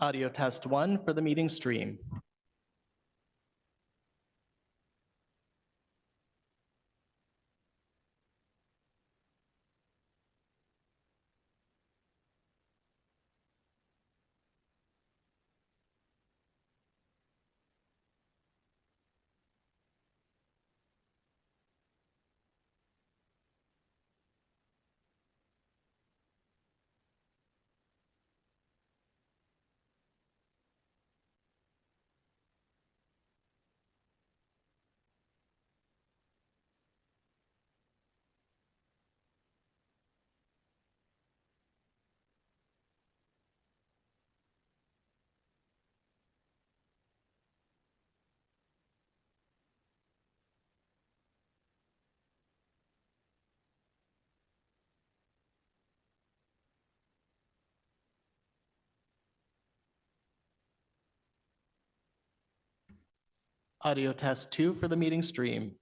Audio test 1 for the meeting stream. Audio test 2 for the meeting stream.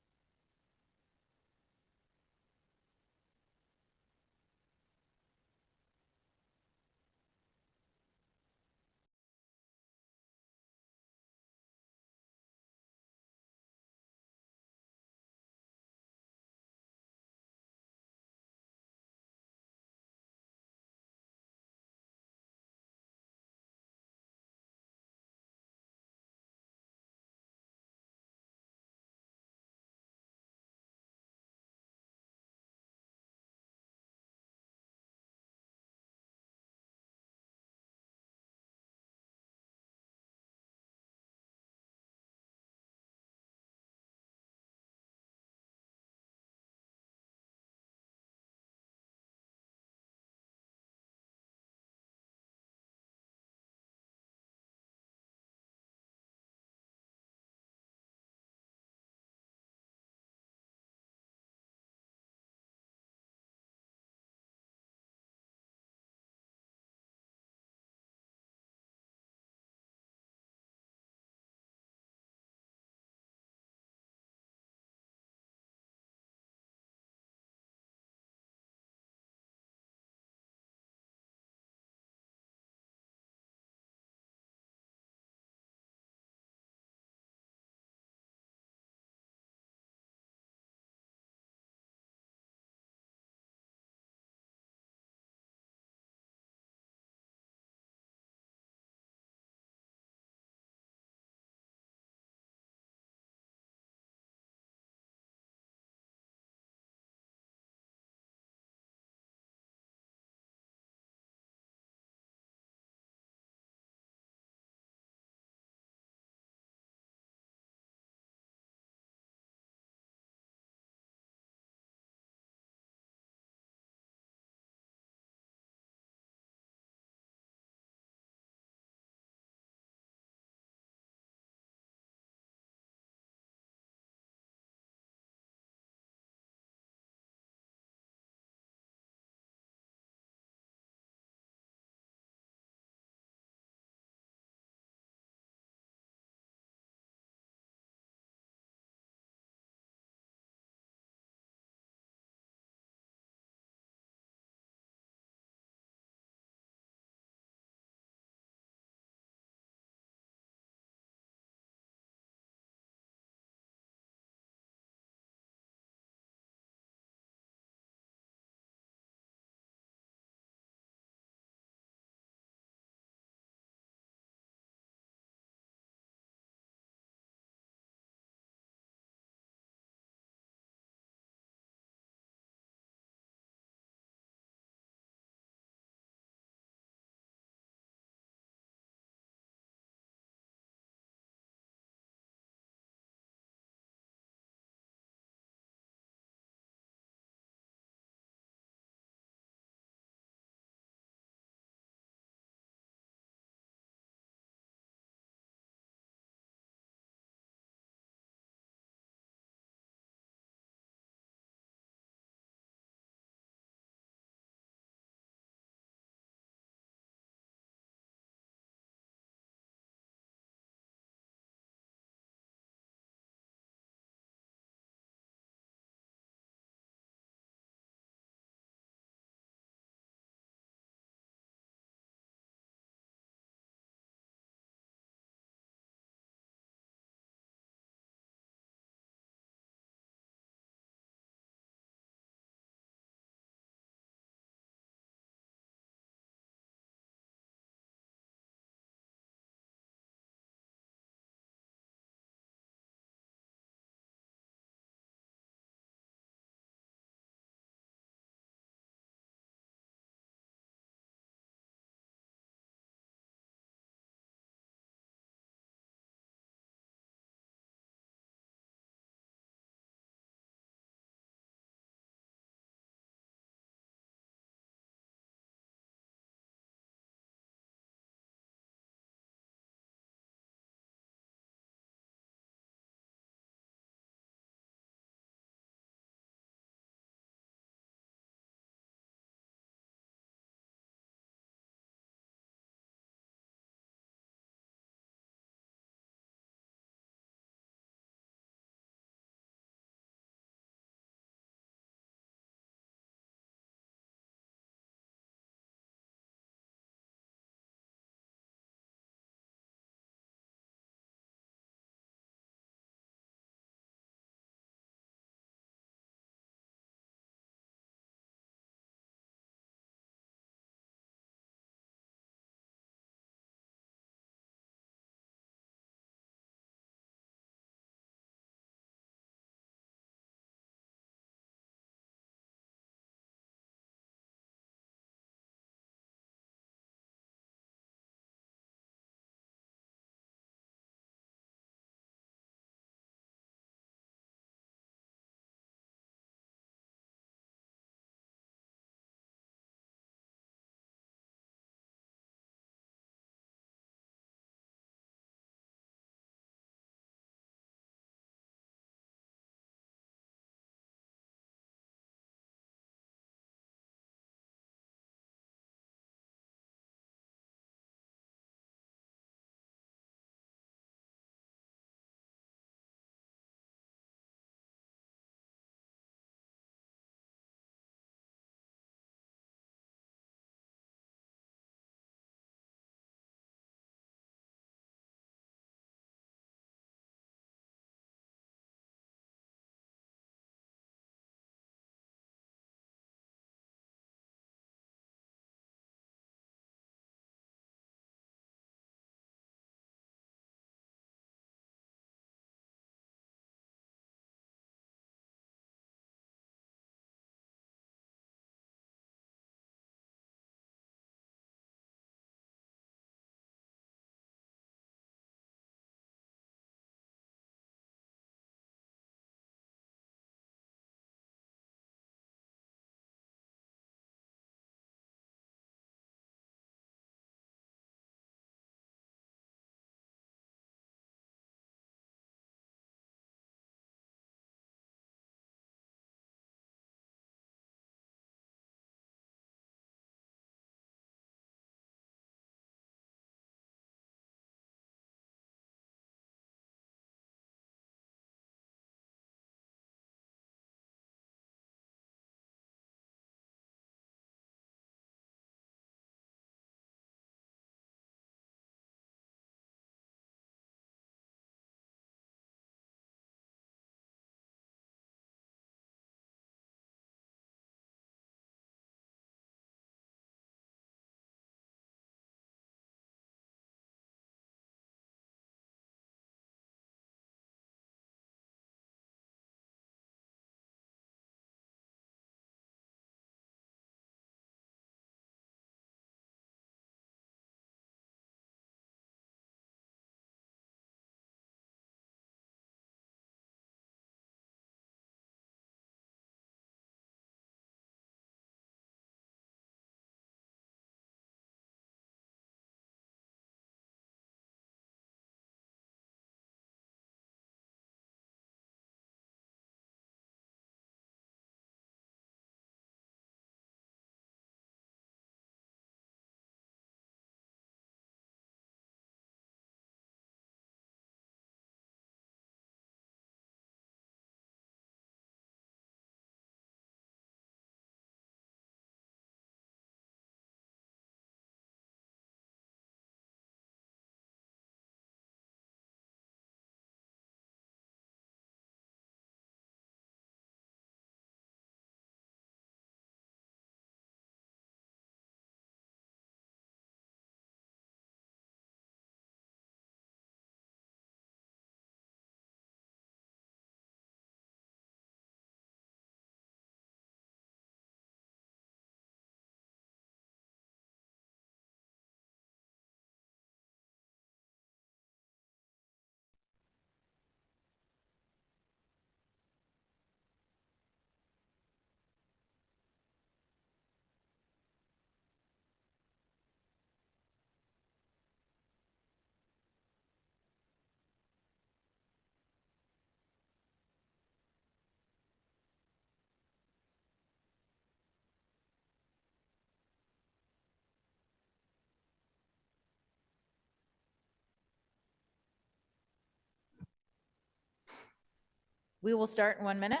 We will start in 1 minute.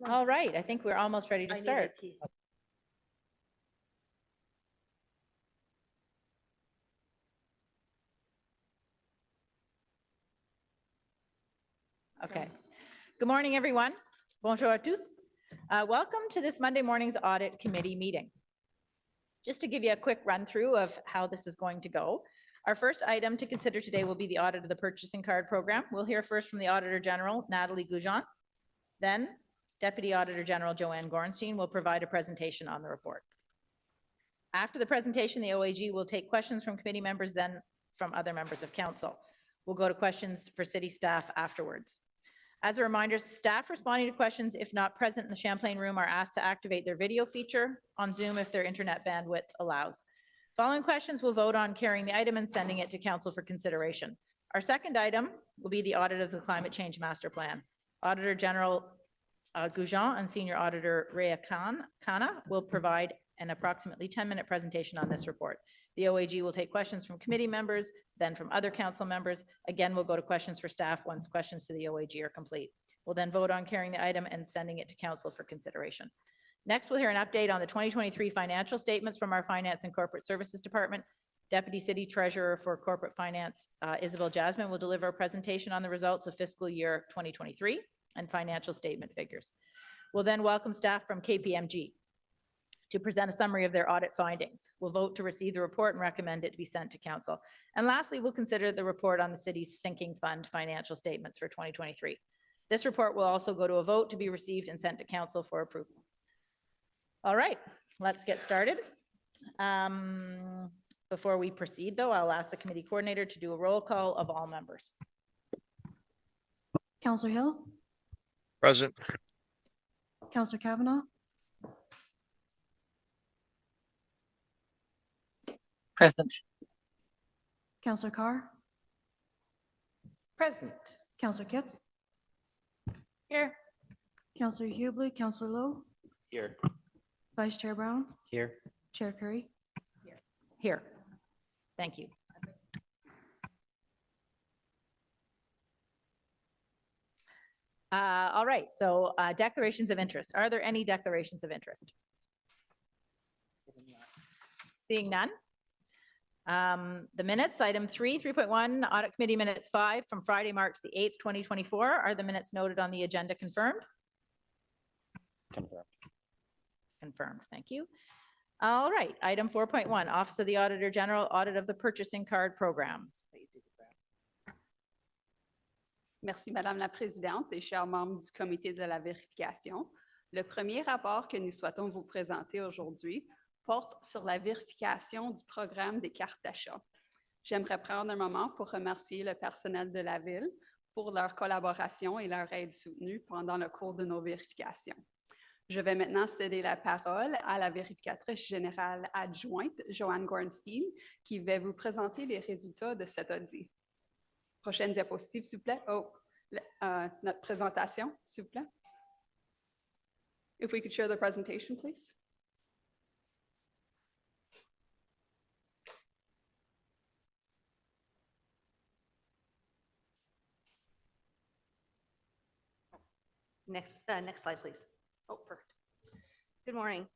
All right, I think we're almost ready to start. Okay. Good morning, everyone. Bonjour à tous. Welcome to this Monday morning's Audit Committee meeting. Just to give you a quick run through of how this is going to go. Our first item to consider today will be the audit of the purchasing card program. We'll hear first from the Auditor General, Natalie Goujon. Then Deputy Auditor General Joanne Gorenstein will provide a presentation on the report. After the presentation, the OAG will take questions from committee members, then from other members of council. We'll go to questions for city staff afterwards. As a reminder, staff responding to questions, if not present in the Champlain room, are asked to activate their video feature on Zoom if their internet bandwidth allows. Following questions, we'll vote on carrying the item and sending it to council for consideration. Our second item will be the audit of the Climate Change Master Plan. Auditor General Goujon and Senior Auditor Rhea Khanna will provide an approximately 10-minute presentation on this report. The OAG will take questions from committee members, then from other council members. Again, we'll go to questions for staff once questions to the OAG are complete. We'll then vote on carrying the item and sending it to council for consideration. Next, we'll hear an update on the 2023 financial statements from our Finance and Corporate Services Department. Deputy City Treasurer for Corporate Finance, Isabel Jasmine, will deliver a presentation on the results of fiscal year 2023 and financial statement figures. We'll then welcome staff from KPMG to present a summary of their audit findings. We'll vote to receive the report and recommend it to be sent to council. And lastly, we'll consider the report on the city's sinking fund financial statements for 2023. This report will also go to a vote to be received and sent to council for approval. All right, let's get started. Before we proceed, though, I'll ask the committee coordinator to do a roll call of all members. Councillor Hill, Present. Councillor Kavanaugh, Present. Councillor Carr, Present. Councillor Kitts, Here. Councillor Hubley, Councillor Lowe, Here. Vice Chair Brown, Here. Chair Curry. Here. Thank you. All right, so declarations of interest. Are there any declarations of interest? Seeing none. The minutes, item 3.1, Audit Committee Minutes 5 from Friday, March the 8th, 2024. Are the minutes noted on the agenda confirmed? Confirmed. Confirmed, thank you. All right, item 4.1, Office of the Auditor General, Audit of the Purchasing Card Program. Merci, Madame la Présidente et chers membres du Comité de la vérification. Le premier rapport que nous souhaitons vous présenter aujourd'hui porte sur la vérification du programme des cartes d'achat. J'aimerais prendre un moment pour remercier le personnel de la Ville pour leur collaboration et leur aide soutenue pendant le cours de nos vérifications. Je vais maintenant céder la parole à la vérificatrice générale adjointe, Joanne Gorenstein, qui va vous présenter les résultats de cet audit. Prochaine diapositive, s'il vous plaît. Oh, notre présentation, s'il vous plaît. If we could share the presentation, please. Next slide, please. Oh, perfect. Good morning.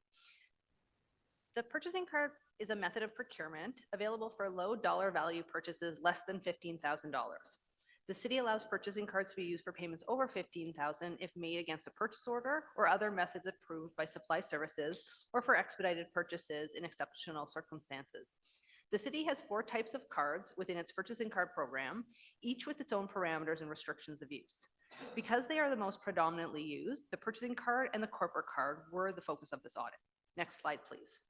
The purchasing card is a method of procurement available for low dollar value purchases less than $15,000. The city allows purchasing cards to be used for payments over $15,000 if made against a purchase order or other methods approved by supply services or for expedited purchases in exceptional circumstances. The city has 4 types of cards within its purchasing card program, each with its own parameters and restrictions of use. Because they are the most predominantly used, the purchasing card and the corporate card were the focus of this audit. Next slide, please.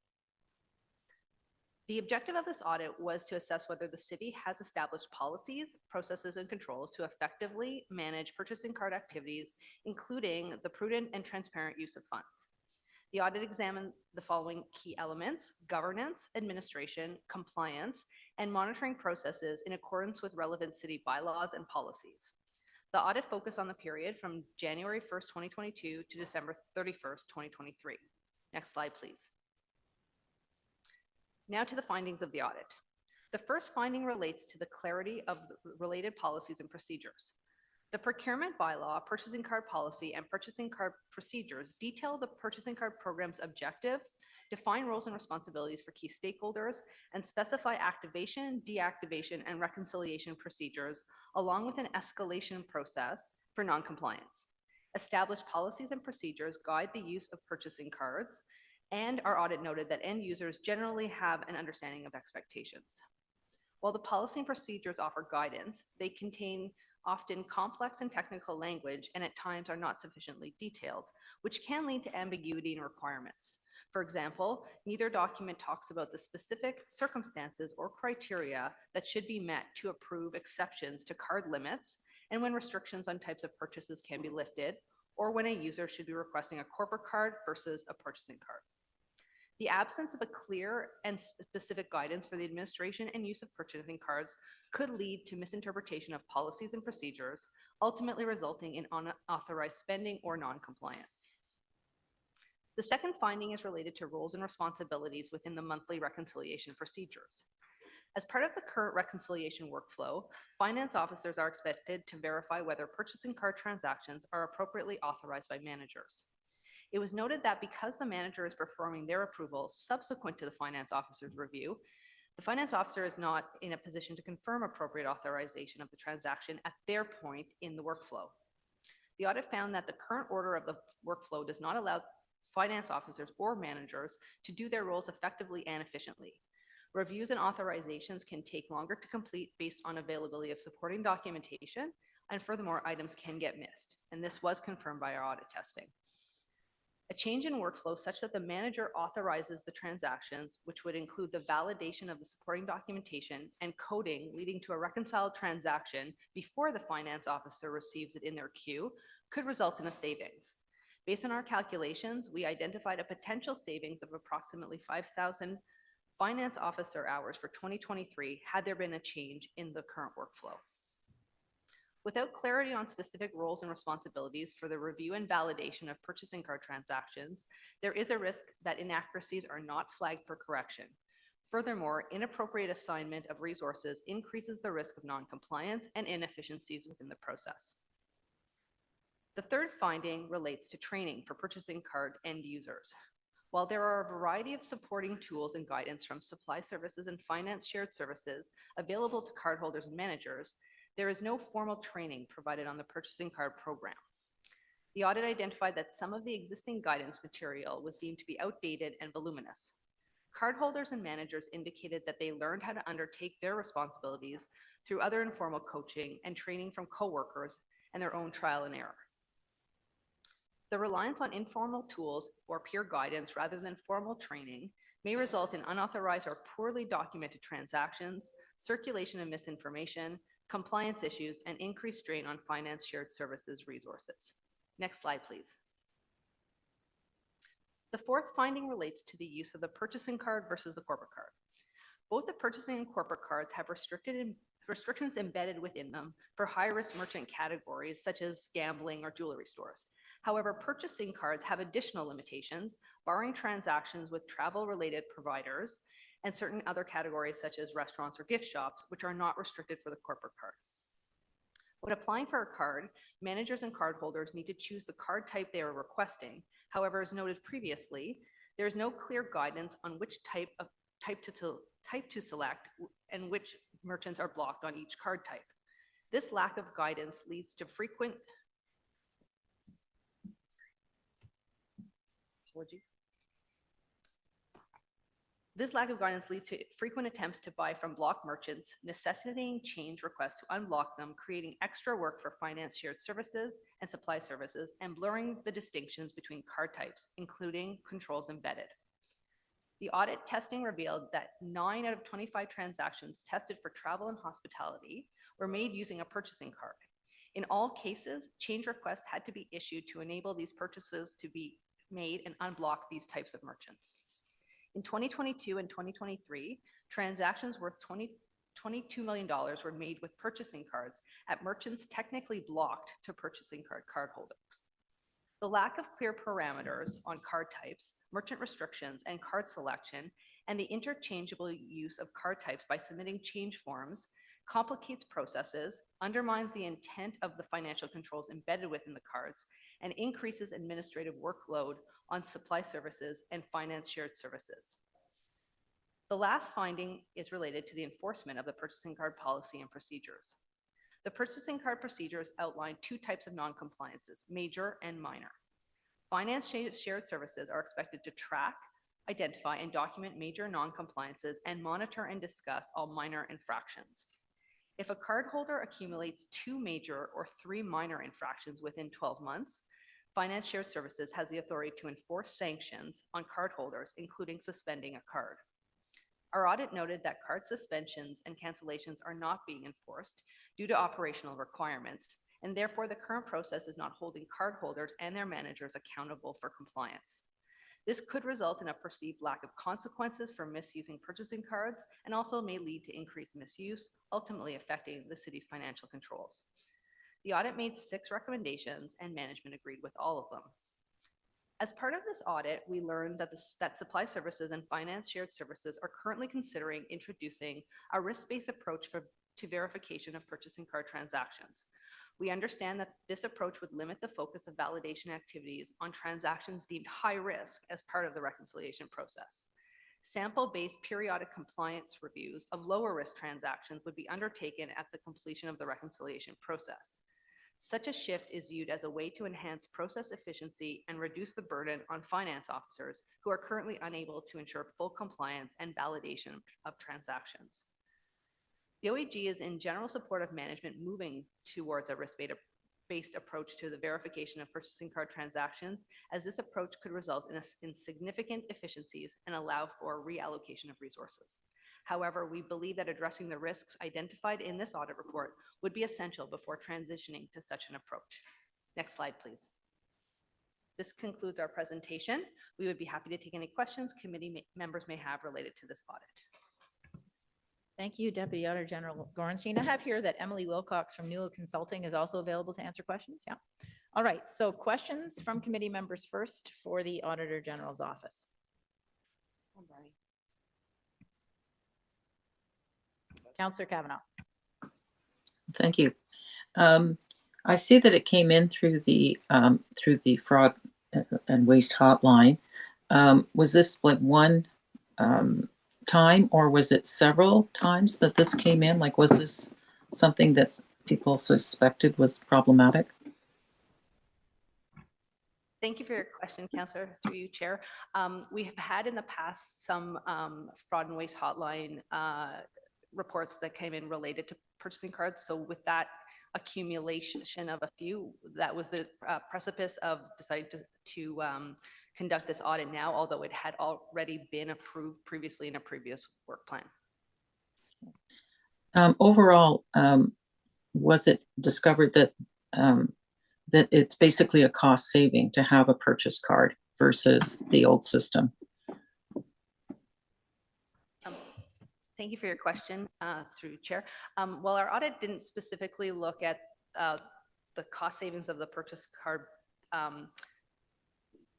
The objective of this audit was to assess whether the city has established policies, processes, and controls to effectively manage purchasing card activities, including the prudent and transparent use of funds. The audit examined the following key elements: governance, administration, compliance, and monitoring processes in accordance with relevant city bylaws and policies. The audit focused on the period from January 1st, 2022 to December 31st, 2023. Next slide, please. Now to the findings of the audit. The first finding relates to the clarity of the related policies and procedures. The procurement bylaw, purchasing card policy, and purchasing card procedures detail the purchasing card program's objectives, define roles and responsibilities for key stakeholders, and specify activation, deactivation, and reconciliation procedures, along with an escalation process for noncompliance. Established policies and procedures guide the use of purchasing cards, and our audit noted that end users generally have an understanding of expectations. While the policy and procedures offer guidance, they contain often complex and technical language and at times are not sufficiently detailed, which can lead to ambiguity in requirements. For example, neither document talks about the specific circumstances or criteria that should be met to approve exceptions to card limits and when restrictions on types of purchases can be lifted, or when a user should be requesting a corporate card versus a purchasing card. The absence of a clear and specific guidance for the administration and use of purchasing cards could lead to misinterpretation of policies and procedures, ultimately resulting in unauthorized spending or non-compliance. The second finding is related to roles and responsibilities within the monthly reconciliation procedures. As part of the current reconciliation workflow, finance officers are expected to verify whether purchasing card transactions are appropriately authorized by managers. It was noted that because the manager is performing their approval subsequent to the finance officer's review, the finance officer is not in a position to confirm appropriate authorization of the transaction at their point in the workflow. The audit found that the current order of the workflow does not allow finance officers or managers to do their roles effectively and efficiently. Reviews and authorizations can take longer to complete based on availability of supporting documentation, and furthermore, items can get missed, and this was confirmed by our audit testing. A change in workflow such that the manager authorizes the transactions, which would include the validation of the supporting documentation and coding leading to a reconciled transaction before the finance officer receives it in their queue, could result in a savings. Based on our calculations, we identified a potential savings of approximately 5,000 finance officer hours for 2023 had there been a change in the current workflow. Without clarity on specific roles and responsibilities for the review and validation of purchasing card transactions, there is a risk that inaccuracies are not flagged for correction. Furthermore, inappropriate assignment of resources increases the risk of non-compliance and inefficiencies within the process. The third finding relates to training for purchasing card end users. While there are a variety of supporting tools and guidance from supply services and finance shared services available to cardholders and managers, there is no formal training provided on the purchasing card program. The audit identified that some of the existing guidance material was deemed to be outdated and voluminous. Cardholders and managers indicated that they learned how to undertake their responsibilities through other informal coaching and training from coworkers and their own trial and error. The reliance on informal tools or peer guidance rather than formal training may result in unauthorized or poorly documented transactions, circulation of misinformation, compliance issues, and increased strain on finance shared services resources. Next slide, please. The fourth finding relates to the use of the purchasing card versus the corporate card. Both the purchasing and corporate cards have restrictions embedded within them for high-risk merchant categories such as gambling or jewelry stores. However, purchasing cards have additional limitations, barring transactions with travel-related providers and certain other categories such as restaurants or gift shops, which are not restricted for the corporate card. When applying for a card, managers and cardholders need to choose the card type they are requesting. However, as noted previously, there is no clear guidance on which type to select and which merchants are blocked on each card type. This lack of guidance leads to frequent attempts to buy from blocked merchants, necessitating change requests to unblock them, creating extra work for finance shared services and supply services, and blurring the distinctions between card types, including controls embedded. The audit testing revealed that 9 out of 25 transactions tested for travel and hospitality were made using a purchasing card. In all cases, change requests had to be issued to enable these purchases to be made and unblock these types of merchants. In 2022 and 2023, transactions worth $22 million were made with purchasing cards at merchants technically blocked to purchasing card holders. The lack of clear parameters on card types, merchant restrictions, and card selection, and the interchangeable use of card types by submitting change forms complicates processes, undermines the intent of the financial controls embedded within the cards, and increases administrative workload on supply services and finance shared services. The last finding is related to the enforcement of the purchasing card policy and procedures. The purchasing card procedures outline 2 types of non-compliances, major and minor. Finance shared services are expected to track, identify, and document major non-compliances and monitor and discuss all minor infractions. If a cardholder accumulates 2 major or 3 minor infractions within 12 months, Finance Shared Services has the authority to enforce sanctions on cardholders, including suspending a card. Our audit noted that card suspensions and cancellations are not being enforced due to operational requirements, and therefore the current process is not holding cardholders and their managers accountable for compliance. This could result in a perceived lack of consequences for misusing purchasing cards and also may lead to increased misuse, ultimately affecting the city's financial controls. The audit made 6 recommendations and management agreed with all of them. As part of this audit, we learned that supply services and finance shared services are currently considering introducing a risk-based approach to verification of purchasing card transactions. We understand that this approach would limit the focus of validation activities on transactions deemed high risk as part of the reconciliation process. Sample-based periodic compliance reviews of lower risk transactions would be undertaken at the completion of the reconciliation process. Such a shift is viewed as a way to enhance process efficiency and reduce the burden on finance officers who are currently unable to ensure full compliance and validation of transactions. The OAG is in general support of management moving towards a risk-based approach to the verification of purchasing card transactions, as this approach could result in significant efficiencies and allow for reallocation of resources. However, we believe that addressing the risks identified in this audit report would be essential before transitioning to such an approach. Next slide, please. This concludes our presentation. We would be happy to take any questions committee members may have related to this audit. Thank you, Deputy Auditor General Gorenstein. I have here that Emily Wilcox from Newell Consulting is also available to answer questions. Yeah. All right. So questions from committee members first for the Auditor General's office. Councillor Kavanaugh. Thank you. I see that it came in through the fraud and waste hotline. Was this like one time, or was it several times that this came in? Like, was this something that people suspected was problematic? Thank you for your question, Councillor, through you, Chair. We have had in the past some fraud and waste hotline reports that came in related to purchasing cards. So with that accumulation of a few, that was the precipice of deciding to conduct this audit now, although it had already been approved previously in a previous work plan. Overall, was it discovered that that it's basically a cost saving to have a purchase card versus the old system? Thank you for your question, through Chair. While our audit didn't specifically look at the cost savings of the purchase card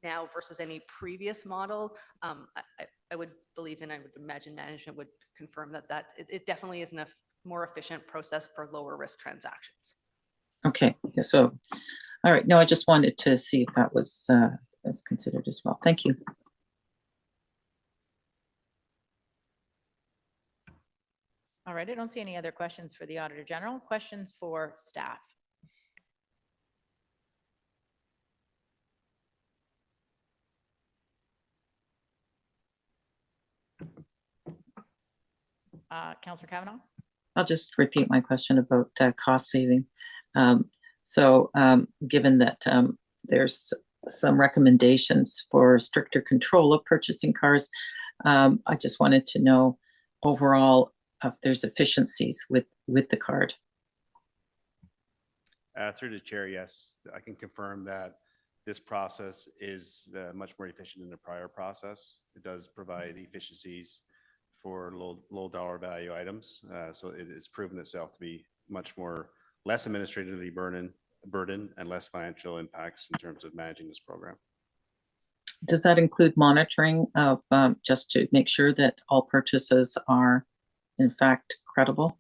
now versus any previous model, I would believe, and I would imagine management would confirm that it definitely is a more efficient process for lower risk transactions. Okay, yeah, so, all right, no, I just wanted to see if that was considered as well. Thank you. All right, I don't see any other questions for the Auditor General. Questions for staff? Councillor Kavanaugh? I'll just repeat my question about cost saving. Given that there's some recommendations for stricter control of purchasing cars, I just wanted to know overall if there's efficiencies with the card. Through the chair, yes, I can confirm that this process is much more efficient than the prior process. It does provide efficiencies for low dollar value items. So it's proven itself to be much more less administratively burden and less financial impacts in terms of managing this program. Does that include monitoring of just to make sure that all purchases are in fact credible?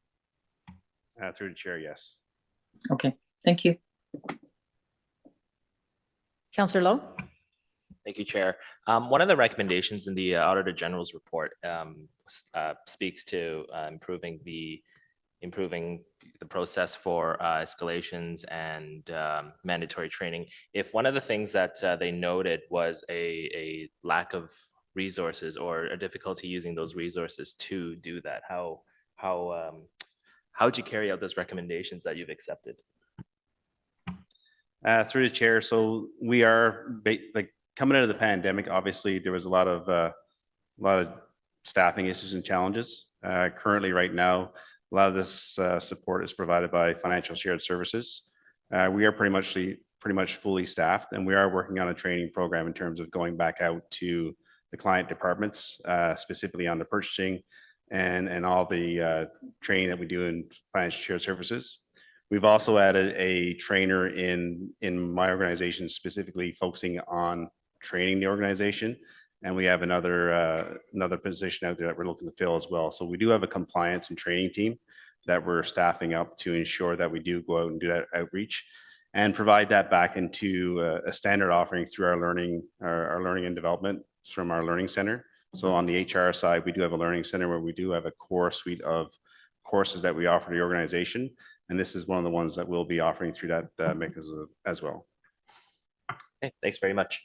Through the chair, yes. Okay, thank you. Councillor Lowe? Thank you, Chair. One of the recommendations in the Auditor General's report speaks to improving the process for escalations and mandatory training. If one of the things that they noted was a lack of resources or a difficulty using those resources to do that, how'd you carry out those recommendations that you've accepted? Through the chair, so we are coming out of the pandemic. Obviously, there was a lot of staffing issues and challenges. Currently, right now, a lot of this support is provided by financial shared services. We are pretty much fully staffed, and we are working on a training program in terms of going back out to the client departments, specifically on the purchasing and all the training that we do in financial shared services. We've also added a trainer in my organization, specifically focusing on training the organization. And we have another position out there that we're looking to fill as well. So we do have a compliance and training team that we're staffing up to ensure that we do go out and do that outreach and provide that back into a standard offering through our learning and development from our learning center. So on the HR side, we do have a learning center where we do have a core suite of courses that we offer the organization. And this is one of the ones that we'll be offering through that mechanism as well. Okay, thanks very much.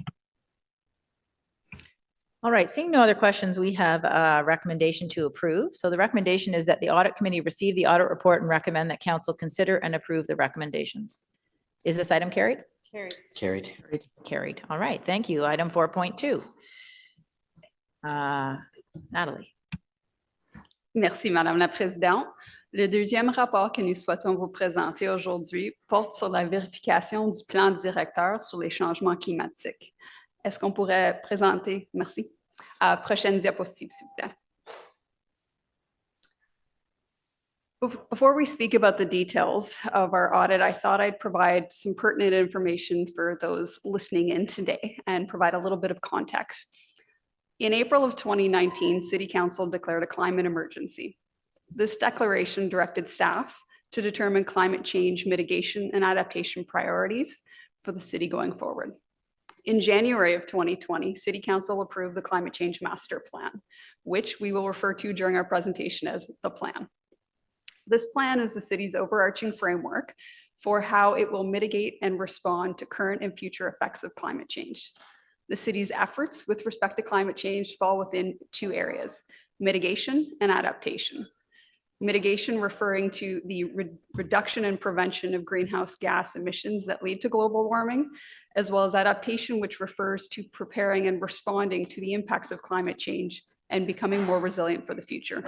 All right, seeing no other questions, we have a recommendation to approve. So the recommendation is that the audit committee receive the audit report and recommend that council consider and approve the recommendations. Is this item carried? Carried. Carried. Carried. All right, thank you. Item 4.2. Nathalie. Merci, Madame la Présidente. Le deuxième rapport que nous souhaitons vous présenter aujourd'hui porte sur la vérification du plan directeur sur les changements climatiques. Est-ce qu'on pourrait présenter, merci, prochaine diapositive, s'il vous plaît. Before we speak about the details of our audit, I thought I'd provide some pertinent information for those listening in today and provide a little bit of context. In April of 2019, City Council declared a climate emergency. This declaration directed staff to determine climate change mitigation and adaptation priorities for the city going forward. In January of 2020, City Council approved the Climate Change Master Plan, which we will refer to during our presentation as the plan. This plan is the city's overarching framework for how it will mitigate and respond to current and future effects of climate change. The city's efforts with respect to climate change fall within two areas: mitigation and adaptation. Mitigation referring to the reduction and prevention of greenhouse gas emissions that lead to global warming, as well as adaptation, which refers to preparing and responding to the impacts of climate change and becoming more resilient for the future.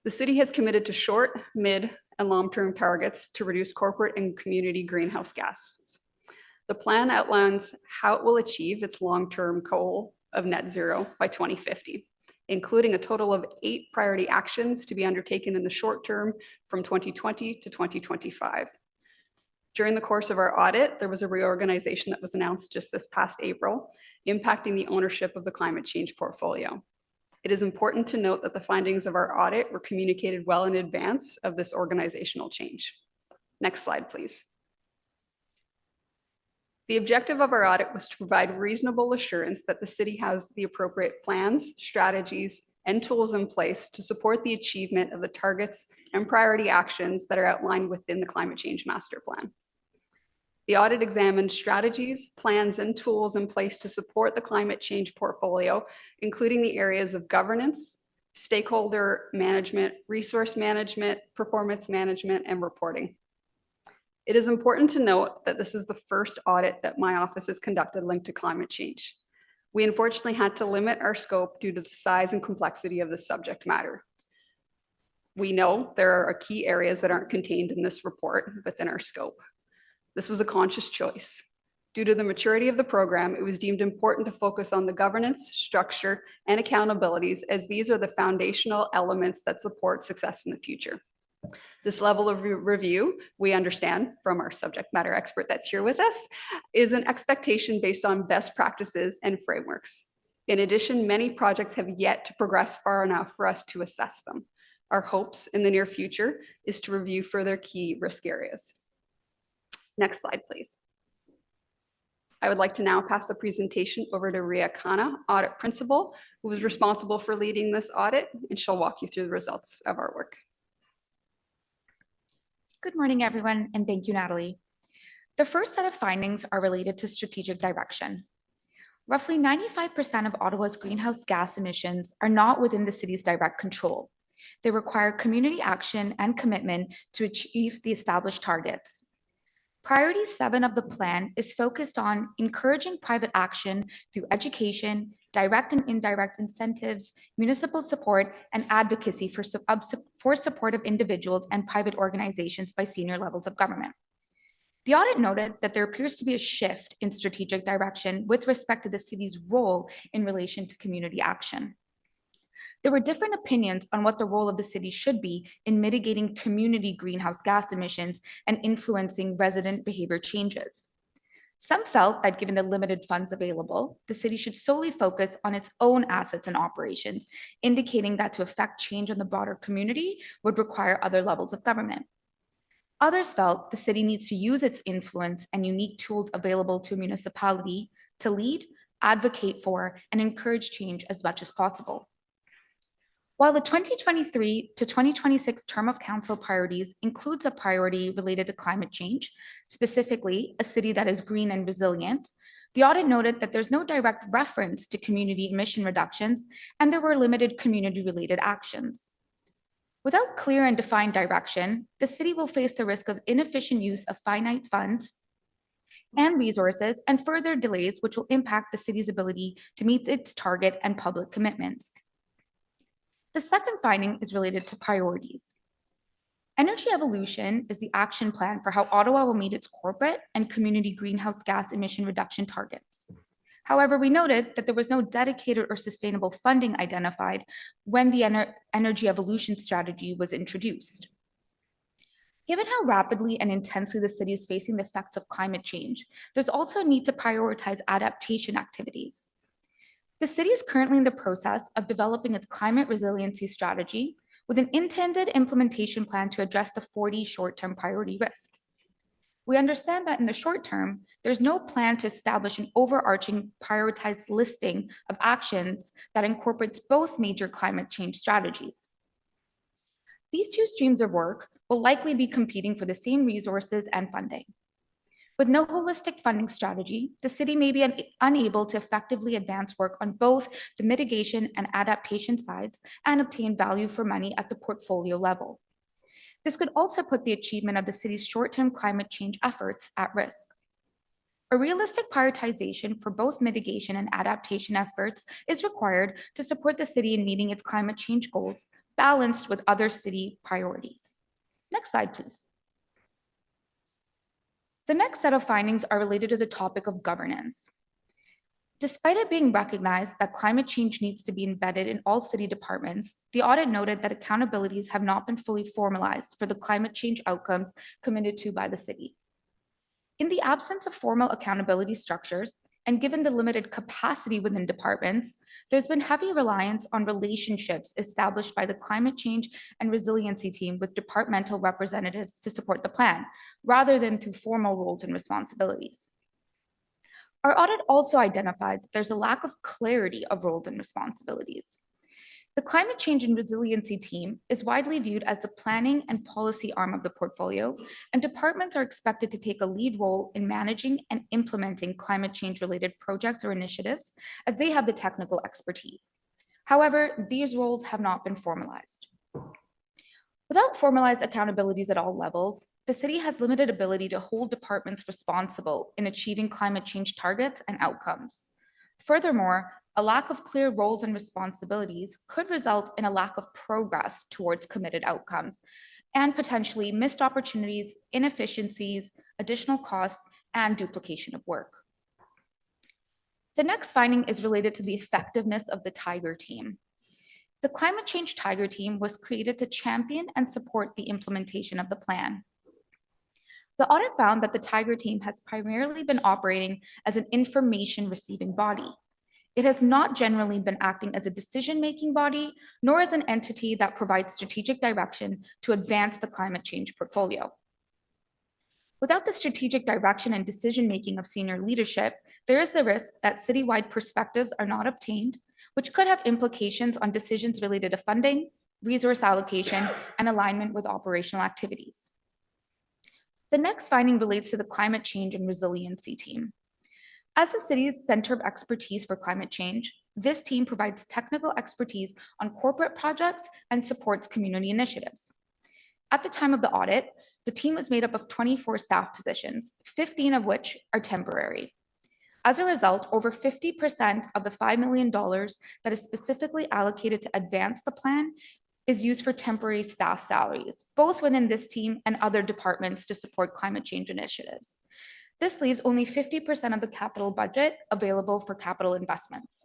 The city has committed to short, mid, and long-term targets to reduce corporate and community greenhouse gases. The plan outlines how it will achieve its long-term goal of net zero by 2050, including a total of 8 priority actions to be undertaken in the short term from 2020 to 2025. During the course of our audit, there was a reorganization that was announced just this past April, impacting the ownership of the climate change portfolio. It is important to note that the findings of our audit were communicated well in advance of this organizational change. Next slide, please. The objective of our audit was to provide reasonable assurance that the city has the appropriate plans, strategies, and tools in place to support the achievement of the targets and priority actions that are outlined within the Climate Change Master Plan. The audit examined strategies, plans, and tools in place to support the climate change portfolio, including the areas of governance, stakeholder management, resource management, performance management, and reporting. It is important to note that this is the first audit that my office has conducted linked to climate change. We unfortunately had to limit our scope due to the size and complexity of the subject matter. We know there are key areas that aren't contained in this report within our scope. This was a conscious choice. Due to the maturity of the program, it was deemed important to focus on the governance, structure, and accountabilities, as these are the foundational elements that support success in the future. This level of review, we understand from our subject matter expert that's here with us, is an expectation based on best practices and frameworks. In addition, many projects have yet to progress far enough for us to assess them. Our hopes in the near future is to review further key risk areas. Next slide, please. I would like to now pass the presentation over to Ria Khanna, Audit Principal, who was responsible for leading this audit, and she'll walk you through the results of our work. Good morning, everyone, and thank you, Natalie. The first set of findings are related to strategic direction. Roughly 95% of Ottawa's greenhouse gas emissions are not within the city's direct control. They require community action and commitment to achieve the established targets. Priority 7 of the plan is focused on encouraging private action through education, direct and indirect incentives, municipal support, and advocacy for supportive individuals and private organizations by senior levels of government. The audit noted that there appears to be a shift in strategic direction with respect to the city's role in relation to community action. There were different opinions on what the role of the city should be in mitigating community greenhouse gas emissions and influencing resident behavior changes. Some felt that given the limited funds available, the city should solely focus on its own assets and operations, indicating that to effect change in the broader community would require other levels of government. Others felt the city needs to use its influence and unique tools available to a municipality to lead, advocate for, and encourage change as much as possible. While the 2023 to 2026 term of council priorities includes a priority related to climate change, specifically a city that is green and resilient, the audit noted that there's no direct reference to community emission reductions, and there were limited community-related actions. Without clear and defined direction, the city will face the risk of inefficient use of finite funds and resources and further delays, which will impact the city's ability to meet its target and public commitments. The second finding is related to priorities. Energy Evolution is the action plan for how Ottawa will meet its corporate and community greenhouse gas emission reduction targets. However, we noted that there was no dedicated or sustainable funding identified when the Energy Evolution strategy was introduced. Given how rapidly and intensely the city is facing the effects of climate change, there's also a need to prioritize adaptation activities. The city is currently in the process of developing its climate resiliency strategy with an intended implementation plan to address the 40 short-term priority risks. We understand that in the short term, there's no plan to establish an overarching prioritized listing of actions that incorporates both major climate change strategies. These two streams of work will likely be competing for the same resources and funding. With no holistic funding strategy, the city may be unable to effectively advance work on both the mitigation and adaptation sides and obtain value for money at the portfolio level. This could also put the achievement of the city's short-term climate change efforts at risk. A realistic prioritization for both mitigation and adaptation efforts is required to support the city in meeting its climate change goals, balanced with other city priorities. Next slide, please. The next set of findings are related to the topic of governance. Despite it being recognized that climate change needs to be embedded in all city departments, the audit noted that accountabilities have not been fully formalized for the climate change outcomes committed to by the city. In the absence of formal accountability structures, and given the limited capacity within departments, there's been heavy reliance on relationships established by the climate change and resiliency team with departmental representatives to support the plan, rather than through formal roles and responsibilities. Our audit also identified that there's a lack of clarity of roles and responsibilities. The climate change and resiliency team is widely viewed as the planning and policy arm of the portfolio, and departments are expected to take a lead role in managing and implementing climate change related projects or initiatives as they have the technical expertise. However, these roles have not been formalized. Without formalized accountabilities at all levels, the city has limited ability to hold departments responsible in achieving climate change targets and outcomes. Furthermore, a lack of clear roles and responsibilities could result in a lack of progress towards committed outcomes and potentially missed opportunities, inefficiencies, additional costs, and duplication of work. The next finding is related to the effectiveness of the Tiger team. The Climate Change Tiger team was created to champion and support the implementation of the plan. The audit found that the Tiger team has primarily been operating as an information receiving body. It has not generally been acting as a decision-making body, nor as an entity that provides strategic direction to advance the climate change portfolio. Without the strategic direction and decision-making of senior leadership, there is the risk that citywide perspectives are not obtained, which could have implications on decisions related to funding, resource allocation, and alignment with operational activities. The next finding relates to the climate change and resiliency team. As the city's center of expertise for climate change, this team provides technical expertise on corporate projects and supports community initiatives. At the time of the audit, the team was made up of 24 staff positions, 15 of which are temporary. As a result, over 50% of the $5 million that is specifically allocated to advance the plan is used for temporary staff salaries, both within this team and other departments to support climate change initiatives. This leaves only 50% of the capital budget available for capital investments.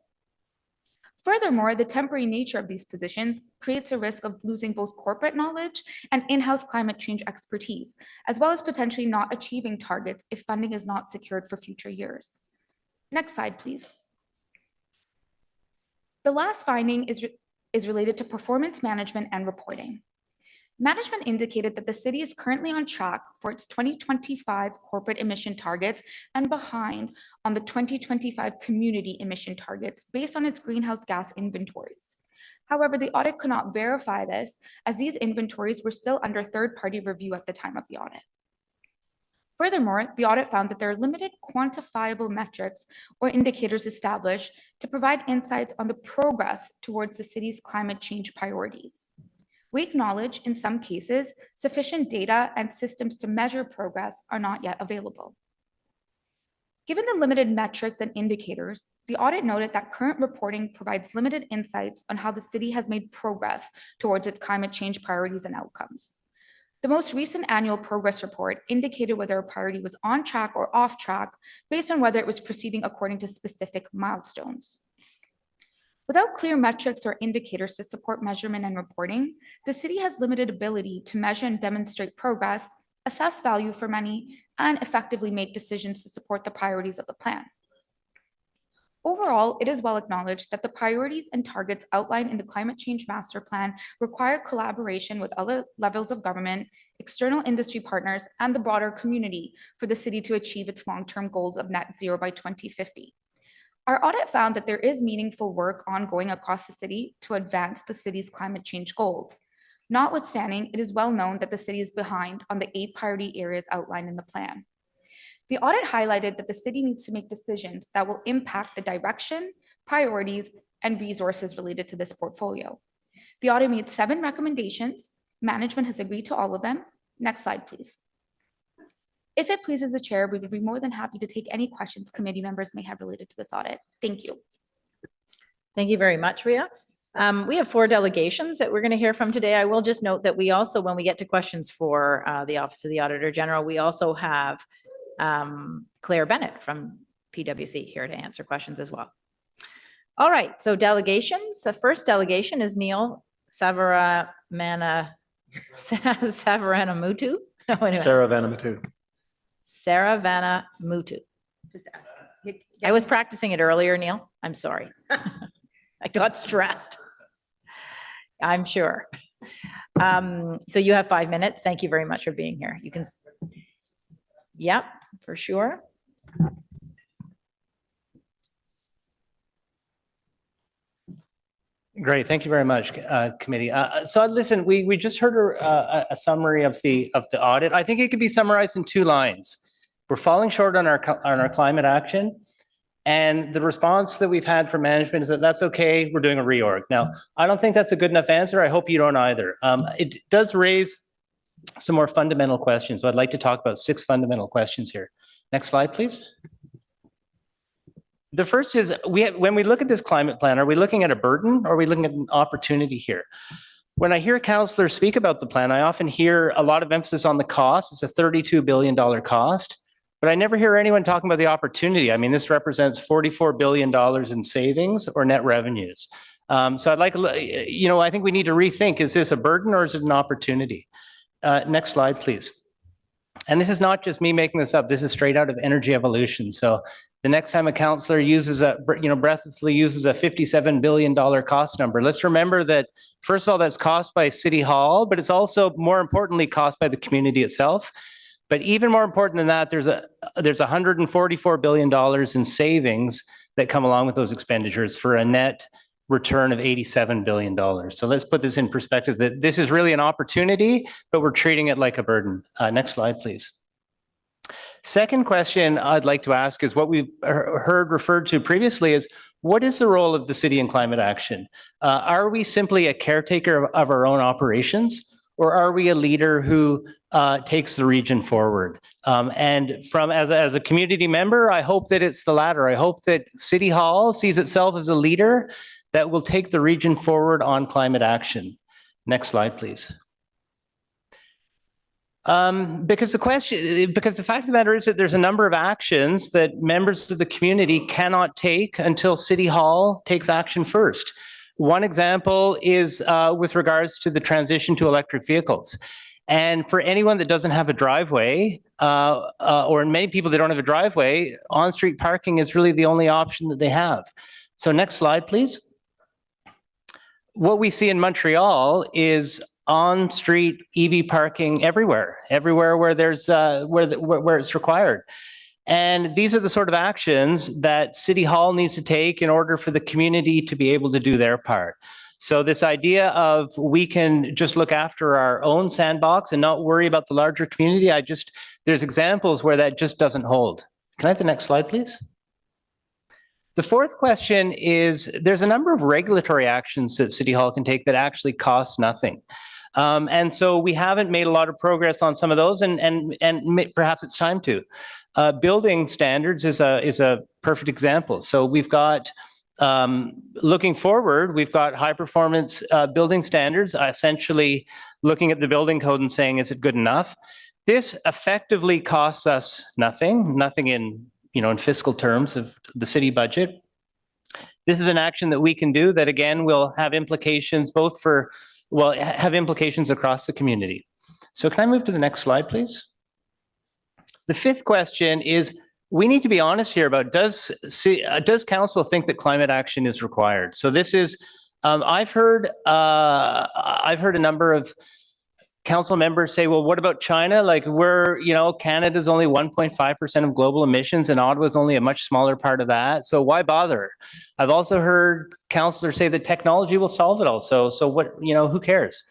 Furthermore, the temporary nature of these positions creates a risk of losing both corporate knowledge and in-house climate change expertise, as well as potentially not achieving targets if funding is not secured for future years. Next slide, please. The last finding is related to performance management and reporting. Management indicated that the city is currently on track for its 2025 corporate emission targets and behind on the 2025 community emission targets based on its greenhouse gas inventories. However, the audit could not verify this as these inventories were still under third-party review at the time of the audit. Furthermore, the audit found that there are limited quantifiable metrics or indicators established to provide insights on the progress towards the city's climate change priorities. We acknowledge, in some cases, sufficient data and systems to measure progress are not yet available. Given the limited metrics and indicators, the audit noted that current reporting provides limited insights on how the city has made progress towards its climate change priorities and outcomes. The most recent annual progress report indicated whether a priority was on track or off track based on whether it was proceeding according to specific milestones. Without clear metrics or indicators to support measurement and reporting, the city has limited ability to measure and demonstrate progress, assess value for money, and effectively make decisions to support the priorities of the plan. Overall, it is well acknowledged that the priorities and targets outlined in the Climate Change Master Plan require collaboration with other levels of government, external industry partners, and the broader community for the city to achieve its long-term goals of net zero by 2050. Our audit found that there is meaningful work ongoing across the city to advance the city's climate change goals. Notwithstanding, it is well known that the city is behind on the 8 priority areas outlined in the plan. The audit highlighted that the city needs to make decisions that will impact the direction, priorities, and resources related to this portfolio. The audit made 7 recommendations. Management has agreed to all of them. Next slide, please. If it pleases the chair, we would be more than happy to take any questions committee members may have related to this audit. Thank you. Thank you very much, Ria. We have 4 delegations that we're going to hear from today. I will just note that we also, when we get to questions for the Office of the Auditor General, we also have Claire Bennett from PwC here to answer questions as well. All right, so delegations. The first delegation is Neil Savaramanamutu. No, anyway. Saravanamutu. Just ask. I was practicing it earlier, Neil. I'm sorry. I got stressed. I'm sure. So you have 5 minutes. Thank you very much for being here. You can, yep, for sure. Great, thank you very much, committee. So listen, we just heard a summary of the audit. I think it could be summarized in 2 lines. We're falling short on our climate action, and the response that we've had from management is that that's okay. We're doing a reorg. Now, I don't think that's a good enough answer. I hope you don't either. It does raise some more fundamental questions. So I'd like to talk about 6 fundamental questions here. Next slide, please. The first is, when we look at this climate plan, are we looking at a burden or are we looking at an opportunity here? When I hear councillors speak about the plan, I often hear a lot of emphasis on the cost. It's a $32 billion cost, but I never hear anyone talking about the opportunity. I mean, this represents $44 billion in savings or net revenues. So I'd like, I think we need to rethink, is this a burden or is it an opportunity? Next slide, please. And this is not just me making this up. This is straight out of Energy Evolution. So the next time a councillor uses breathlessly uses a $57 billion cost number, let's remember that, first of all, that's cost by City Hall, but it's also, more importantly, cost by the community itself. But even more important than that, there's $144 billion in savings that come along with those expenditures for a net return of $87 billion. So let's put this in perspective, that this is really an opportunity, but we're treating it like a burden. Next slide, please. Second question I'd like to ask is what we've heard referred to previously is, what is the role of the city in climate action? Are we simply a caretaker of our own operations, or are we a leader who takes the region forward? And as a community member, I hope that it's the latter. I hope that City Hall sees itself as a leader that will take the region forward on climate action. Next slide, please. Because the fact of the matter is that there's a number of actions that members of the community cannot take until City Hall takes action first. One example is with regards to the transition to electric vehicles. And for anyone that doesn't have a driveway, or many people that don't have a driveway, on-street parking is really the only option that they have. So next slide, please. What we see in Montreal is on-street EV parking everywhere where there's where it's required. And these are the sort of actions that City Hall needs to take in order for the community to be able to do their part. So this idea of we can just look after our own sandbox and not worry about the larger community, there's examples where that just doesn't hold. Can I have the next slide, please? The fourth question is, there's a number of regulatory actions that City Hall can take that actually cost nothing. And so we haven't made a lot of progress on some of those, and perhaps it's time to. Building standards is a perfect example. So we've got, looking forward, we've got high performance building standards, essentially looking at the building code and saying, is it good enough? This effectively costs us nothing in fiscal terms of the city budget. This is an action that we can do that, again, will have implications have implications across the community. So can I move to the next slide, please? The fifth question is, we need to be honest here about, does council think that climate action is required? So this is, I've heard a number of council members say, well, what about China? Like Canada's only 1.5% of global emissions and Ottawa's only a much smaller part of that. So why bother? I've also heard councillors say that technology will solve it all. So what, who cares?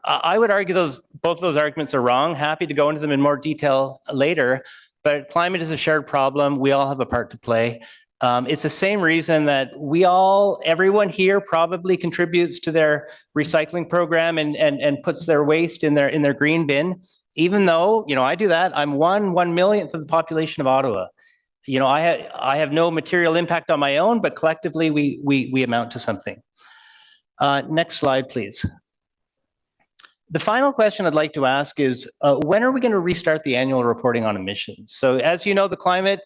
I would argue both of those arguments are wrong. Happy to go into them in more detail later, but climate is a shared problem. We all have a part to play. It's the same reason that everyone here probably contributes to their recycling program and puts their waste in their green bin. Even though, I do that, I'm 1/1,000,000th of the population of Ottawa. I have no material impact on my own, but collectively we amount to something. Next slide, please. The final question I'd like to ask is, when are we going to restart the annual reporting on emissions? So as you know, the climate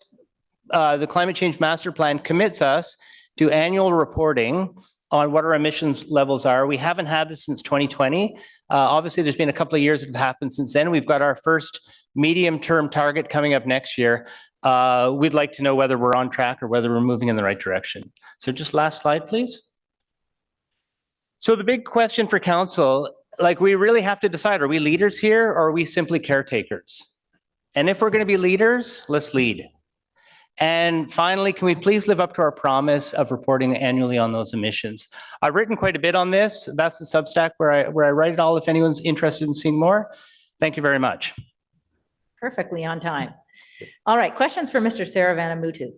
change master plan commits us to annual reporting on what our emissions levels are. We haven't had this since 2020. Obviously, there's been a couple of years that have happened since then. We've got our first medium-term target coming up next year. We'd like to know whether we're on track or whether we're moving in the right direction. So just last slide, please. So the big question for council, like we really have to decide, are we leaders here or are we simply caretakers? And if we're going to be leaders, let's lead. And finally, can we please live up to our promise of reporting annually on those emissions? I've written quite a bit on this. That's the Substack where I write it all if anyone's interested in seeing more. Thank you very much. Perfectly on time. All right, questions for Mr. Saravanamutu.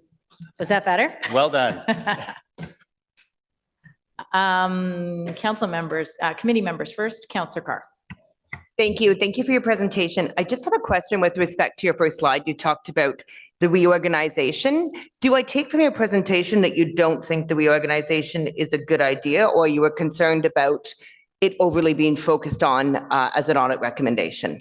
Was that better? Well done. Council members, committee members first, Councillor Carr. Thank you. Thank you for your presentation. I just have a question with respect to your first slide. You talked about the reorganization. Do I take from your presentation that you don't think the reorganization is a good idea, or you were concerned about it overly being focused on as an audit recommendation?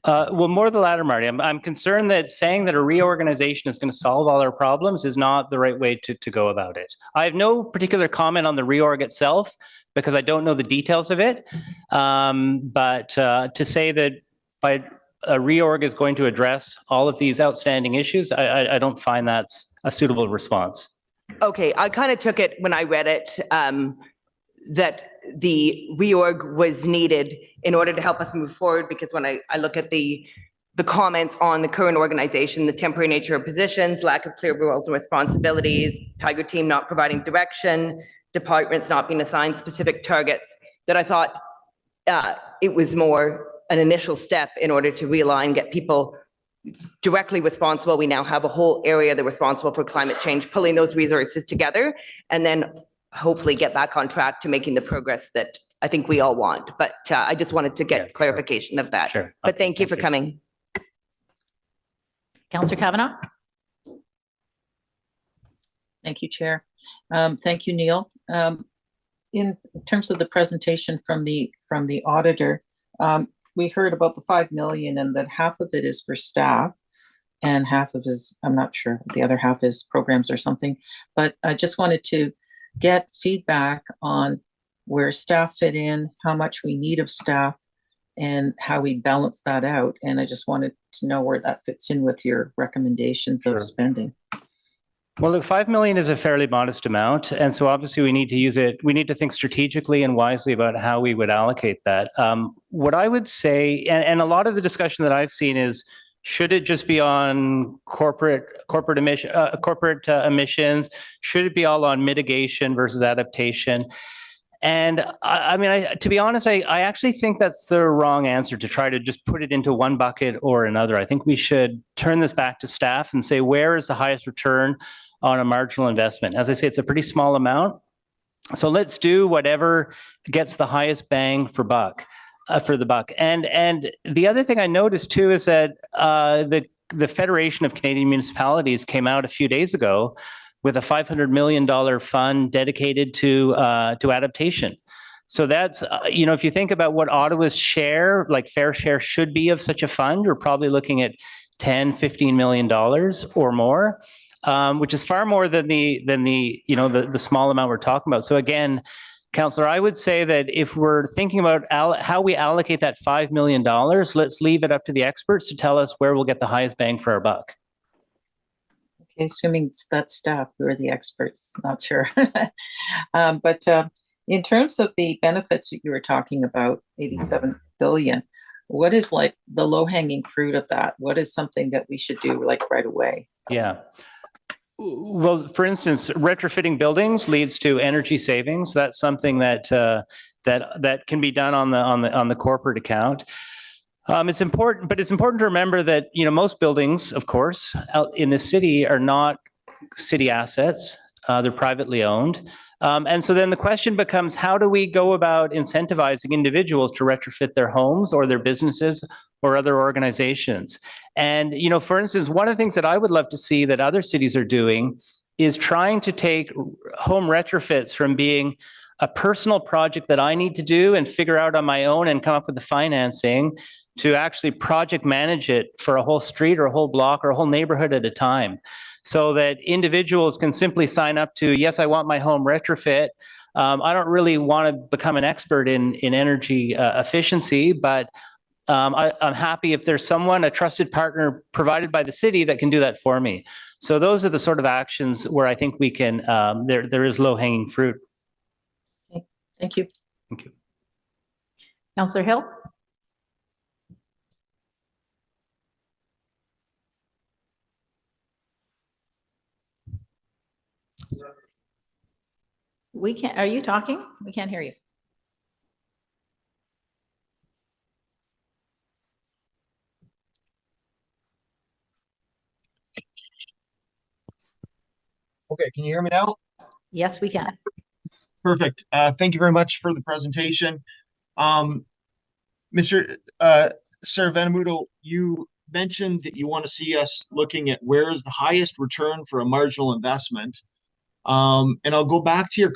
Well, more the latter, Marty. I'm concerned that saying that a reorganization is going to solve all our problems is not the right way to go about it. I have no particular comment on the reorg itself because I don't know the details of it. But to say that by a reorg is going to address all of these outstanding issues, I don't find that's a suitable response. Okay, I kind of took it when I read it that the reorg was needed in order to help us move forward, because when I look at the comments on the current organization, the temporary nature of positions, lack of clear roles and responsibilities, Tiger team not providing direction, departments not being assigned specific targets, that I thought it was more an initial step in order to realign, get people directly responsible. We now have a whole area that's responsible for climate change, pulling those resources together, and then hopefully get back on track to making the progress that I think we all want. But I just wanted to get clarification of that. Sure. But thank you for coming. Councillor Kavanaugh. Thank you, Chair. Thank you, Neil. In terms of the presentation from the auditor, we heard about the 5 million and that half of it is for staff and half of it is, I'm not sure, the other half is programs or something. But I just wanted to get feedback on where staff fit in, how much we need of staff, and how we balance that out. And I just wanted to know where that fits in with your recommendations of spending. Well, look, 5 million is a fairly modest amount. And so obviously we need to use it. We need to think strategically and wisely about how we would allocate that. What I would say, and a lot of the discussion that I've seen is, should it just be on corporate emissions? Should it be all on mitigation versus adaptation? And I mean, to be honest, I actually think that's the wrong answer to try to just put it into one bucket or another. I think we should turn this back to staff and say, where is the highest return on a marginal investment? As I say, it's a pretty small amount. So let's do whatever gets the highest bang for buck. For the buck. And the other thing I noticed too is that the Federation of Canadian Municipalities came out a few days ago with a $500 million fund dedicated to adaptation. So that's, if you think about what Ottawa's share, like fair share should be of such a fund, we're probably looking at $10-15 million or more, which is far more than the small amount we're talking about. So again, Councillor, I would say that if we're thinking about how we allocate that $5 million, let's leave it up to the experts to tell us where we'll get the highest bang for our buck. Okay, assuming that's staff who are the experts, not sure. But in terms of the benefits that you were talking about, 87 billion, what is like the low-hanging fruit of that? What is something that we should do like right away? Yeah. Well, for instance, retrofitting buildings leads to energy savings. That's something that can be done on the corporate account. It's important, but it's important to remember that most buildings, of course, out in the city are not city assets. They're privately owned. And so then the question becomes, how do we go about incentivizing individuals to retrofit their homes or their businesses or other organizations? And, for instance, one of the things that I would love to see that other cities are doing is trying to take home retrofits from being a personal project that I need to do and figure out on my own and come up with the financing to actually project manage it for a whole street or a whole block or a whole neighborhood at a time. So that individuals can simply sign up to, yes, I want my home retrofit. I don't really want to become an expert in energy efficiency, but I'm happy if there's a trusted partner provided by the city that can do that for me. So those are the sort of actions where I think we can, there is low-hanging fruit. Okay, thank you. Thank you. Councillor Hill? We can't, are you talking? We can't hear you. Okay, can you hear me now? Yes, we can. Perfect. Thank you very much for the presentation. Mr. Saravenamuto, you mentioned that you want to see us looking at where is the highest return for a marginal investment. And I'll go back to your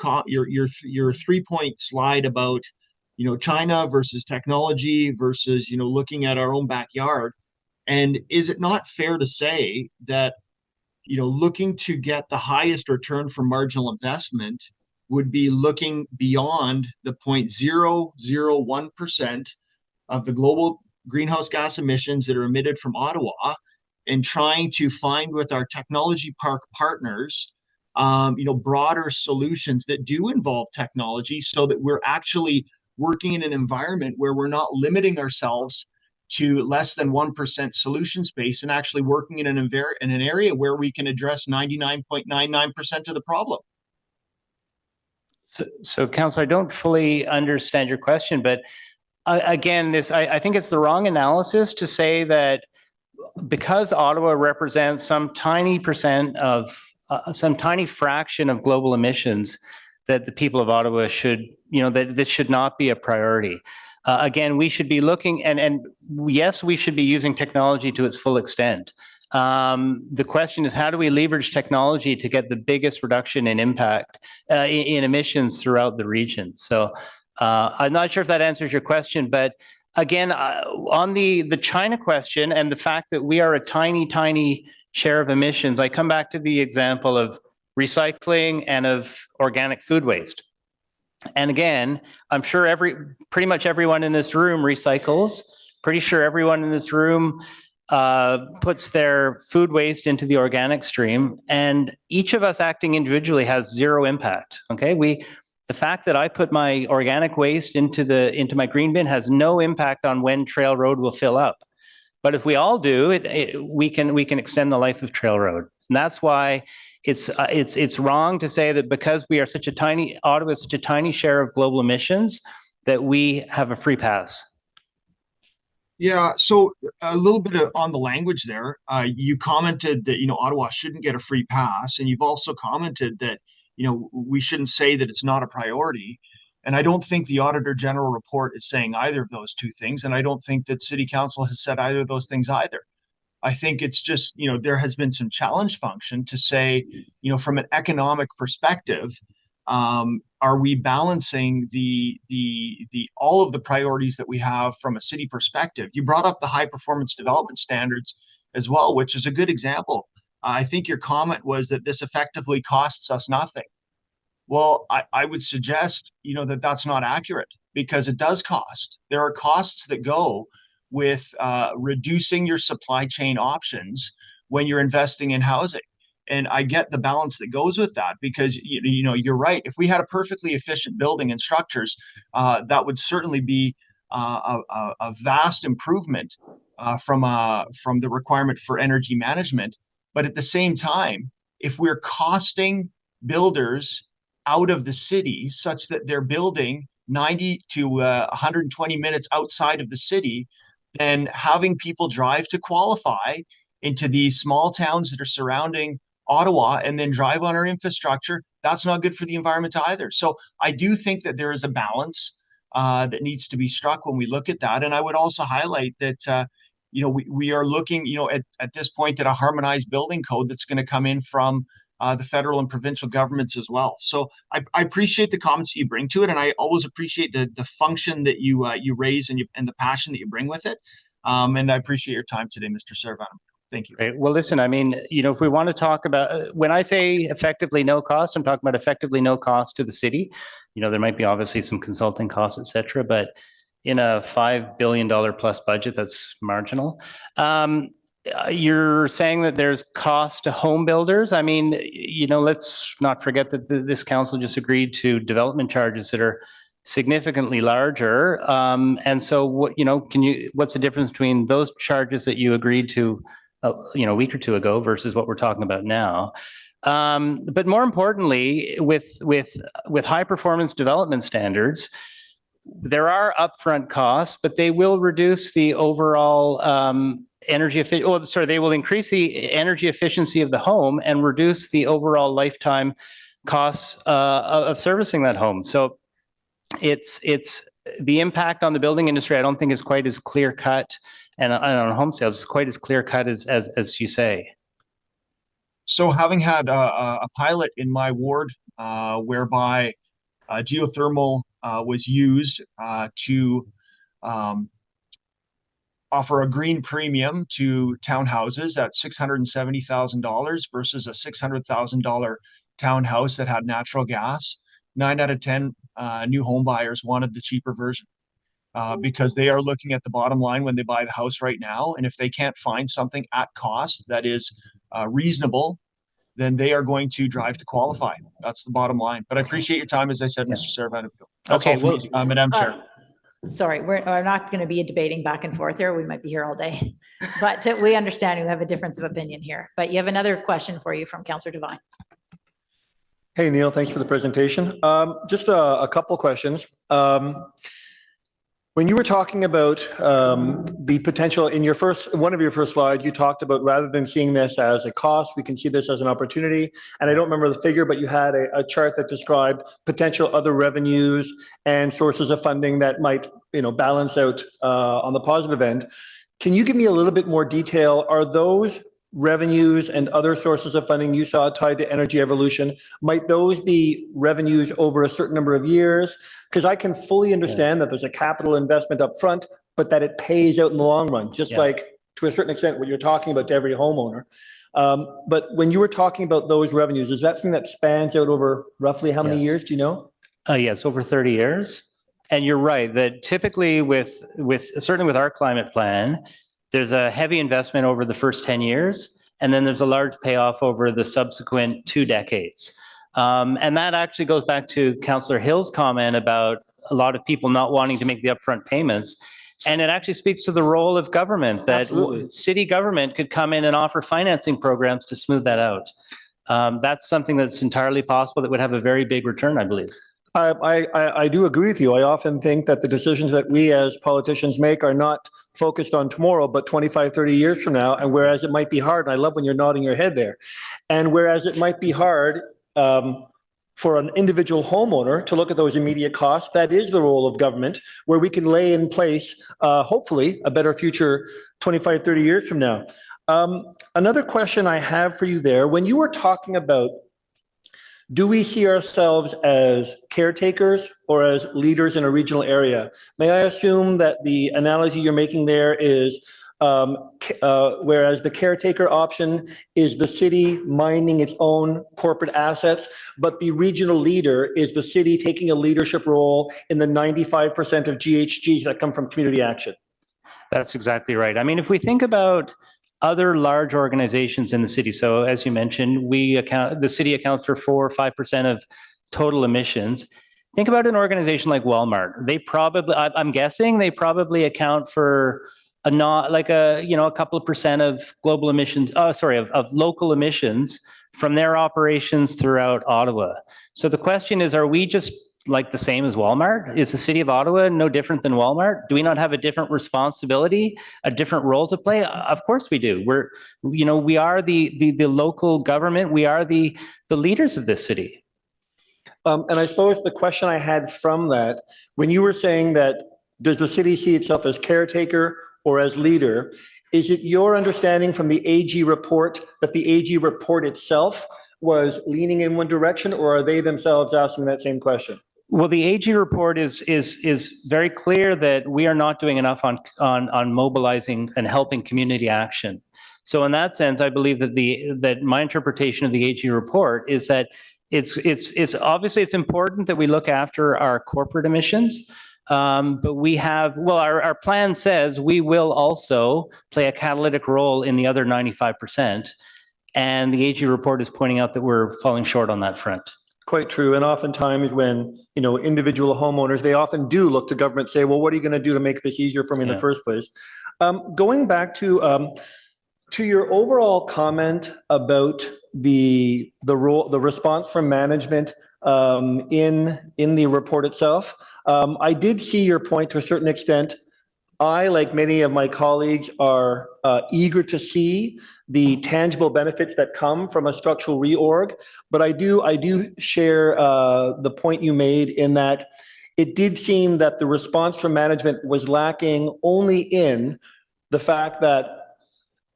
3-point slide about, China versus technology versus, looking at our own backyard. And is it not fair to say that, looking to get the highest return for marginal investment would be looking beyond the 0.001% of the global greenhouse gas emissions that are emitted from Ottawa and trying to find with our technology park partners, broader solutions that do involve technology so that we're actually working in an environment where we're not limiting ourselves to less than 1% solution space and actually working in an area where we can address 99.99% of the problem. So Councillor, I don't fully understand your question, but again, I think it's the wrong analysis to say that because Ottawa represents some tiny percent of, some tiny fraction of global emissions, that the people of Ottawa should, that this should not be a priority. Again, we should be looking, and yes, we should be using technology to its full extent. The question is, how do we leverage technology to get the biggest reduction in impact in emissions throughout the region? So I'm not sure if that answers your question, but again, on the China question and the fact that we are a tiny share of emissions, I come back to the example of recycling and of organic food waste. And again, I'm sure pretty much everyone in this room recycles. Pretty sure everyone in this room puts their food waste into the organic stream, and each of us acting individually has zero impact. Okay, the fact that I put my organic waste into my green bin has no impact on when Trail Road will fill up. But if we all do, we can extend the life of Trail Road, and that's why it's wrong to say that because we are Ottawa is such a tiny share of global emissions that we have a free pass. Yeah, so a little bit on the language there. You commented that, Ottawa shouldn't get a free pass, and you've also commented that, we shouldn't say that it's not a priority. And I don't think the Auditor General report is saying either of those two things, and I don't think that City Council has said either of those things either. I think it's just, there has been some challenge function to say, from an economic perspective, are we balancing all of the priorities that we have from a city perspective? You brought up the high performance development standards as well, which is a good example. I think your comment was that this effectively costs us nothing. Well, I would suggest, that that's not accurate, because it does cost. There are costs that go with reducing your supply chain options when you're investing in housing. And I get the balance that goes with that, because you're right. If we had a perfectly efficient building and structures, that would certainly be a vast improvement from the requirement for energy management. But at the same time, if we're costing builders out of the city such that they're building 90 to 120 minutes outside of the city, then having people drive to qualify into these small towns that are surrounding Ottawa and then drive on our infrastructure, that's not good for the environment either. So I do think that there is a balance that needs to be struck when we look at that. And I would also highlight that, we are looking, at this point at a harmonized building code that's going to come in from the federal and provincial governments as well. So I appreciate the comments that you bring to it, and I always appreciate the function that you raise and the passion that you bring with it. And I appreciate your time today, Mr. Saravenamuto. Thank you. Great. Well, listen, I mean, if we want to talk about, when I say effectively no cost, I'm talking about effectively no cost to the city. There might be obviously some consulting costs, et cetera, but in a $5 billion plus budget, that's marginal. You're saying that there's cost to home builders. I mean, let's not forget that this council just agreed to development charges that are significantly larger. And so what, what's the difference between those charges that you agreed to, a week or two ago versus what we're talking about now? But more importantly, with high performance development standards, there are upfront costs, but they will reduce the overall they will increase the energy efficiency of the home and reduce the overall lifetime costs of servicing that home. So it's the impact on the building industry, I don't think is quite as clear cut, and on home sales is quite as clear cut as you say. So having had a pilot in my ward whereby geothermal was used to offer a green premium to townhouses at $670,000 versus a $600,000 townhouse that had natural gas, 9 out of 10 new home buyers wanted the cheaper version because they are looking at the bottom line when they buy the house right now. And if they can't find something at cost that is reasonable, then they are going to drive to qualify. That's the bottom line. But I appreciate your time, as I said, Mr. Servant. That's Okay, all for me, Madam Chair. Sorry, we're not going to be debating back and forth here. We might be here all day, but we understand you have a difference of opinion here. But you have another question for you from Councillor Devine. Hey, Neil, thanks for the presentation. Just a couple questions. When you were talking about the potential in one of your first slides, you talked about rather than seeing this as a cost, we can see this as an opportunity. And I don't remember the figure, but you had a chart that described potential other revenues and sources of funding that might, balance out on the positive end. Can you give me a little bit more detail? Are those revenues and other sources of funding you saw tied to energy evolution, might those be revenues over a certain number of years? Because I can fully understand that there's a capital investment up front, but that it pays out in the long run, just like to a certain extent what you're talking about to every homeowner. But when you were talking about those revenues, is that something that spans out over roughly how many years, do you know? Yes, over 30 years. And you're right that typically certainly with our climate plan, there's a heavy investment over the first 10 years, and then there's a large payoff over the subsequent 2 decades. And that actually goes back to Councillor Hill's comment about a lot of people not wanting to make the upfront payments. And it actually speaks to the role of government, that city government could come in and offer financing programs to smooth that out. That's something that's entirely possible that would have a very big return, I believe. I do agree with you. I often think that the decisions that we as politicians make are not focused on tomorrow, but 25, 30 years from now. And whereas it might be hard, and I love when you're nodding your head there, and whereas it might be hard for an individual homeowner to look at those immediate costs, that is the role of government, where we can lay in place, hopefully, a better future 25, 30 years from now. Another question I have for you there, when you were talking about, do we see ourselves as caretakers or as leaders in a regional area? May I assume that the analogy you're making there is whereas the caretaker option is the city minding its own corporate assets, but the regional leader is the city taking a leadership role in the 95% of GHGs that come from community action? That's exactly right. I mean, if we think about other large organizations in the city, so as you mentioned, the city accounts for 4 or 5% of total emissions. Think about an organization like Walmart. They probably, I'm guessing, they probably account for a couple of percent of global emissions. Of local emissions from their operations throughout Ottawa. So the question is, are we just like the same as Walmart? Is the city of Ottawa no different than Walmart? Do we not have a different responsibility, a different role to play? Of course we do. We are the local government. We are the leaders of this city. And I suppose the question I had from that, when you were saying that, does the city see itself as caretaker or as leader, is it your understanding from the AG report that the AG report itself was leaning in one direction, or are they themselves asking that same question? Well, the AG report is very clear that we are not doing enough on mobilizing and helping community action. So in that sense, I believe that my interpretation of the AG report is that it's obviously it's important that we look after our corporate emissions. But we have, our plan says we will also play a catalytic role in the other 95%. And the AG report is pointing out that we're falling short on that front. quite true. And oftentimes when, individual homeowners, they often do look to government, say, well, what are you going to do to make this easier for me in the first place? Going back to your overall comment about the response from management in the report itself, I did see your point to a certain extent. I, like many of my colleagues, are eager to see the tangible benefits that come from a structural reorg, but I do share the point you made in that it did seem that the response from management was lacking only in the fact that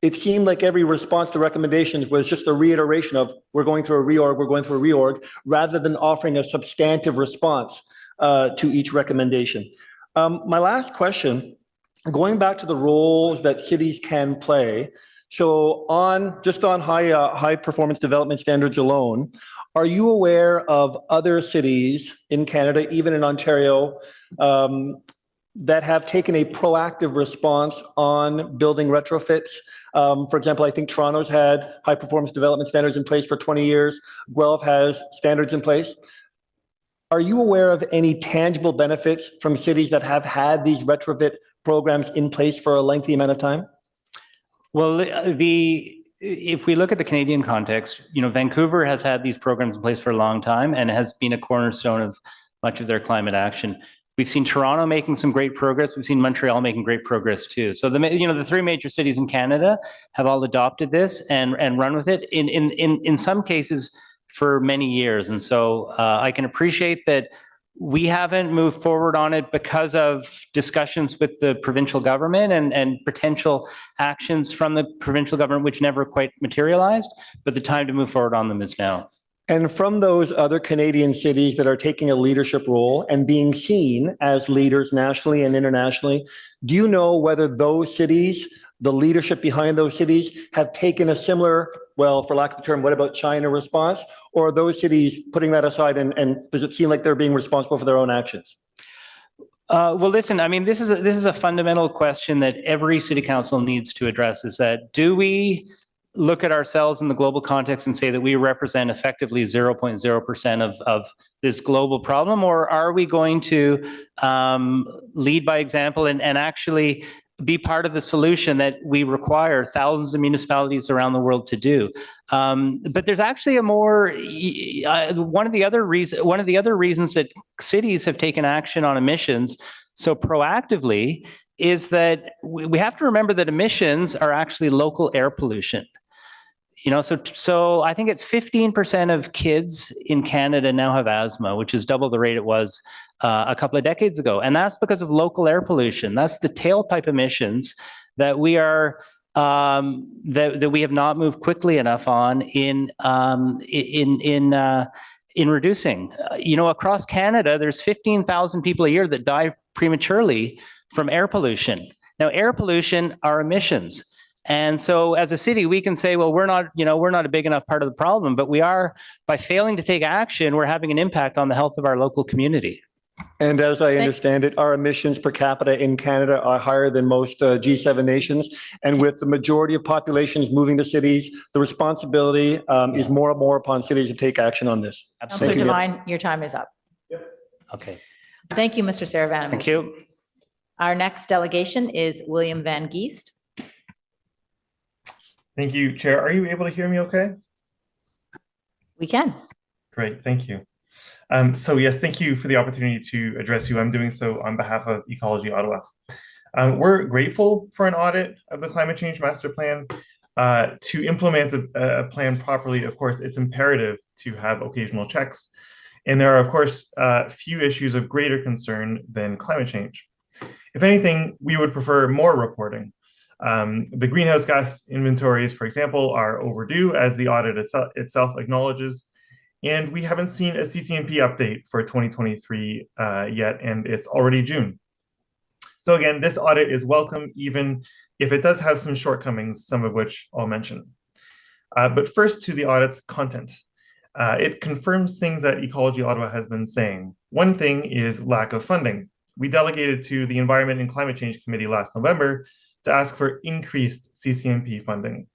it seemed like every response to recommendations was just a reiteration of we're going through a reorg, rather than offering a substantive response to each recommendation. My last question, going back to the roles that cities can play. So on high performance development standards alone, are you aware of other cities in Canada, even in Ontario, that have taken a proactive response on building retrofits? For example, I think Toronto's had high performance development standards in place for 20 years. Guelph has standards in place. Are you aware of any tangible benefits from cities that have had these retrofit programs in place for a lengthy amount of time? Well, if we look at the Canadian context, Vancouver has had these programs in place for a long time and has been a cornerstone of much of their climate action. We've seen Toronto making some great progress. We've seen Montreal making great progress too. So the three major cities in Canada have all adopted this and run with it in some cases for many years. And so I can appreciate that we haven't moved forward on it because of discussions with the provincial government and potential actions from the provincial government, which never quite materialized, but the time to move forward on them is now. And from those other Canadian cities that are taking a leadership role and being seen as leaders nationally and internationally, do you know whether those cities, the leadership behind those cities, have taken a similar, well, for lack of a term, what about China response? Or are those cities putting that aside and does it seem like they're being responsible for their own actions? Well, listen, I mean, this is a fundamental question that every city council needs to address, is that do we look at ourselves in the global context and say that we represent effectively 0.0% of this global problem, or are we going to lead by example and actually be part of the solution that we require thousands of municipalities around the world to do? But there's actually one of the other reasons that cities have taken action on emissions so proactively is that we have to remember that emissions are actually local air pollution. So I think it's 15% of kids in Canada now have asthma, which is double the rate it was a couple of decades ago. And that's because of local air pollution. That's the tailpipe emissions that we are that we have not moved quickly enough on in reducing. Across Canada, there's 15,000 people a year that die prematurely from air pollution. Now, air pollution are emissions. And so as a city, we can say, well, we're not a big enough part of the problem, but we are, by failing to take action, we're having an impact on the health of our local community. And as I understand it, our emissions per capita in Canada are higher than most G7 nations. And with the majority of populations moving to cities, the responsibility is more and more upon cities to take action on this. Councillor Devine, your time is up. Yep. Okay. Thank you, Mr. Saravan. Thank you. Our next delegation is William Van Geest. Thank you, Chair. Are you able to hear me okay? We can. Great, thank you. So yes, thank you for the opportunity to address you. I'm doing so on behalf of Ecology Ottawa. We're grateful for an audit of the Climate Change Master Plan. To implement a plan properly, of course, it's imperative to have occasional checks. And there are, of course, few issues of greater concern than climate change. If anything, we would prefer more reporting. The greenhouse gas inventories, for example, are overdue, as the audit itself acknowledges, and we haven't seen a CCMP update for 2023 yet, and it's already June. So again, this audit is welcome, even if it does have some shortcomings, some of which I'll mention. But first to the audit's content. It confirms things that Ecology Ottawa has been saying. One thing is lack of funding. We delegated to the Environment and Climate Change Committee last November to ask for increased CCMP funding.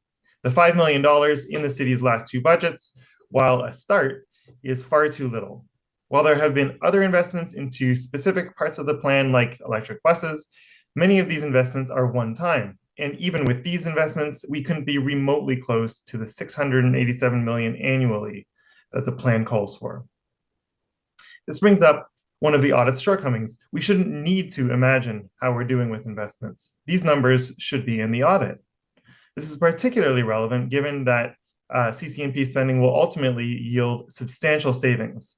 The $5 million in the city's last two budgets, while a start, is far too little. While there have been other investments into specific parts of the plan, like electric buses, many of these investments are one-time. And even with these investments, we couldn't be remotely close to the $687 million annually that the plan calls for. This brings up one of the audit's shortcomings. We shouldn't need to imagine how we're doing with investments. These numbers should be in the audit. This is particularly relevant given that CCNP spending will ultimately yield substantial savings,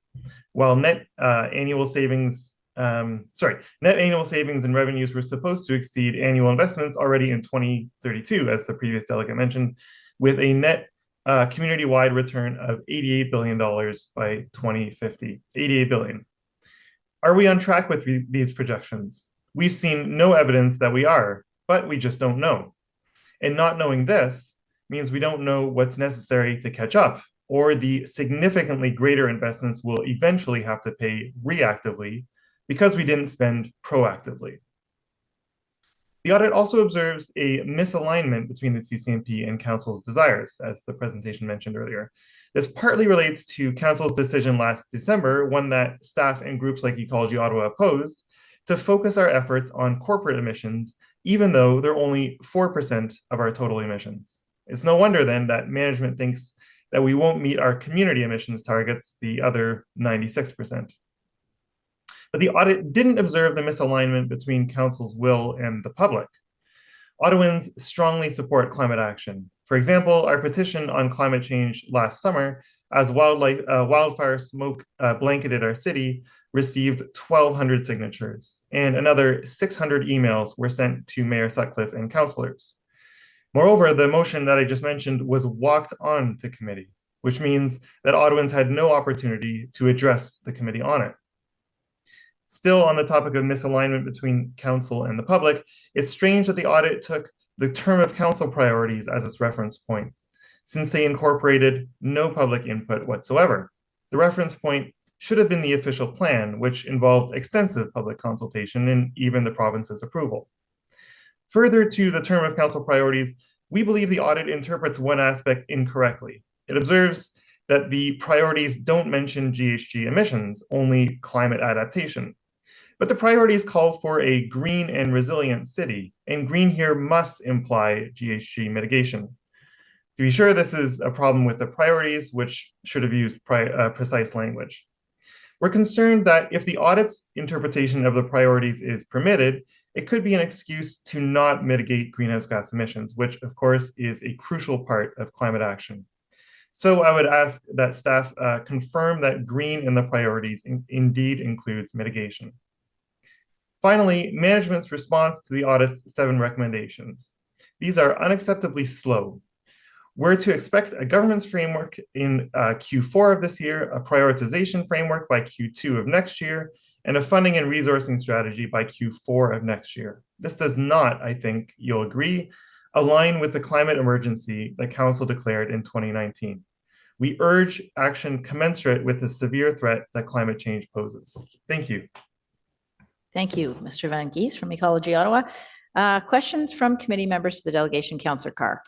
while net annual savings and revenues were supposed to exceed annual investments already in 2032, as the previous delegate mentioned, with a net community-wide return of $88 billion by 2050. $88 billion. Are we on track with these projections? We've seen no evidence that we are, but we just don't know. And not knowing this means we don't know what's necessary to catch up, or the significantly greater investments we'll eventually have to pay reactively because we didn't spend proactively. The audit also observes a misalignment between the CCNP and Council's desires, as the presentation mentioned earlier. This partly relates to Council's decision last December, one that staff and groups like Ecology Ottawa opposed, to focus our efforts on corporate emissions, even though they're only 4% of our total emissions. It's no wonder then that management thinks that we won't meet our community emissions targets, the other 96%. But the audit didn't observe the misalignment between Council's will and the public. Ottawans strongly support climate action. For example, our petition on climate change last summer, as wildfire smoke blanketed our city, received 1,200 signatures, and another 600 emails were sent to Mayor Sutcliffe and councillors. Moreover, the motion that I just mentioned was walked on to committee, which means that Ottawans had no opportunity to address the committee on it. Still on the topic of misalignment between council and the public, it's strange that the audit took the term of council priorities as its reference point, since they incorporated no public input whatsoever. The reference point should have been the official plan, which involved extensive public consultation and even the province's approval. Further to the term of council priorities, we believe the audit interprets one aspect incorrectly. It observes that the priorities don't mention GHG emissions, only climate adaptation. But the priorities call for a green and resilient city, and green here must imply GHG mitigation. To be sure, this is a problem with the priorities, which should have used precise language. We're concerned that if the audit's interpretation of the priorities is permitted, it could be an excuse to not mitigate greenhouse gas emissions, which of course is a crucial part of climate action. So I would ask that staff confirm that green in the priorities indeed includes mitigation. Finally, management's response to the audit's 7 recommendations. These are unacceptably slow. We're to expect a governance framework in Q4 of this year, a prioritization framework by Q2 of next year, and a funding and resourcing strategy by Q4 of next year. This does not, I think you'll agree, align with the climate emergency that Council declared in 2019. We urge action commensurate with the severe threat that climate change poses. Thank you. Thank you, Mr. Van Gies from Ecology Ottawa. Questions from committee members to the delegation, Councillor Carr.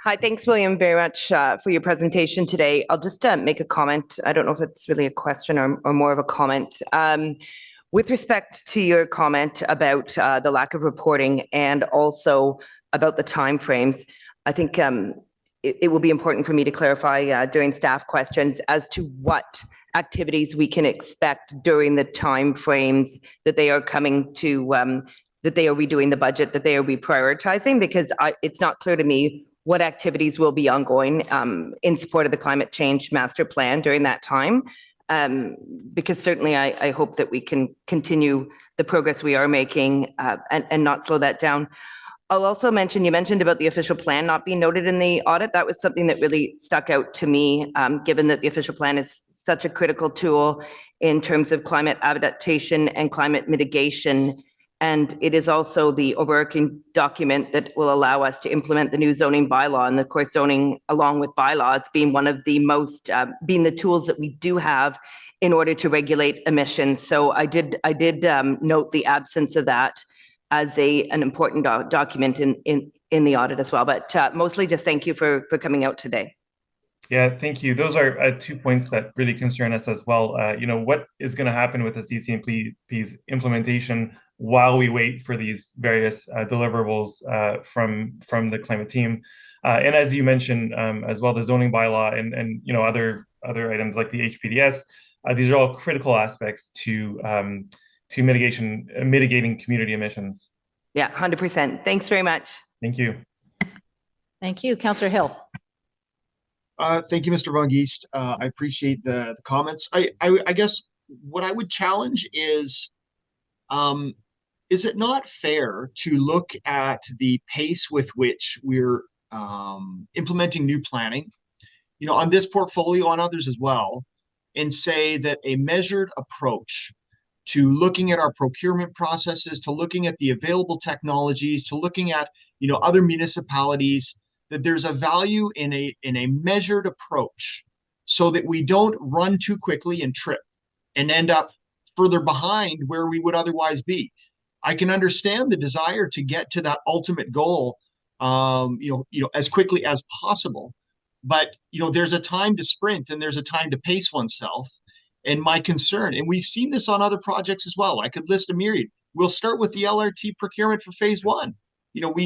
Hi, thanks, William, very much for your presentation today. I'll just make a comment. I don't know if it's really a question or more of a comment. With respect to your comment about the lack of reporting and also about the timeframes, I think it will be important for me to clarify during staff questions as to what activities we can expect during the timeframes that they are coming to, that they are redoing the budget, that they are reprioritizing, because it's not clear to me what activities will be ongoing in support of the climate change master plan during that time. Because certainly I hope that we can continue the progress we are making and not slow that down. I'll also mention, you mentioned about the official plan not being noted in the audit. That was something that really stuck out to me, given that the official plan is such a critical tool in terms of climate adaptation and climate mitigation. And it is also the overarching document that will allow us to implement the new zoning bylaw. And of course, zoning along with bylaws being one of the most, being the tools that we do have in order to regulate emissions. So I did note the absence of that as an important document in the audit as well. But mostly just thank you for coming out today. Yeah, thank you. Those are 2 points that really concern us as well. What is going to happen with the CCMP's implementation while we wait for these various deliverables from the climate team? And as you mentioned as well, the zoning bylaw and other items like the HPDS, these are all critical aspects to mitigating community emissions. Yeah, 100%. Thanks very much. Thank you. Thank you. Councillor Hill. Thank you, Mr. Van Geest. I appreciate the comments. I guess what I would challenge is it not fair to look at the pace with which we're implementing new planning, on this portfolio, on others as well, and say that a measured approach to looking at our procurement processes, to looking at the available technologies, to looking at, other municipalities, that there's a value in a measured approach so that we don't run too quickly and trip and end up further behind where we would otherwise be. I can understand the desire to get to that ultimate goal, as quickly as possible. But, there's a time to sprint and there's a time to pace oneself. And my concern, and we've seen this on other projects as well, I could list a myriad. We'll start with the LRT procurement for phase 1.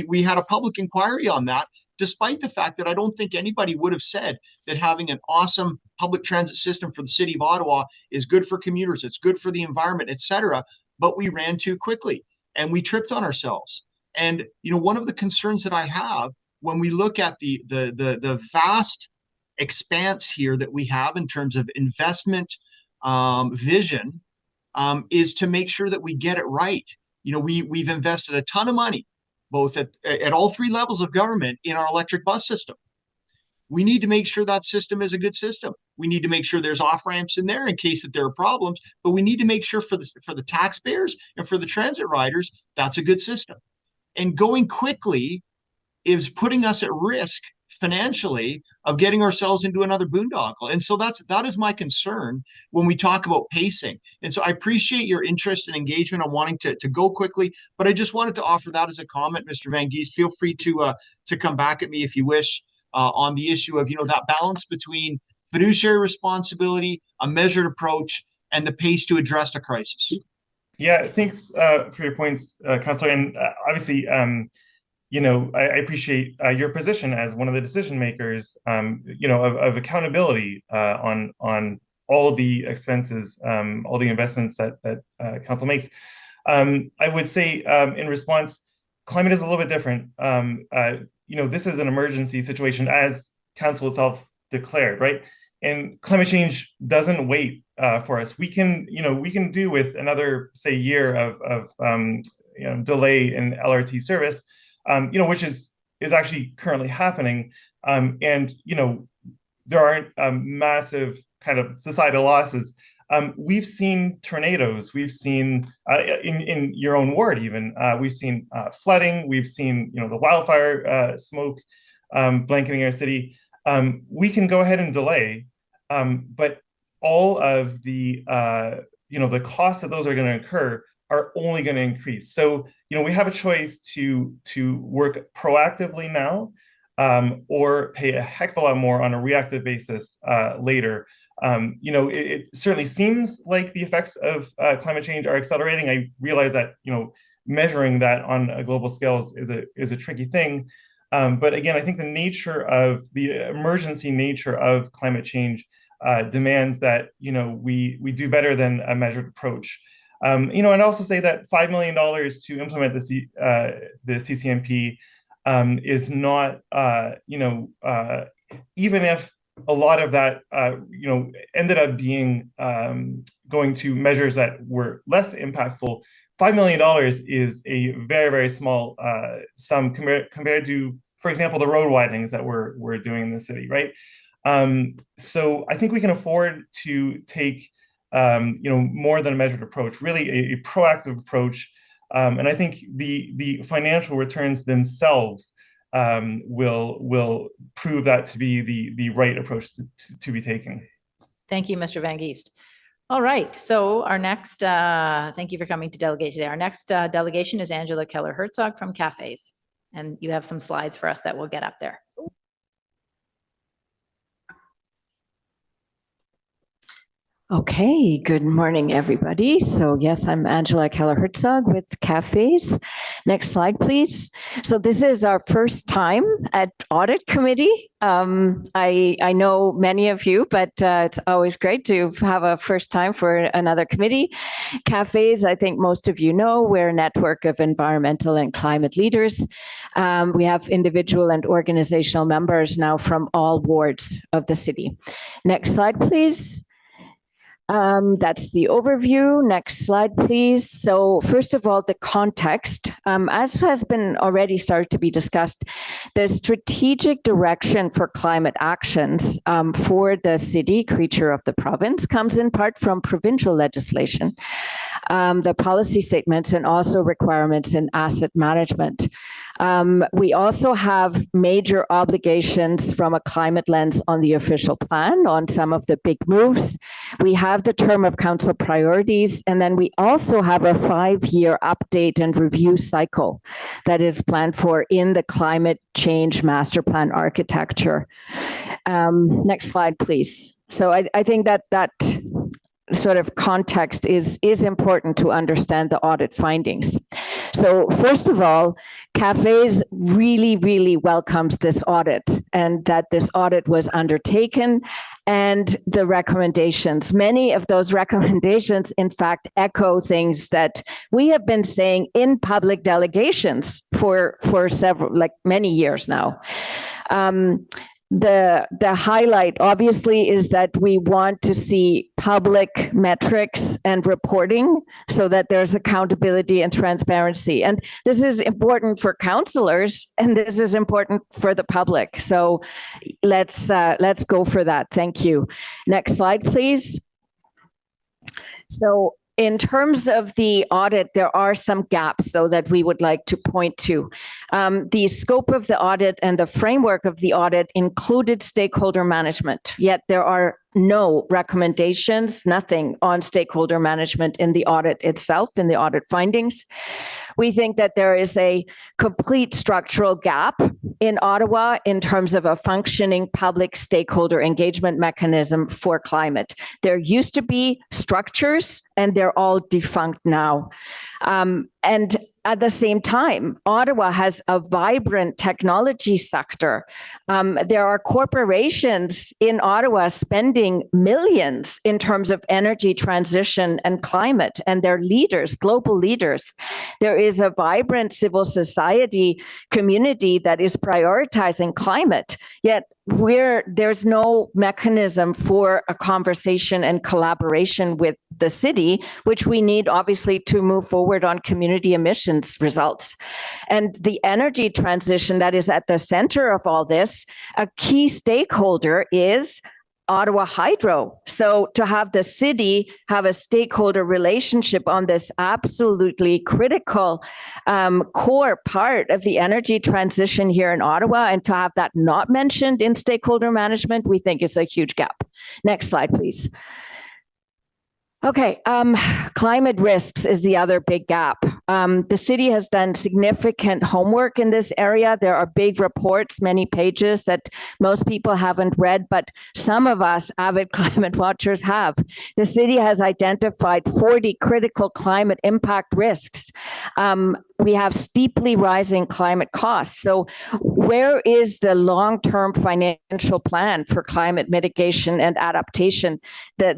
We had a public inquiry on that, despite the fact that I don't think anybody would have said that having an awesome public transit system for the city of Ottawa is good for commuters, it's good for the environment, etc. But we ran too quickly and we tripped on ourselves. And one of the concerns that I have when we look at the vast expanse here that we have in terms of investment vision is to make sure that we get it right. We've invested a ton of money, both at all 3 levels of government, in our electric bus system. We need to make sure that system is a good system. We need to make sure there's off ramps in there in case that there are problems, but we need to make sure for the taxpayers and for the transit riders, that's a good system. And going quickly is putting us at risk financially of getting ourselves into another boondoggle. And so that is my concern when we talk about pacing. And so I appreciate your interest and engagement on wanting to go quickly, but I just wanted to offer that as a comment, Mr. Van Geest. Feel free to come back at me if you wish on the issue of, that balance between fiduciary responsibility, a measured approach, and the pace to address the crisis. Yeah, thanks for your points, Councillor. And obviously, I appreciate your position as one of the decision makers, of accountability on all the expenses, all the investments that council makes. I would say in response, climate is a little bit different. This is an emergency situation, as council itself declared, right? And climate change doesn't wait for us. We can do with another, say, year of delay in LRT service. Which is actually currently happening. And there aren't massive kind of societal losses. We've seen tornadoes. We've seen in your own ward even. We've seen flooding. We've seen the wildfire smoke blanketing our city. We can go ahead and delay, but all of the the costs that those are going to incur are only going to increase. So, we have a choice to work proactively now, or pay a heck of a lot more on a reactive basis later. It certainly seems like the effects of climate change are accelerating. I realize that, measuring that on a global scale is a tricky thing. But again, I think the emergency nature of climate change demands that, we do better than a measured approach. And also say that $5 million to implement the CCMP is not, even if a lot of that, ended up being going to measures that were less impactful, $5 million is a very, very small sum compared to, for example, the road widenings that we're doing in the city, right? So I think we can afford to take more than a measured approach, really a proactive approach. And I think the financial returns themselves will prove that to be the right approach to be taken. Thank you, Mr. Van Geest. All right, so our next, thank you for coming to delegate today. Our next delegation is Angela Keller-Herzog from Cafes. And you have some slides for us that we'll get up there. Okay, good morning, everybody. So yes, I'm Angela Keller-Herzog with Cafes. Next slide, please. So this is our first time at Audit Committee. I know many of you, but it's always great to have a first time for another committee. Cafes, I think most of you know, we're a network of environmental and climate leaders. We have individual and organizational members now from all wards of the city. Next slide, please. That's the overview. Next slide, please. So first of all, the context, as has been already started to be discussed, the strategic direction for climate actions for the city, creature of the province, comes in part from provincial legislation, the policy statements, and also requirements in asset management. We also have major obligations from a climate lens on the official plan on some of the big moves. We have the term of council priorities, and then we also have a 5-year update and review cycle that is planned for in the climate change master plan architecture. Next slide, please. So I think that sort of context is important to understand the audit findings. So first of all, Cafes really welcomes this audit and that this audit was undertaken and the recommendations. Many of those recommendations, in fact, echo things that we have been saying in public delegations for several, like many years now. The highlight obviously is that we want to see public metrics and reporting so that there's accountability and transparency. And this is important for councillors and this is important for the public. So let's go for that. Thank you. Next slide, please. So in terms of the audit, there are some gaps, though, that we would like to point to. The scope of the audit and the framework of the audit included stakeholder management, yet there are no recommendations, nothing on stakeholder management in the audit itself, in the audit findings. We think that there is a complete structural gap in Ottawa in terms of a functioning public stakeholder engagement mechanism for climate. There used to be structures and they're all defunct now. And at the same time, Ottawa has a vibrant technology sector. There are corporations in Ottawa spending millions in terms of energy transition and climate, and they're leaders, global leaders. There is a vibrant civil society community that is prioritizing climate, yet there's no mechanism for a conversation and collaboration with the city, which we need obviously to move forward on community emissions results. And the energy transition that is at the center of all this, a key stakeholder is Ottawa Hydro. So to have the city have a stakeholder relationship on this absolutely critical core part of the energy transition here in Ottawa, and to have that not mentioned in stakeholder management, we think is a huge gap. Next slide, please. Okay, climate risks is the other big gap. The city has done significant homework in this area. There are big reports, many pages that most people haven't read, but some of us avid climate watchers have. The city has identified 40 critical climate impact risks. We have steeply rising climate costs. So where is the long-term financial plan for climate mitigation and adaptation?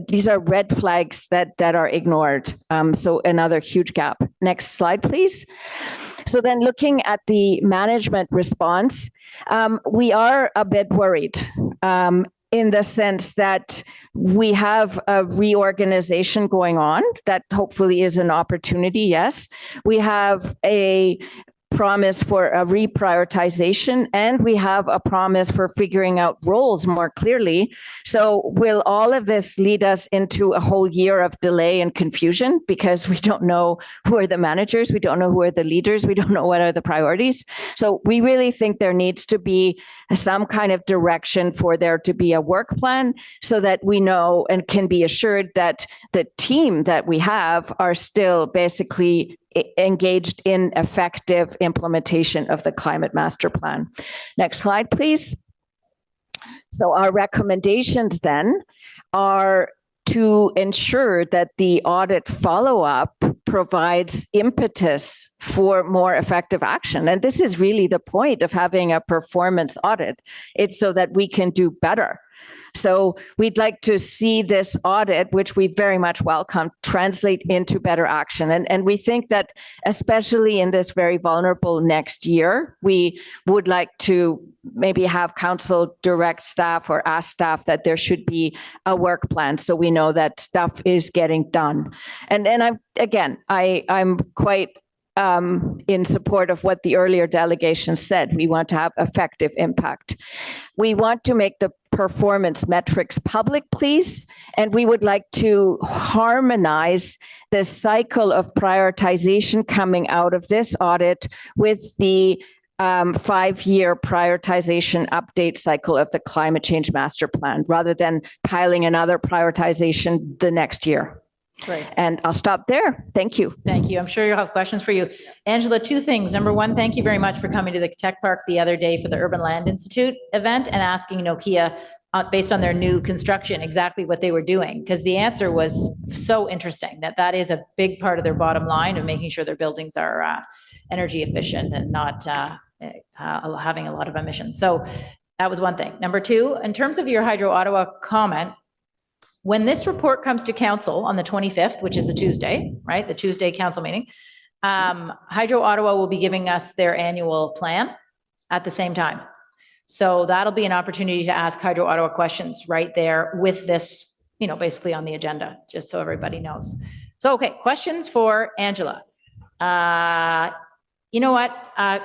These are red flags that are ignored. So another huge gap. Next slide, please. So then looking at the management response, we are a bit worried in the sense that we have a reorganization going on that hopefully is an opportunity, yes. We have a promise for a reprioritization, and we have a promise for figuring out roles more clearly. So will all of this lead us into a whole year of delay and confusion because we don't know who are the managers, we don't know who are the leaders, we don't know what are the priorities. So we really think there needs to be some kind of direction for there to be a work plan so that we know and can be assured that the team that we have are still basically engaged in effective implementation of the climate master plan. Next slide, please. So our recommendations then are to ensure that the audit follow-up provides impetus for more effective action. And this is really the point of having a performance audit. It's so that we can do better. So we'd like to see this audit, which we very much welcome, translate into better action. And we think that especially in this very vulnerable next year, we would like to maybe have council direct staff or ask staff that there should be a work plan so we know that stuff is getting done. And I'm quite in support of what the earlier delegation said. We want to have effective impact. We want to make the performance metrics public, please. And we would like to harmonize the cycle of prioritization coming out of this audit with the 5-year prioritization update cycle of the climate change master plan, rather than piling another prioritization the next year. Great. And I'll stop there. Thank you. Thank you. I'm sure you'll have questions for you. Angela, 2 things. Number 1, thank you very much for coming to the Tech Park the other day for the Urban Land Institute event and asking Nokia, based on their new construction, exactly what they were doing. Because the answer was so interesting that is a big part of their bottom line of making sure their buildings are energy efficient and not having a lot of emissions. So that was one thing. Number 2, in terms of your Hydro Ottawa comment, when this report comes to council on the 25th, which is a Tuesday, right? The Tuesday council meeting, Hydro Ottawa will be giving us their annual plan at the same time. So that'll be an opportunity to ask Hydro Ottawa questions right there with this, basically on the agenda, just so everybody knows. So, okay, questions for Angela. You know what,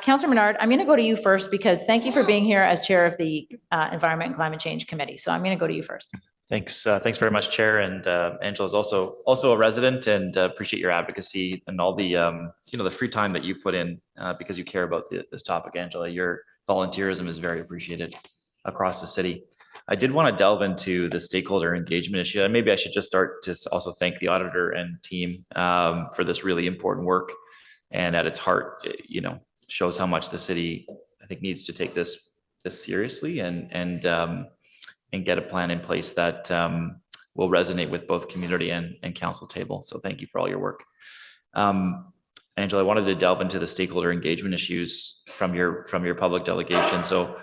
Councillor Menard, I'm going to go to you first because thank you for being here as chair of the Environment and Climate Change Committee. So I'm going to go to you first. Thanks very much, Chair. And Angela is also a resident, and appreciate your advocacy and all the the free time that you put in because you care about this topic, Angela. Your volunteerism is very appreciated across the city. I did want to delve into the stakeholder engagement issue, and maybe I should just start to also thank the auditor and team for this really important work. And at its heart, shows how much the city, I think, needs to take this seriously and get a plan in place that will resonate with both community and council table. So thank you for all your work. Angela, I wanted to delve into the stakeholder engagement issues from your public delegation. So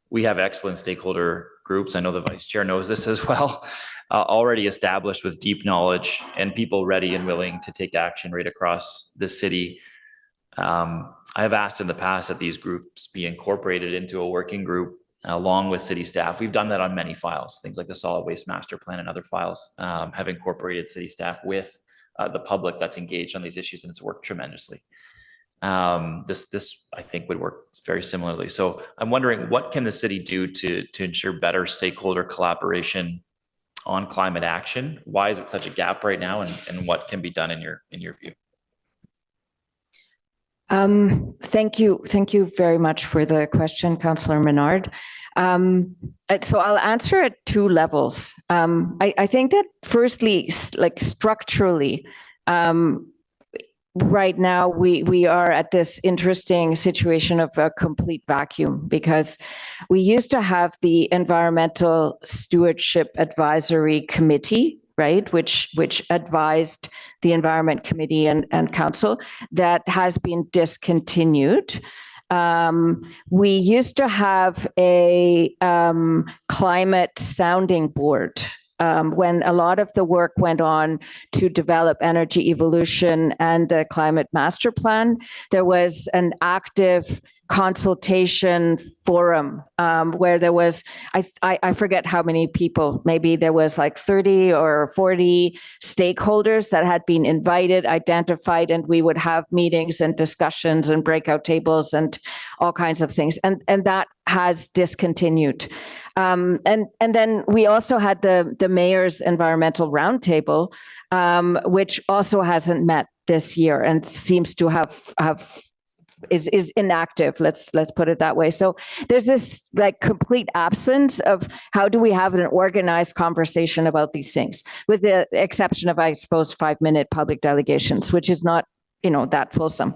we have excellent stakeholder groups. I know the vice chair knows this as well, already established with deep knowledge and people ready and willing to take action right across the city. I have asked in the past that these groups be incorporated into a working group along with city staff. We've done that on many files, things like the solid waste master plan and other files have incorporated city staff with the public that's engaged on these issues, and it's worked tremendously. This I think would work very similarly. So I'm wondering, what can the city do to ensure better stakeholder collaboration on climate action? Why is it such a gap right now, and what can be done in your view? Thank you very much for the question, Councillor Menard. So I'll answer at 2 levels. I think that firstly, like structurally, right now we are at this interesting situation of a complete vacuum, because we used to have the Environmental Stewardship Advisory Committee, right, which advised the Environment Committee and Council. That has been discontinued. We used to have a climate sounding board when a lot of the work went on to develop energy evolution and the climate master plan. There was an active consultation forum where there was, I forget how many people, maybe there was like 30 or 40 stakeholders that had been invited, identified, and we would have meetings and discussions and breakout tables and all kinds of things. And that has discontinued. And then we also had the mayor's environmental roundtable, which also hasn't met this year and seems to have is inactive. Let's put it that way. So there's this like complete absence of how do we have an organized conversation about these things, with the exception of, I suppose, 5-minute public delegations, which is not, that fulsome.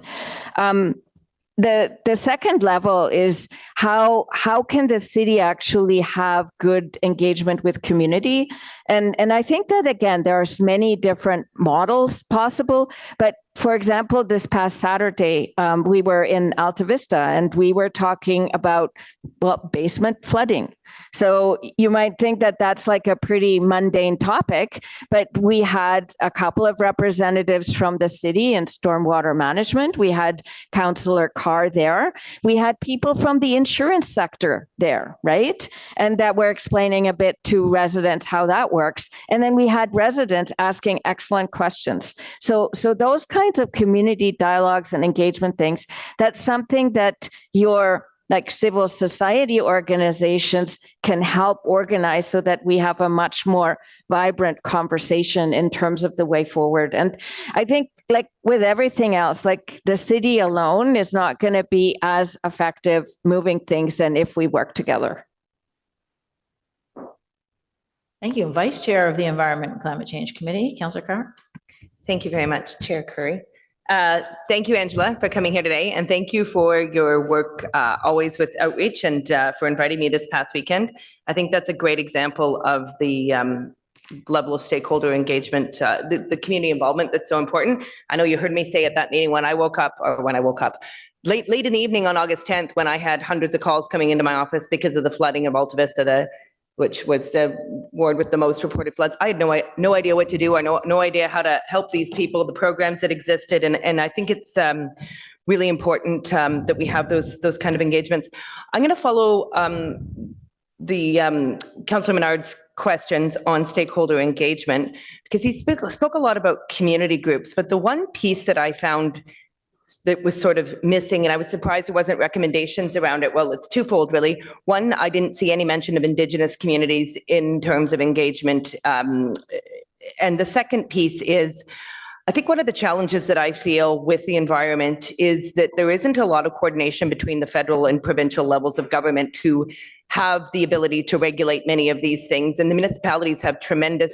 the second level is how can the city actually have good engagement with community? And I think that, again, there's many different models possible. But for example, this past Saturday, we were in Alta Vista and we were talking about, well, basement flooding. So you might think that that's like a pretty mundane topic, but we had a couple of representatives from the city and stormwater management. We had Councillor Carr there. We had people from the insurance sector there, right? And that were explaining a bit to residents how that works. And then we had residents asking excellent questions. So those kinds of community dialogues and engagement things, that's something that your like civil society organizations can help organize so that we have a much more vibrant conversation in terms of the way forward. And I think, like with everything else, like the city alone is not going to be as effective moving things than if we work together. Thank you. Vice Chair of the Environment and Climate Change Committee, Councillor Carr. Thank you very much, Chair Curry. Thank you, Angela, for coming here today, and thank you for your work always with outreach and for inviting me this past weekend. I think that's a great example of the level of stakeholder engagement, the community involvement that's so important. I know you heard me say at that meeting when I woke up late in the evening on August 10th, when I had hundreds of calls coming into my office because of the flooding of Alta Vista, which was the ward with the most reported floods. I had no idea what to do. I no idea how to help these people, the programs that existed. And I think it's really important that we have those kind of engagements. I'm going to follow the Councillor Menard's questions on stakeholder engagement, because he spoke a lot about community groups. But the one piece that I found that was sort of missing, and I was surprised there wasn't recommendations around it. Well, it's twofold, really. One, I didn't see any mention of Indigenous communities in terms of engagement. And the second piece is, I think one of the challenges that I feel with the environment is that there isn't a lot of coordination between the federal and provincial levels of government who have the ability to regulate many of these things. And the municipalities have tremendous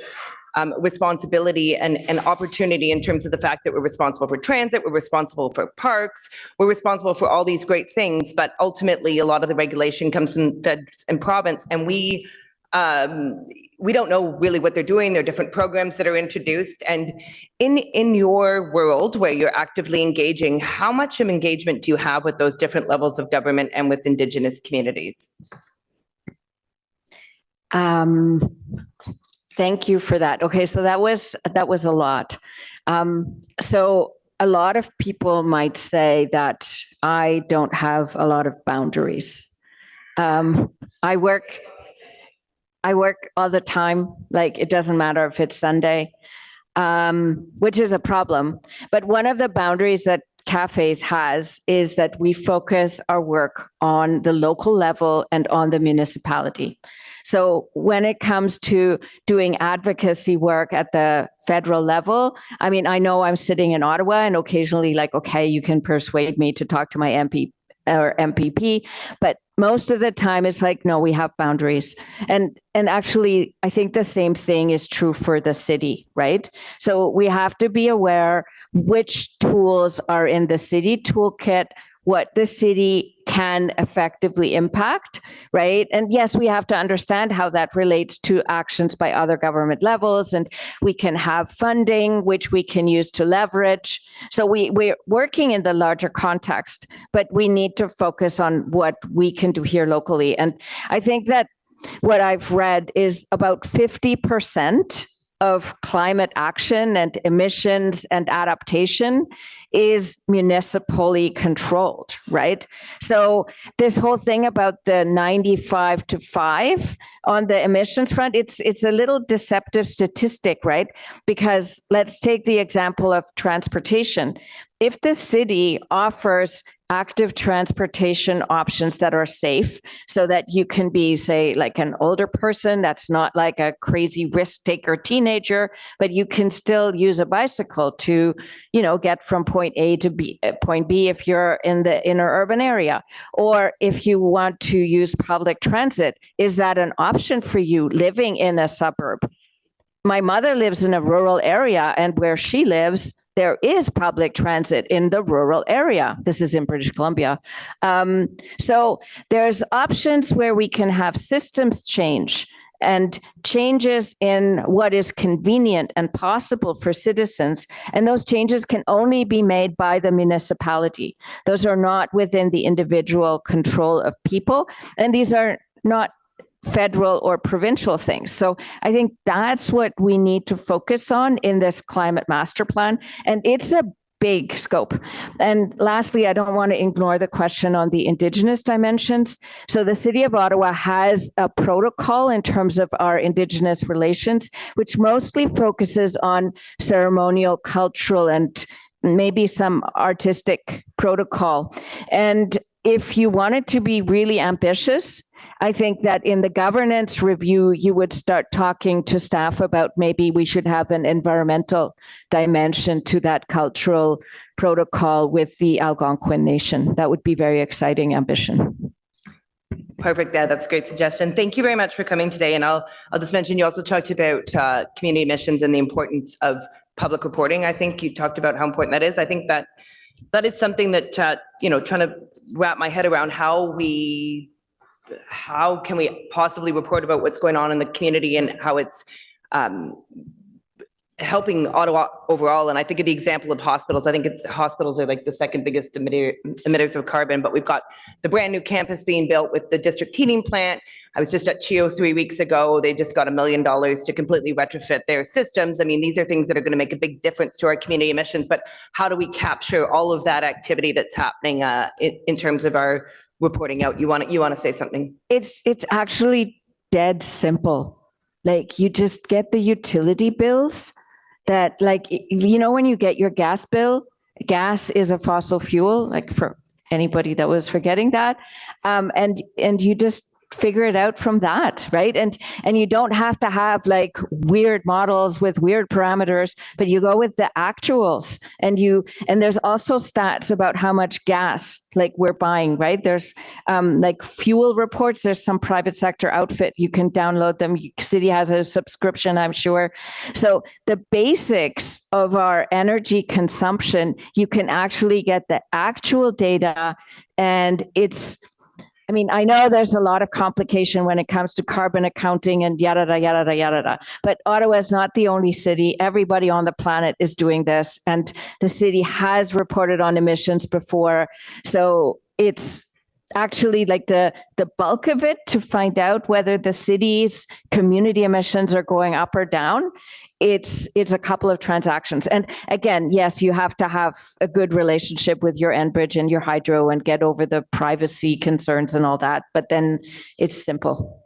responsibility and opportunity in terms of the fact that we're responsible for transit, we're responsible for parks, we're responsible for all these great things, but ultimately a lot of the regulation comes from feds and province, and we don't know really what they're doing. There are different programs that are introduced, and in your world where you're actively engaging, how much of engagement do you have with those different levels of government and with Indigenous communities? Thank you for that. Okay, so that was a lot. So a lot of people might say that I don't have a lot of boundaries. I work all the time. Like, it doesn't matter if it's Sunday, which is a problem. But one of the boundaries that Cafes has is that we focus our work on the local level and on the municipality. So when it comes to doing advocacy work at the federal level, I mean, I know I'm sitting in Ottawa and occasionally like, okay, you can persuade me to talk to my MP or MPP, but most of the time it's like, no, we have boundaries. And actually, I think the same thing is true for the city, right? So we have to be aware which tools are in the city toolkit, what the city can effectively impact, right? And yes, we have to understand how that relates to actions by other government levels, and we can have funding, which we can use to leverage. So we're working in the larger context, but we need to focus on what we can do here locally. And I think that what I've read is about 50% of climate action and emissions and adaptation is municipally controlled, right? So this whole thing about the 95-5 on the emissions front, it's a little deceptive statistic, right? Because let's take the example of transportation. If the city offers active transportation options that are safe so that you can be, say, like an older person that's not like a crazy risk taker teenager, but you can still use a bicycle to, get from point A to point B if you're in the inner urban area. Or if you want to use public transit, is that an option for you living in a suburb? My mother lives in a rural area, and where she lives, there is public transit in the rural area. This is in British Columbia. So there's options where we can have systems change and changes in what is convenient and possible for citizens. And those changes can only be made by the municipality. Those are not within the individual control of people. And these are not federal or provincial things. So I think that's what we need to focus on in this climate master plan. And it's a big scope. And lastly, I don't want to ignore the question on the Indigenous dimensions. So the City of Ottawa has a protocol in terms of our Indigenous relations, which mostly focuses on ceremonial, cultural, and maybe some artistic protocol. And if you wanted to be really ambitious, I think that in the governance review, you would start talking to staff about maybe we should have an environmental dimension to that cultural protocol with the Algonquin Nation. That would be very exciting ambition. Perfect. Yeah, that's a great suggestion. Thank you very much for coming today. And I'll just mention, you also talked about community missions and the importance of public reporting. I think you talked about how important that is. I think that is something that, trying to wrap my head around how can we possibly report about what's going on in the community and how it's helping Ottawa overall. And I think of the example of hospitals. I think hospitals are like the second biggest emitters of carbon, but we've got the brand new campus being built with the district heating plant. I was just at CHEO 3 weeks ago. They just got $1 million to completely retrofit their systems. I mean, these are things that are going to make a big difference to our community emissions, but how do we capture all of that activity that's happening in terms of our reporting out? You want to say something? It's actually dead simple. Like, you just get the utility bills that, like, when you get your gas bill, gas is a fossil fuel, like for anybody that was forgetting that. And you just figure it out from that, right? And you don't have to have like weird models with weird parameters, but you go with the actuals, and there's also stats about how much gas like we're buying, right? There's like fuel reports. There's some private sector outfit. You can download them. City has a subscription, I'm sure. So the basics of our energy consumption, you can actually get the actual data, and I know there's a lot of complication when it comes to carbon accounting and yada, yada, yada, but Ottawa is not the only city. Everybody on the planet is doing this, and the city has reported on emissions before. So it's actually like the bulk of it to find out whether the city's community emissions are going up or down. It's a couple of transactions. And again, yes, you have to have a good relationship with your Enbridge and your hydro and get over the privacy concerns and all that. But then it's simple.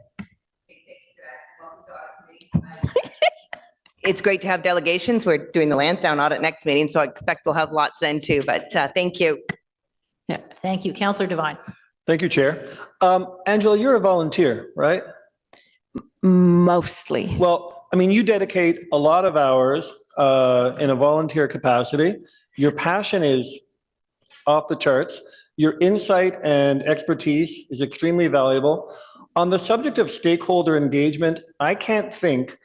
It's great to have delegations. We're doing the Lansdowne audit next meeting, so I expect we'll have lots then too. But thank you. Yeah, thank you. Councillor Devine. Thank you, Chair. Angela, you're a volunteer, right? Mostly. Well, you dedicate a lot of hours in a volunteer capacity. Your passion is off the charts. Your insight and expertise is extremely valuable. On the subject of stakeholder engagement, I can't think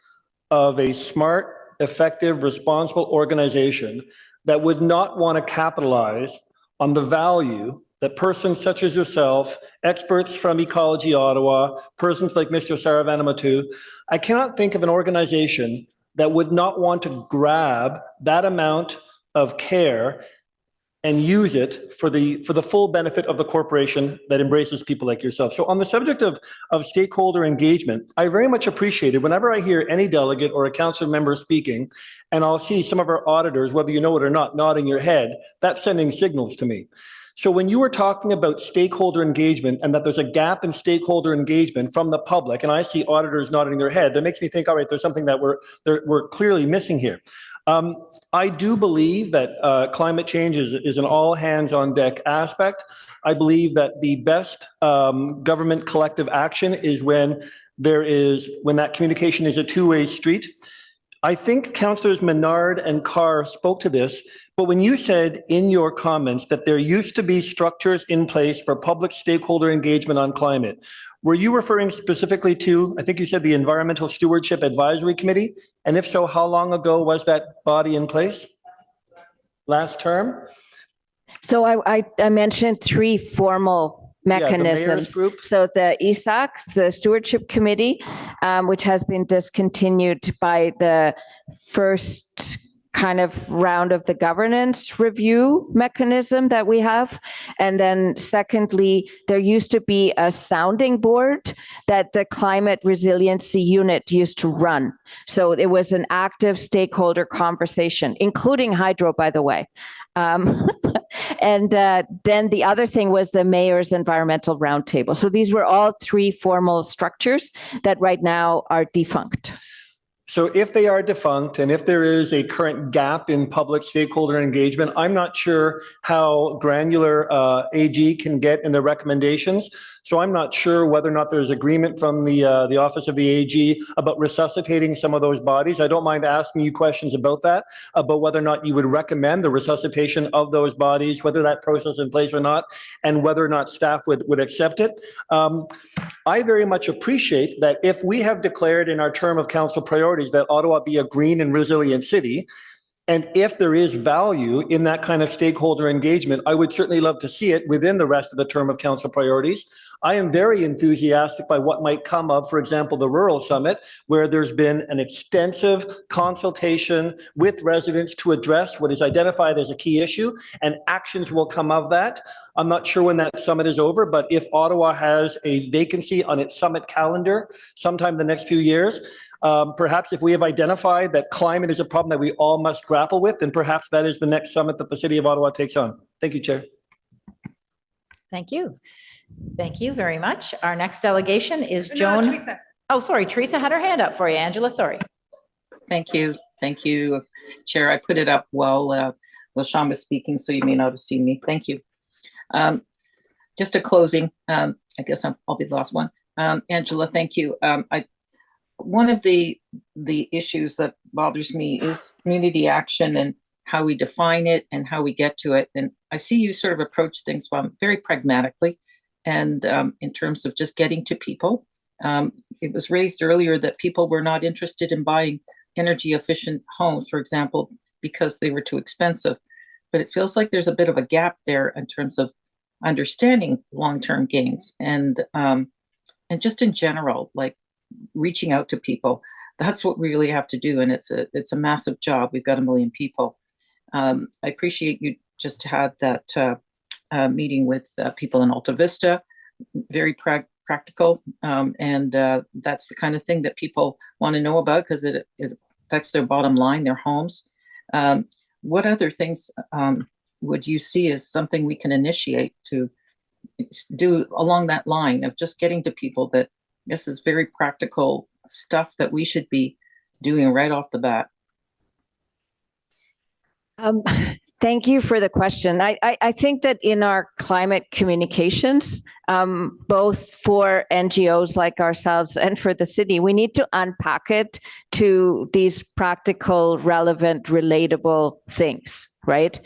of a smart, effective, responsible organization that would not want to capitalize on the value that persons such as yourself, experts from Ecology Ottawa, persons like Mr. Saravanamatu, I cannot think of an organization that would not want to grab that amount of care and use it for the full benefit of the corporation that embraces people like yourself. So on the subject of stakeholder engagement, I very much appreciate it whenever I hear any delegate or a council member speaking, and I'll see some of our auditors, whether you know it or not, nodding your head. That's sending signals to me. So when you were talking about stakeholder engagement and that there's a gap in stakeholder engagement from the public, and I see auditors nodding their head, that makes me think, all right, there's something that we're clearly missing here. I do believe that climate change is an all hands on deck aspect. I believe that the best government collective action is when that communication is a two-way street. I think Councillors Menard and Carr spoke to this, but when you said in your comments that there used to be structures in place for public stakeholder engagement on climate, were you referring specifically to, I think you said the Environmental Stewardship Advisory Committee? And if so, how long ago was that body in place? last term? So I mentioned three formal the mayor's mechanisms. group. So the ESAC, the Stewardship Committee, which has been discontinued by the first kind of round of the governance review mechanism that we have. And then secondly, there used to be a sounding board that the Climate Resiliency Unit used to run. So it was an active stakeholder conversation, including hydro, by the way. And then the other thing was the mayor's environmental roundtable. So these were all three formal structures that right now are defunct. So if they are defunct and if there is a current gap in public stakeholder engagement, I'm not sure how granular AG can get in the recommendations. So I'm not sure whether or not there's agreement from the Office of the AG about resuscitating some of those bodies. I don't mind asking you questions about that, about whether or not you would recommend the resuscitation of those bodies, whether that process is in place or not, and whether or not staff would accept it. I very much appreciate that if we have declared in our term of council priorities that Ottawa be a green and resilient city, and if there is value in that kind of stakeholder engagement, I would certainly love to see it within the rest of the term of council priorities. I am very enthusiastic by what might come of, for example, the Rural Summit, where there's been an extensive consultation with residents to address what is identified as a key issue, and actions will come of that. I'm not sure when that summit is over, but if Ottawa has a vacancy on its summit calendar sometime in the next few years, perhaps if we have identified that climate is a problem that we all must grapple with, then perhaps that is the next summit that the City of Ottawa takes on. Thank you, Chair. Thank you. Thank you very much. Our next delegation is Joan. Teresa. Oh, sorry, Teresa had her hand up for you, Angela, sorry. Thank you. Thank you, Chair. I put it up while Sean was speaking, so you may not have seen me. Thank you. Just a closing, I guess I'll be the last one. Angela, thank you. One of the issues that bothers me is community action and how we define it and how we get to it. And I see you sort of approach things very pragmatically and in terms of just getting to people. It was raised earlier that people were not interested in buying energy efficient homes, for example, because they were too expensive. But it feels like there's a bit of a gap there in terms of understanding long-term gains and just in general, like reaching out to people. That's what we really have to do, and it's a massive job. We've got 1 million people. I appreciate you just had that meeting with people in Alta Vista, very practical, and that's the kind of thing that people want to know about because it affects their bottom line, their homes. What other things would you see as something we can initiate to do along that line of just getting to people that this is very practical stuff that we should be doing right off the bat? Thank you for the question. I think that in our climate communications, both for NGOs like ourselves and for the city, we need to unpack it to these practical, relevant, relatable things, right?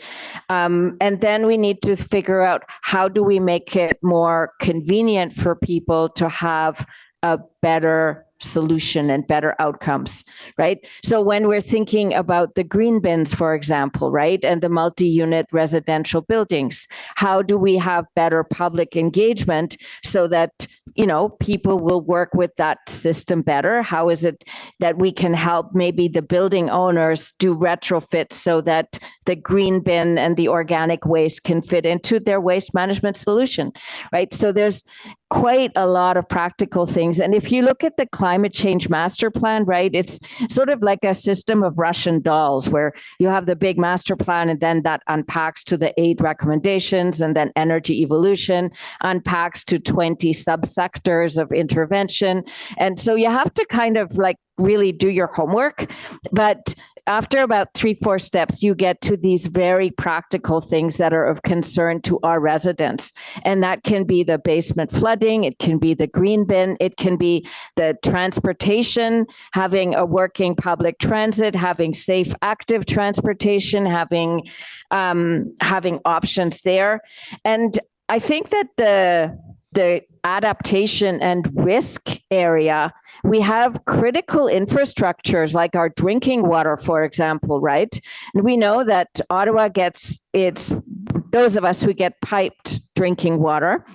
And then we need to figure out how do we make it more convenient for people to have a better solution and better outcomes, right? So when we're thinking about the green bins, for example, right, and the multi-unit residential buildings, how do we have better public engagement so that, you know, people will work with that system better? How is it that we can help maybe the building owners do retrofits so that the green bin and the organic waste can fit into their waste management solution, right? So there's quite a lot of practical things. And if you look at the climate change master plan, right, it's sort of like a system of Russian dolls where you have the big master plan and then that unpacks to the 8 recommendations, and then energy evolution unpacks to 20 subsectors of intervention. And so you have to kind of like really do your homework. But after about 3-4 steps, you get to these very practical things that are of concern to our residents. And that can be the basement flooding, it can be the green bin, it can be the transportation, having a working public transit, having safe, active transportation, having options there. And I think that the adaptation and risk area, we have critical infrastructures like our drinking water, for example, right? And we know that Ottawa gets those of us who get piped drinking water,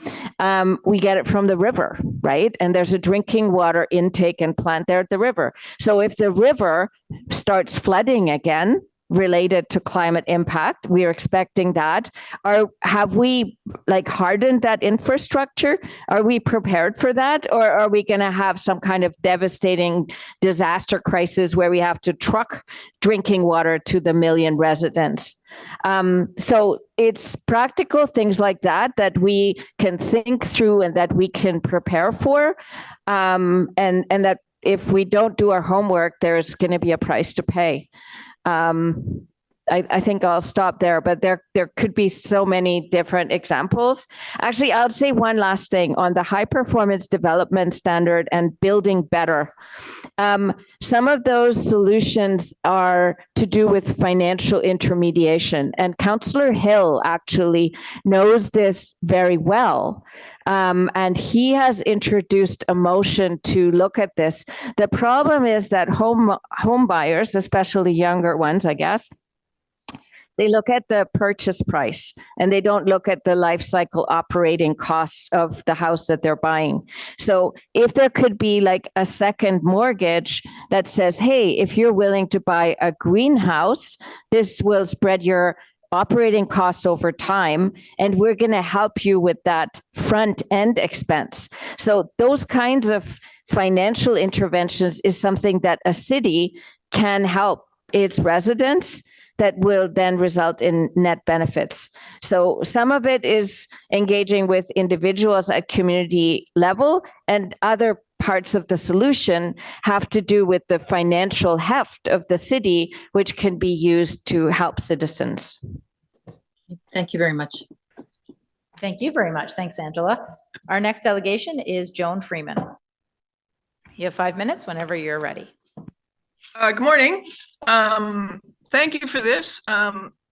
we get it from the river, right? And there's a drinking water intake and plant there at the river. So if the river starts flooding again, related to climate impact, we are expecting that. Have we hardened that infrastructure? Are we prepared for that? Or are we going to have some kind of devastating disaster crisis where we have to truck drinking water to the million residents? So it's practical things like that we can think through and that we can prepare for. And that if we don't do our homework, there's going to be a price to pay. I think I'll stop there, but there could be so many different examples. Actually, I'll say one last thing on the high performance development standard and building better. Some of those solutions are to do with financial intermediation, and Councillor Hill actually knows this very well. And he has introduced a motion to look at this. The problem is that home buyers, especially younger ones, I guess, they look at the purchase price and they don't look at the life cycle operating cost of the house that they're buying. So if there could be a second mortgage that says, hey, if you're willing to buy a greenhouse, this will spread your operating costs over time, and we're going to help you with that front end expense. So those kinds of financial interventions is something that a city can help its residents that will then result in net benefits. So some of it is engaging with individuals at community level, and other parts of the solution have to do with the financial heft of the city, which can be used to help citizens. Thank you very much. Thank you very much. Thanks, Angela. Our next delegation is Joan Freeman. You have 5 minutes whenever you're ready. Good morning. Thank you for this.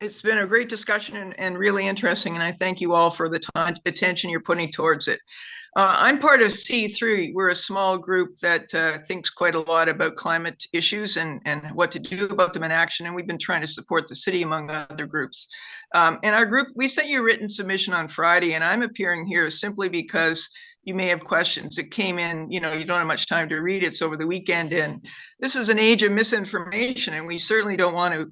It's been a great discussion and really interesting, and I thank you all for the attention you're putting towards it. I'm part of C3. We're a small group that thinks quite a lot about climate issues and what to do about them in action, and we've been trying to support the city among other groups. In our group, we sent you a written submission on Friday, and I'm appearing here simply because you may have questions. It came in, you don't have much time to read it, it's over the weekend, and this is an age of misinformation, and we certainly don't want to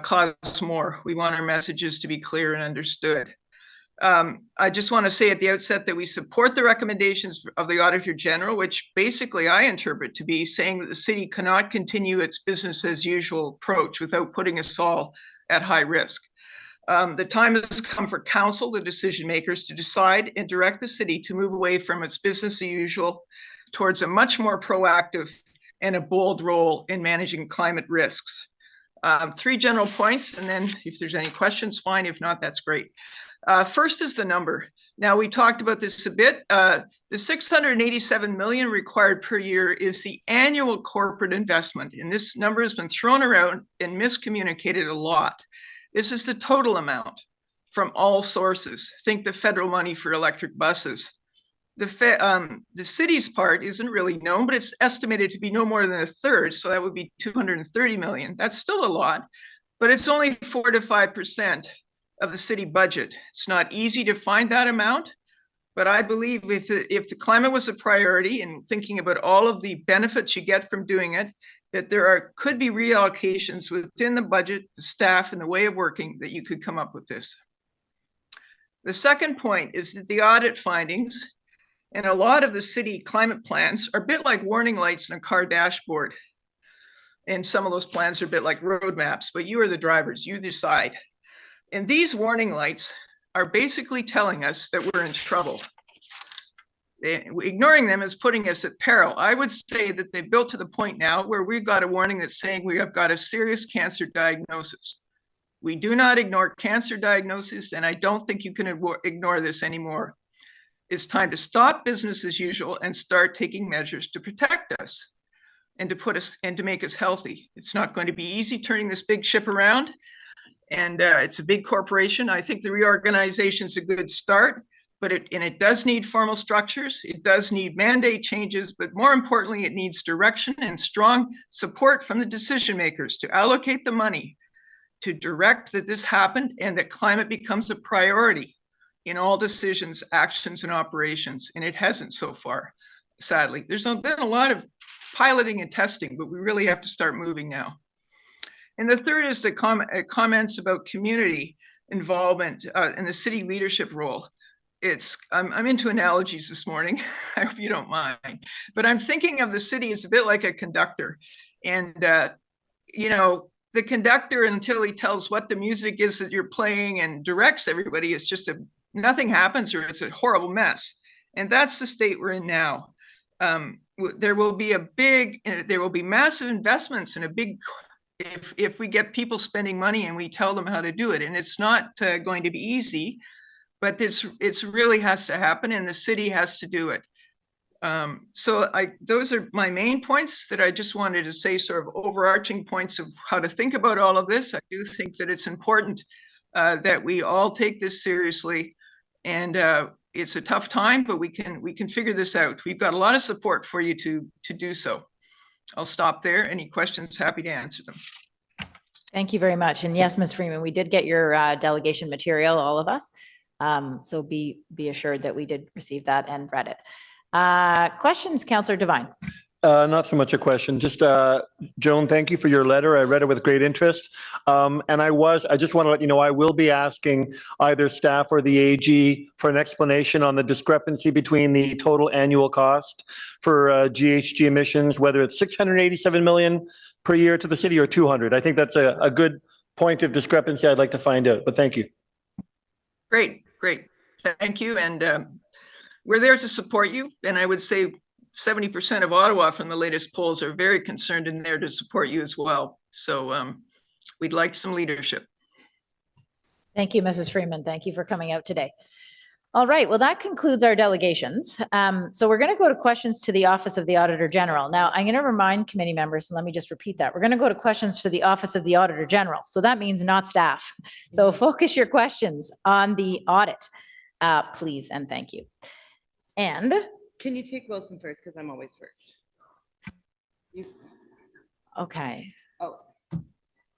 cause more. We want our messages to be clear and understood. I just want to say at the outset that we support the recommendations of the Auditor General, which basically I interpret to be saying that the city cannot continue its business as usual approach without putting us all at high risk. The time has come for council, the decision makers, to decide and direct the city to move away from its business as usual towards a much more proactive and a bold role in managing climate risks. 3 general points, and then if there's any questions, fine. If not, that's great. First is the number. Now, we talked about this a bit. The $687 million required per year is the annual corporate investment, and this number has been thrown around and miscommunicated a lot. This is the total amount from all sources. Think the federal money for electric buses. The city's part isn't really known, but it's estimated to be no more than a third, so that would be $230 million. That's still a lot, but it's only 4 to 5% of the city budget. It's not easy to find that amount, but I believe if the climate was a priority and thinking about all of the benefits you get from doing it, that there could be reallocations within the budget, the staff, and the way of working that you could come up with this. The second point is that the audit findings and a lot of the city climate plans are a bit like warning lights in a car dashboard. And some of those plans are a bit like roadmaps, but you are the drivers, you decide. And these warning lights are basically telling us that we're in trouble. Ignoring them is putting us at peril. I would say that they've built to the point now where we've got a warning that's saying we have got a serious cancer diagnosis. We do not ignore cancer diagnosis, and I don't think you can ignore this anymore. It's time to stop business as usual and start taking measures to protect us and to put us and to make us healthy. It's not going to be easy turning this big ship around, and it's a big corporation. I think the reorganization is a good start, but it does need formal structures. It does need mandate changes, but more importantly, it needs direction and strong support from the decision makers to allocate the money to direct that this happened and that climate becomes a priority in all decisions, actions, and operations. And it hasn't so far, sadly. There's been a lot of piloting and testing, but we really have to start moving now. And the third is the comments about community involvement and the city leadership role. I'm into analogies this morning. I hope you don't mind, but I'm thinking of the city as a bit like a conductor, and the conductor, until he tells what the music is that you're playing and directs everybody, it's just nothing happens, or it's a horrible mess. And that's the state we're in now. There will be massive investments and if we get people spending money and we tell them how to do it, and it's not going to be easy, but it's really has to happen, and the city has to do it. Those are my main points that I just wanted to say, sort of overarching points of how to think about all of this. I do think that it's important that we all take this seriously, and it's a tough time, but we can figure this out. We've got a lot of support for you to do so. I'll stop there. Any questions? Happy to answer them. Thank you very much. And yes, Ms. Freeman, we did get your delegation material, all of us. So be assured that we did receive that and read it. Questions, Councillor Devine? Not so much a question, just Joan, thank you for your letter. I read it with great interest. And I just want to let you know, I will be asking either staff or the AG for an explanation on the discrepancy between the total annual cost for GHG emissions, whether it's 687 million per year to the city or 200. I think that's a good point of discrepancy I'd like to find out, but thank you. Great. Thank you. And we're there to support you. And I would say 70% of Ottawa from the latest polls are very concerned and there to support you as well. So we'd like some leadership. Thank you, Mrs. Freeman. Thank you for coming out today. All right, well, that concludes our delegations. So we're going to go to questions to the Office of the Auditor General. Now, I'm going to remind committee members, and let me just repeat that. We're going to go to questions to the Office of the Auditor General. So that means not staff. So focus your questions on the audit, please, and thank you. And can you take Wilson first? Because I'm always first. Okay. Oh.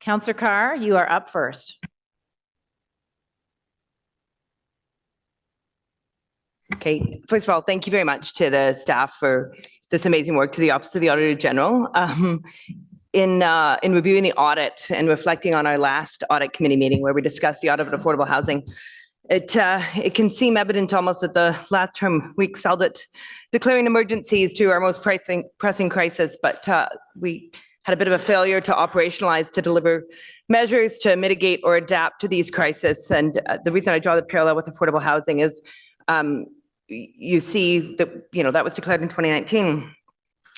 Councillor Carr, you are up first. Okay, first of all, thank you very much to the staff for this amazing work, to the Office of the Auditor General. In reviewing the audit and reflecting on our last audit committee meeting where we discussed the audit of affordable housing, it can seem evident almost that the last term we excelled at declaring emergencies to our most pressing crisis, but we had a bit of a failure to operationalize, to deliver measures to mitigate or adapt to these crises. And the reason I draw the parallel with affordable housing is you see that, that was declared in 2019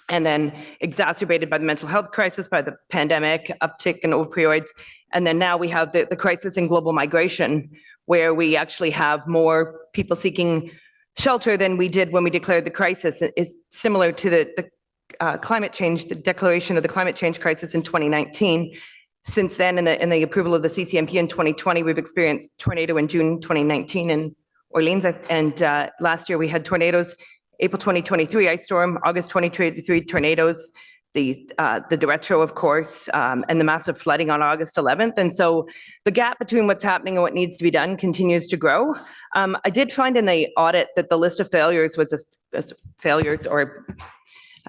and then exacerbated by the mental health crisis, by the pandemic, uptick in opioids. And then now we have the crisis in global migration, where we actually have more people seeking shelter than we did when we declared the crisis. It's similar to the climate change, the declaration of the climate change crisis in 2019. Since then, in the approval of the CCMP in 2020, we've experienced tornado in June 2019 in Orleans, and last year we had tornadoes, April 2023 ice storm, August 2023 tornadoes, the derecho, of course, and the massive flooding on August 11th. And so the gap between what's happening and what needs to be done continues to grow. I did find in the audit that the list of failures was failures, or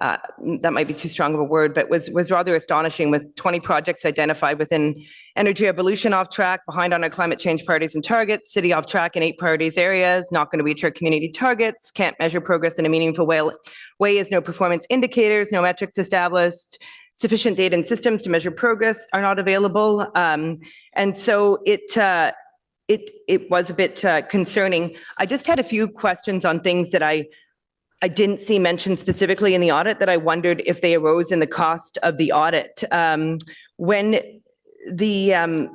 that might be too strong of a word, but was rather astonishing, with 20 projects identified within energy evolution off track, behind on our climate change priorities and targets, city off track in 8 priorities areas, not going to reach our community targets, can't measure progress in a meaningful way as no performance indicators, no metrics established, sufficient data and systems to measure progress are not available. And so it was a bit concerning. I just had a few questions on things that I didn't see mentioned specifically in the audit that I wondered if they arose in the cost of the audit. When the,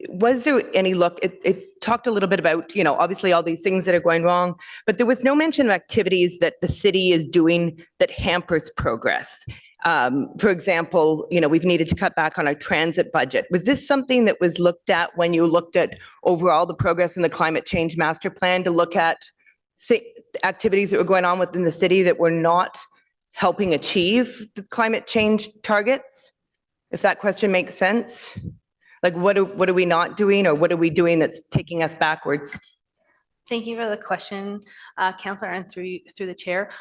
was there any look, it talked a little bit about, obviously all these things that are going wrong, but there was no mention of activities that the city is doing that hampers progress. For example, we've needed to cut back on our transit budget. Was this something that was looked at when you looked at overall the progress in the climate change master plan, to look at activities that were going on within the city that were not helping achieve the climate change targets? If that question makes sense? Like, what are we not doing, or what are we doing that's taking us backwards? Thank you for the question, Councillor, and through the chair.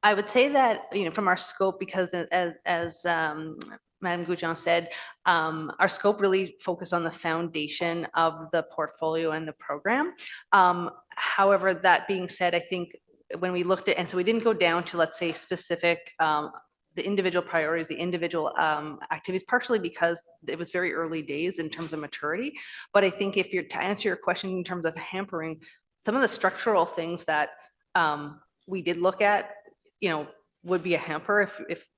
I would say that, from our scope, because as Madame Goujon said, our scope really focused on the foundation of the portfolio and the program. However, that being said, I think when we looked at, and so we didn't go down to, let's say, specific, the individual priorities, the individual activities, partially because it was very early days in terms of maturity. But I think if you're to answer your question in terms of hampering, some of the structural things that we did look at, would be a hamper if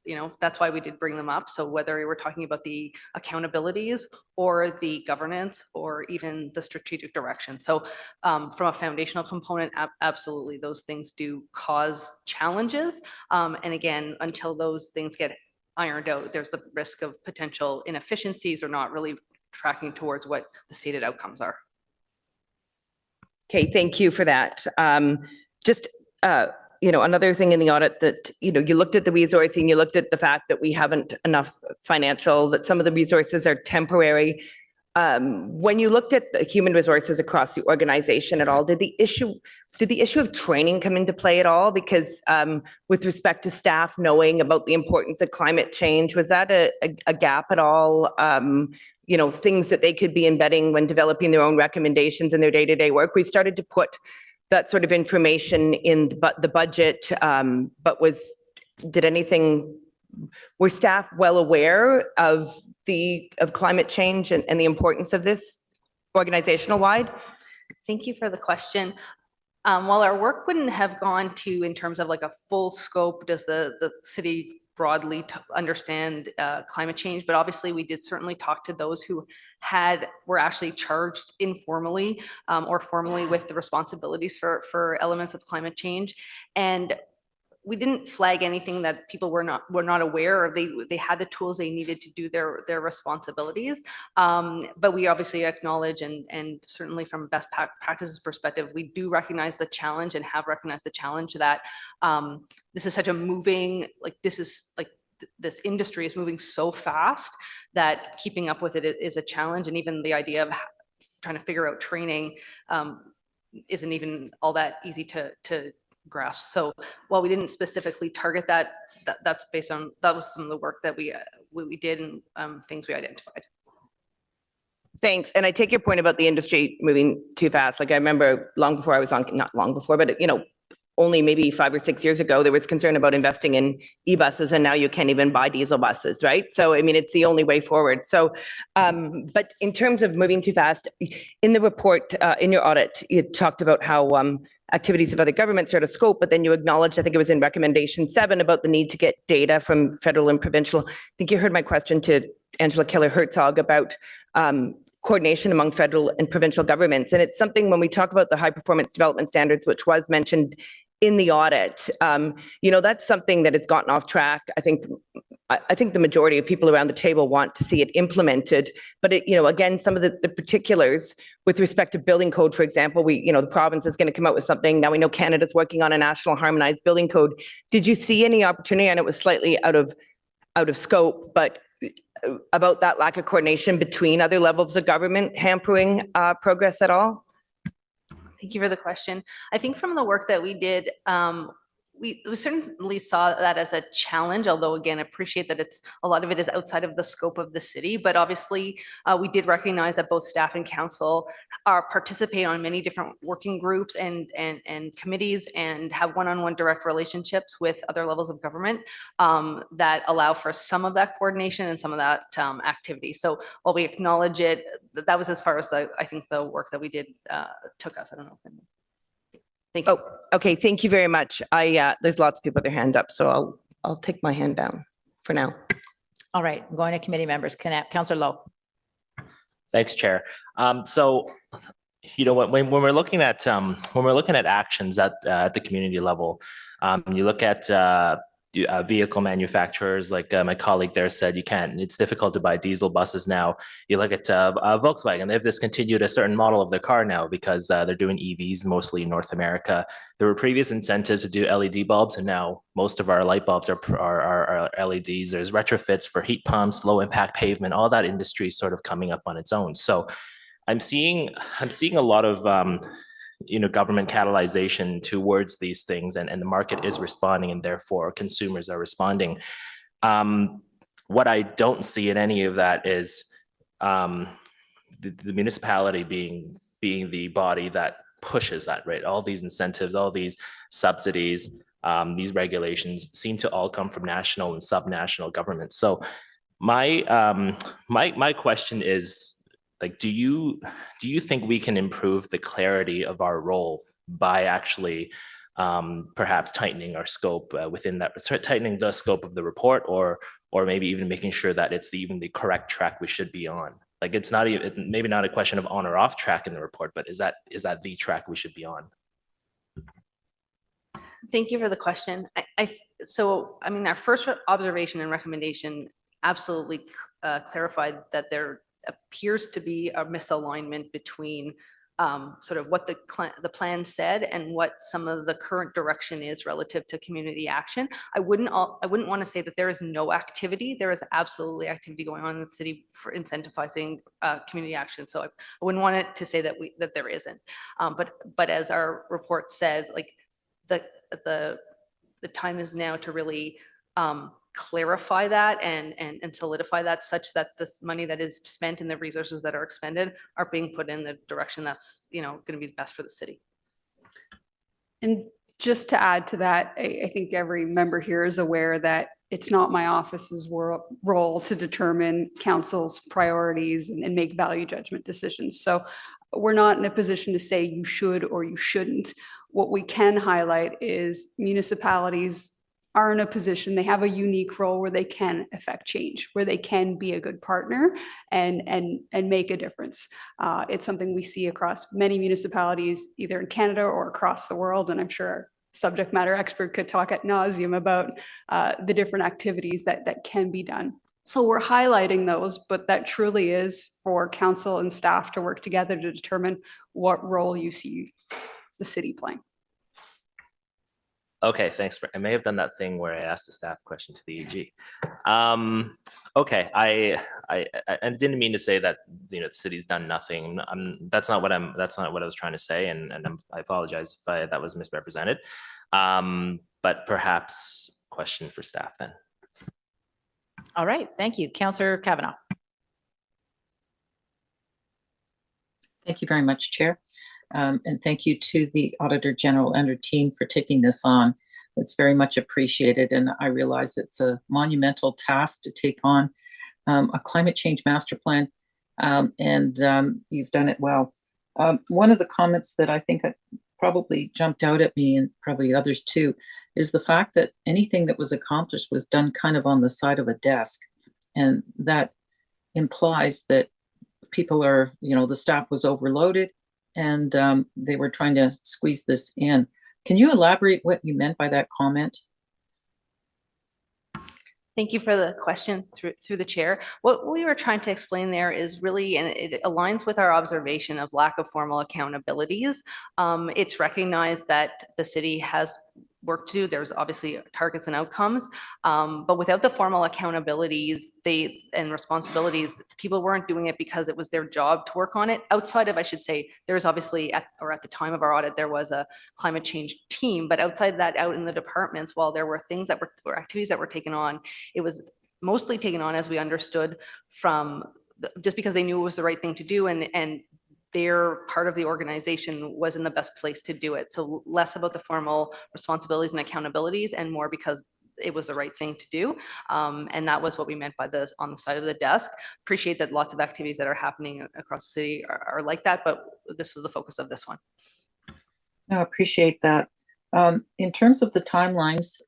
that's why we did bring them up. So whether we were talking about the accountabilities or the governance or even the strategic direction. So from a foundational component, absolutely, those things do cause challenges. And again, until those things get ironed out, there's the risk of potential inefficiencies or not really tracking towards what the stated outcomes are. Okay, thank you for that. Another thing in the audit that, you looked at the resourcing, you looked at the fact that we haven't enough financial, that some of the resources are temporary. When you looked at the human resources across the organization at all, did the issue of training come into play at all? Because with respect to staff knowing about the importance of climate change, was that a gap at all? Things that they could be embedding when developing their own recommendations in their day-to-day work. We started to put that sort of information in the budget, but were staff well aware of climate change and the importance of this organizational wide? Thank you for the question. While our work wouldn't have gone to in terms of like a full scope, does the city broadly understand climate change, but obviously we did certainly talk to those who were actually charged informally or formally with the responsibilities for elements of climate change. And we didn't flag anything that people were not aware of. They had the tools they needed to do their responsibilities. But we obviously acknowledge and certainly from best practices perspective, we do recognize the challenge and have recognized the challenge that this is such a moving, this industry is moving so fast that keeping up with it is a challenge. And even the idea of trying to figure out training isn't even all that easy to grasp. So while we didn't specifically target that was some of the work that we did and things we identified. Thanks. And I take your point about the industry moving too fast. Like I remember long before I was on, not long before, but only maybe 5 or 6 years ago, there was concern about investing in e-buses, and now you can't even buy diesel buses, right? So, it's the only way forward. So, but in terms of moving too fast, in the report, in your audit, you talked about how activities of other governments are out of scope, but then you acknowledged, I think it was in recommendation 7, about the need to get data from federal and provincial. I think you heard my question to Angela Keller-Herzog about coordination among federal and provincial governments. And it's something when we talk about the high performance development standards, which was mentioned in the audit, that's something that has gotten off track. I think the majority of people around the table want to see it implemented, but again, some of the particulars with respect to building code, for example, the province is going to come out with something. Now we know Canada's working on a national harmonized building code. Did you see any opportunity? And it was slightly out of scope, but about that lack of coordination between other levels of government hampering progress at all? Thank you for the question. I think from the work that we did, we certainly saw that as a challenge, although again, appreciate that a lot of it is outside of the scope of the city, but obviously we did recognize that both staff and council participate on many different working groups and committees and have one-on-one direct relationships with other levels of government that allow for some of that coordination and some of that activity. So while we acknowledge it, that was as far as I think the work that we did took us. I don't know if Thank you. Oh, okay. Thank you very much. There's lots of people with their hand up, so I'll take my hand down for now. All right, I'm going to committee members. Councillor Lowe. Thanks, Chair. So, when we're looking at actions at the community level, you look at vehicle manufacturers, like my colleague there said, you can't. It's difficult to buy diesel buses now. You look at Volkswagen; they've discontinued a certain model of their car now because they're doing EVs mostly in North America. There were previous incentives to do LED bulbs, and now most of our light bulbs are LEDs. There's retrofits for heat pumps, low impact pavement. All that industry is sort of coming up on its own. So I'm seeing a lot of government catalyzation towards these things, and the market is responding, and therefore consumers are responding. What I don't see in any of that is the municipality being the body that pushes that, right? All these incentives, all these subsidies, these regulations seem to all come from national and subnational governments. So my question is, like, do you think we can improve the clarity of our role by actually perhaps tightening our scope within that, tightening the scope of the report, or maybe even making sure that it's even the correct track we should be on? Like, it's not even, maybe not a question of on or off track in the report, but is that the track we should be on? Thank you for the question. So I mean, our first observation and recommendation absolutely clarified that there appears to be a misalignment between sort of what the plan said and what some of the current direction is relative to community action. I wouldn't want to say that there is no activity. There is absolutely activity going on in the city for incentivizing community action. So I wouldn't want it to say that there isn't. But as our report said, like the time is now to really clarify that and solidify that, such that this money that is spent and the resources that are expended are being put in the direction that's going to be best for the city. And just to add to that, I think every member here is aware that it's not my office's role to determine council's priorities and make value judgment decisions. So we're not in a position to say you should or you shouldn't. What we can highlight is municipalities are in a position, they have a unique role where they can affect change, where they can be a good partner and make a difference. It's something we see across many municipalities, either in Canada or across the world. And I'm sure our subject matter expert could talk ad nauseum about the different activities that can be done. So we're highlighting those, but that truly is for council and staff to work together to determine what role you see the city playing. Okay, thanks. I may have done that thing where I asked a staff question to the EG. Okay, I didn't mean to say that the city's done nothing. That's not what I was trying to say, and I apologize if that was misrepresented. But perhaps question for staff then. All right, thank you, Councillor Kavanaugh. Thank you very much, Chair. And thank you to the Auditor General and her team for taking this on. It's very much appreciated, and I realize it's a monumental task to take on a climate change master plan, and you've done it well. One of the comments that I think probably jumped out at me, and probably others too, is the fact that anything that was accomplished was done kind of on the side of a desk, and that implies that people are, the staff was overloaded, and they were trying to squeeze this in. Can you elaborate what you meant by that comment? Thank you for the question through the chair. What we were trying to explain there is really, and it aligns with our observation of lack of formal accountabilities. It's recognized that the city has work to do. There's obviously targets and outcomes, but without the formal accountabilities and responsibilities, people weren't doing it because it was their job to work on it. Outside of, I should say, there's obviously at the time of our audit, there was a climate change team, but outside that, out in the departments, while there were things that were activities that were taken on, it was mostly taken on, as we understood, from just because they knew it was the right thing to do, and their part of the organization was in the best place to do it. So less about the formal responsibilities and accountabilities, and more because it was the right thing to do. And that was what we meant by this on the side of the desk. Appreciate that lots of activities that are happening across the city are like that, but this was the focus of this one. No, I appreciate that. In terms of the timelines,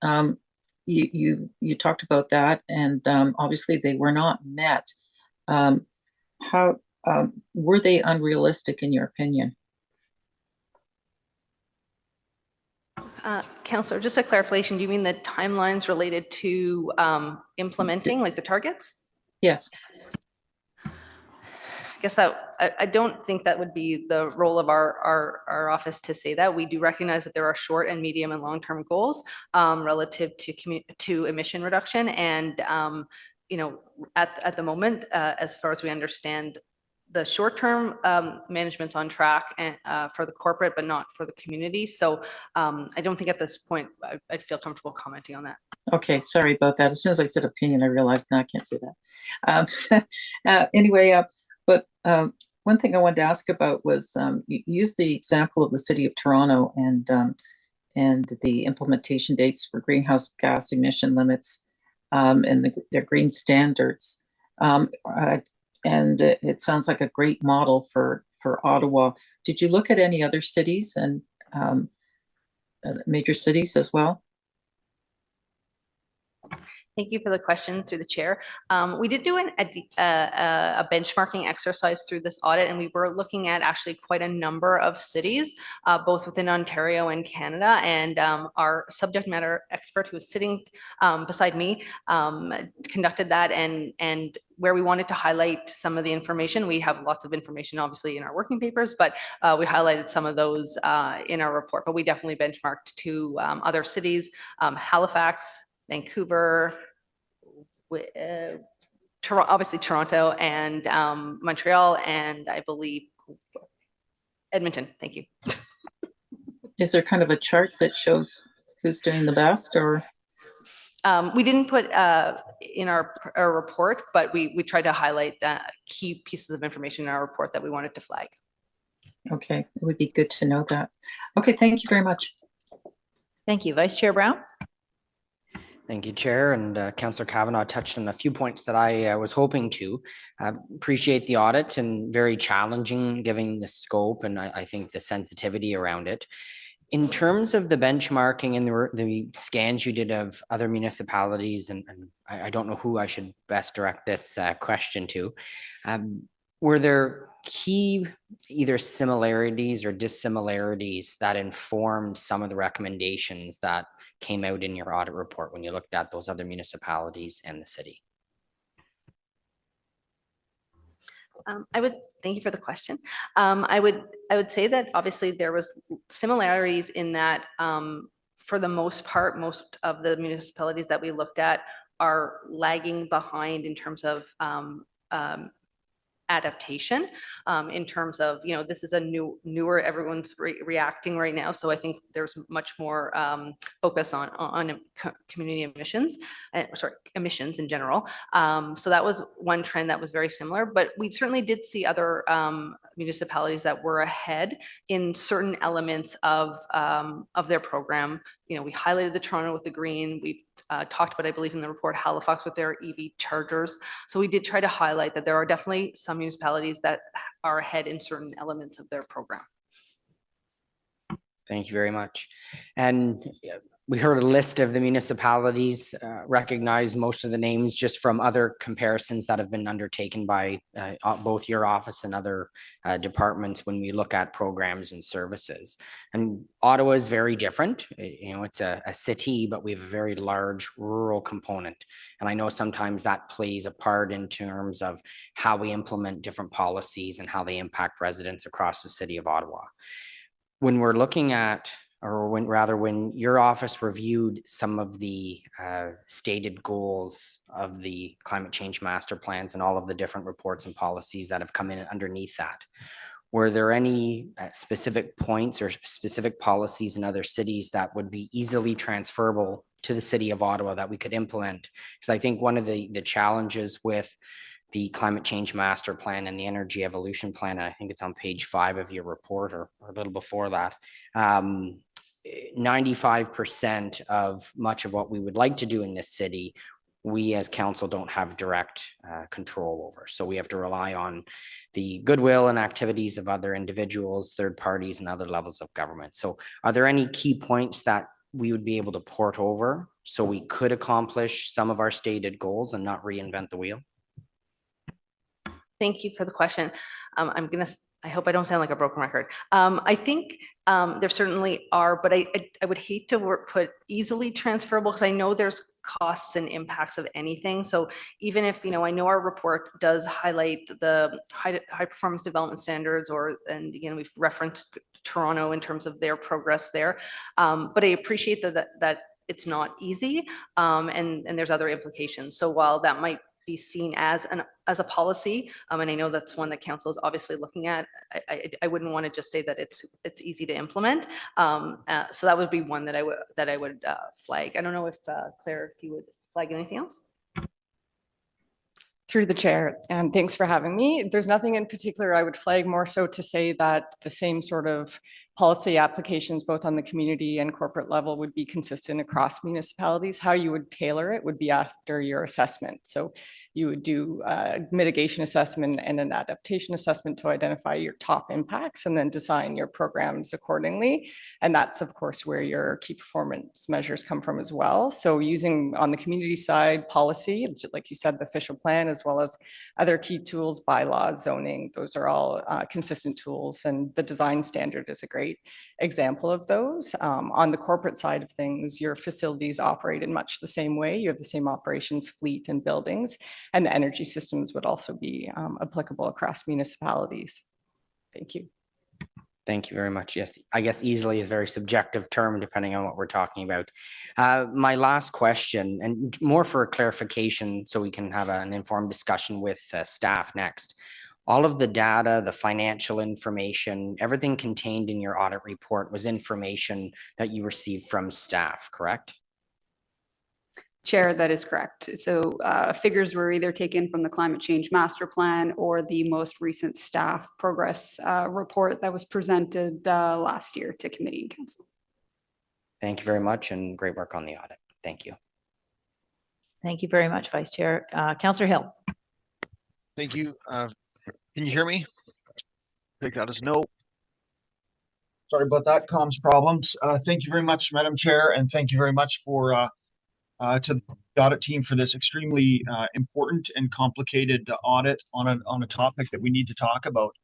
you talked about that, and obviously they were not met. How were they unrealistic in your opinion? Counselor, just a clarification, do you mean the timelines related to implementing, like the targets? Yes. I guess that, I don't think that would be the role of our office to say that. We do recognize that there are short and medium and long-term goals relative to emission reduction. And, you know, at the moment, as far as we understand, the short-term management's on track and for the corporate, but not for the community. So I don't think at this point I'd feel comfortable commenting on that. Okay, sorry about that. As soon as I said opinion, I realized, no, I can't say that. Anyway, but one thing I wanted to ask about was you used the example of the City of Toronto and the implementation dates for greenhouse gas emission limits and their green standards. And it sounds like a great model for Ottawa. Did you look at any other cities and major cities as well? Thank you for the question through the chair. We did do a benchmarking exercise through this audit, and we were looking at actually quite a number of cities, both within Ontario and Canada. And our subject matter expert, who was sitting beside me, conducted that. And where we wanted to highlight some of the information, we have lots of information, obviously, in our working papers, but we highlighted some of those in our report. But we definitely benchmarked to other cities, Halifax, Vancouver, obviously Toronto, and Montreal, and I believe Edmonton. Thank you. Is there kind of a chart that shows who's doing the best, or? We didn't put in our report, but we tried to highlight key pieces of information in our report that we wanted to flag. Okay, it would be good to know that. Okay, thank you very much. Thank you. Vice Chair Brown? Thank you, Chair, and Councillor Kavanaugh touched on a few points that I was hoping to. Appreciate the audit and very challenging given the scope and I think the sensitivity around it. In terms of the benchmarking and the scans you did of other municipalities, and I don't know who I should best direct this question to, were there key either similarities or dissimilarities that informed some of the recommendations that came out in your audit report when you looked at those other municipalities and the city? Thank you for the question. I would say that obviously there was similarities in that for the most part, most of the municipalities that we looked at are lagging behind in terms of adaptation, in terms of, you know, this is a newer, everyone's reacting right now. So I think there's much more focus on community emissions, emissions in general. So that was one trend that was very similar, but we certainly did see other municipalities that were ahead in certain elements of their program. You know, we highlighted the Toronto with the green. We've talked about, I believe in the report, Halifax with their EV chargers. So we did try to highlight that there are definitely some municipalities that are ahead in certain elements of their program. Thank you very much. And we heard a list of the municipalities, recognize most of the names just from other comparisons that have been undertaken by both your office and other departments when we look at programs and services. And Ottawa is very different. You know, it's a city, but we have a very large rural component. And I know sometimes that plays a part in terms of how we implement different policies and how they impact residents across the city of Ottawa. When we're looking at, or when your office reviewed some of the stated goals of the climate change master plans and all of the different reports and policies that have come in underneath that, were there any specific points or specific policies in other cities that would be easily transferable to the city of Ottawa that we could implement? Because I think one of the challenges with the climate change master plan and the energy evolution plan, and I think it's on page 5 of your report or a little before that, 95% of much of what we would like to do in this city, we as council don't have direct control over. So we have to rely on the goodwill and activities of other individuals, third parties, and other levels of government. So are there any key points that we would be able to port over so we could accomplish some of our stated goals and not reinvent the wheel? Thank you for the question. I'm going to I hope I don't sound like a broken record. I think there certainly are, but I would hate to put easily transferable because I know there's costs and impacts of anything. So even if, I know our report does highlight the high performance development standards, and again, we've referenced Toronto in terms of their progress there. But I appreciate that it's not easy, and there's other implications. So while that might be seen as a policy, and I know that's one that council is obviously looking at, I wouldn't want to just say that it's easy to implement. So that would be one that I would flag. I don't know if Claire, if you would flag anything else. Through the chair, and thanks for having me. There's nothing in particular I would flag, more so to say that the same sort of policy applications, both on the community and corporate level, would be consistent across municipalities. How you would tailor it would be after your assessment. So you would do a mitigation assessment and an adaptation assessment to identify your top impacts and then design your programs accordingly. And that's, of course, where your key performance measures come from as well. So using on the community side policy, like you said, the official plan, as well as other key tools, bylaws, zoning, those are all consistent tools. And the design standard is a great example of those. On the corporate side of things, your facilities operate in much the same way. You have the same operations, fleet, and buildings. And the energy systems would also be applicable across municipalities. Thank you. Thank you very much. Yes, I guess easily is a very subjective term depending on what we're talking about. My last question, and more for a clarification so we can have an informed discussion with staff next. All of the data, the financial information, everything contained in your audit report was information that you received from staff, correct? Chair, that is correct. So figures were either taken from the climate change master plan or the most recent staff progress report that was presented last year to committee and council. Thank you very much, and great work on the audit. Thank you. Thank you very much, Vice Chair. Councillor Hill. Thank you. Can you hear me? Take that as no. Sorry about that, comms problems. Thank you very much, Madam Chair, and thank you very much for to the audit team for this extremely important and complicated audit on a topic that we need to talk about.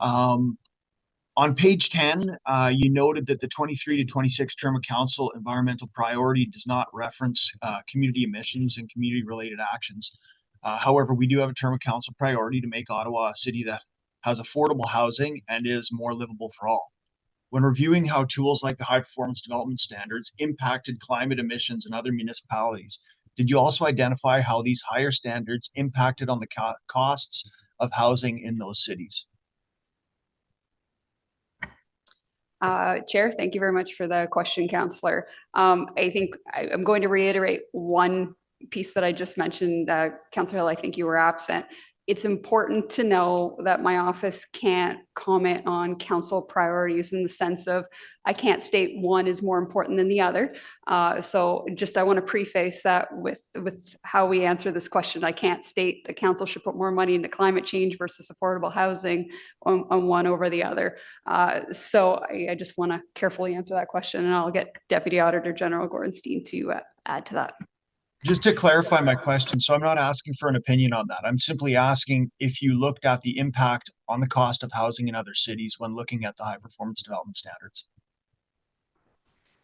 On page 10, you noted that the 23 to 26 term of council environmental priority does not reference community emissions and community related actions. However, we do have a term of council priority to make Ottawa a city that has affordable housing and is more livable for all. When reviewing how tools like the high performance development standards impacted climate emissions in other municipalities, did you also identify how these higher standards impacted on the costs of housing in those cities? Chair, thank you very much for the question, Councillor. I think I'm going to reiterate one piece that I just mentioned. Councillor Hill, I think you were absent. It's important to know that my office can't comment on council priorities in the sense of I can't state one is more important than the other. So just I want to preface that with how we answer this question. I can't state the council should put more money into climate change versus affordable housing on one over the other. So I just want to carefully answer that question, and I'll get Deputy Auditor General Gorenstein to add to that. Just to clarify my question, so I'm not asking for an opinion on that. I'm simply asking if you looked at the impact on the cost of housing in other cities when looking at the high performance development standards.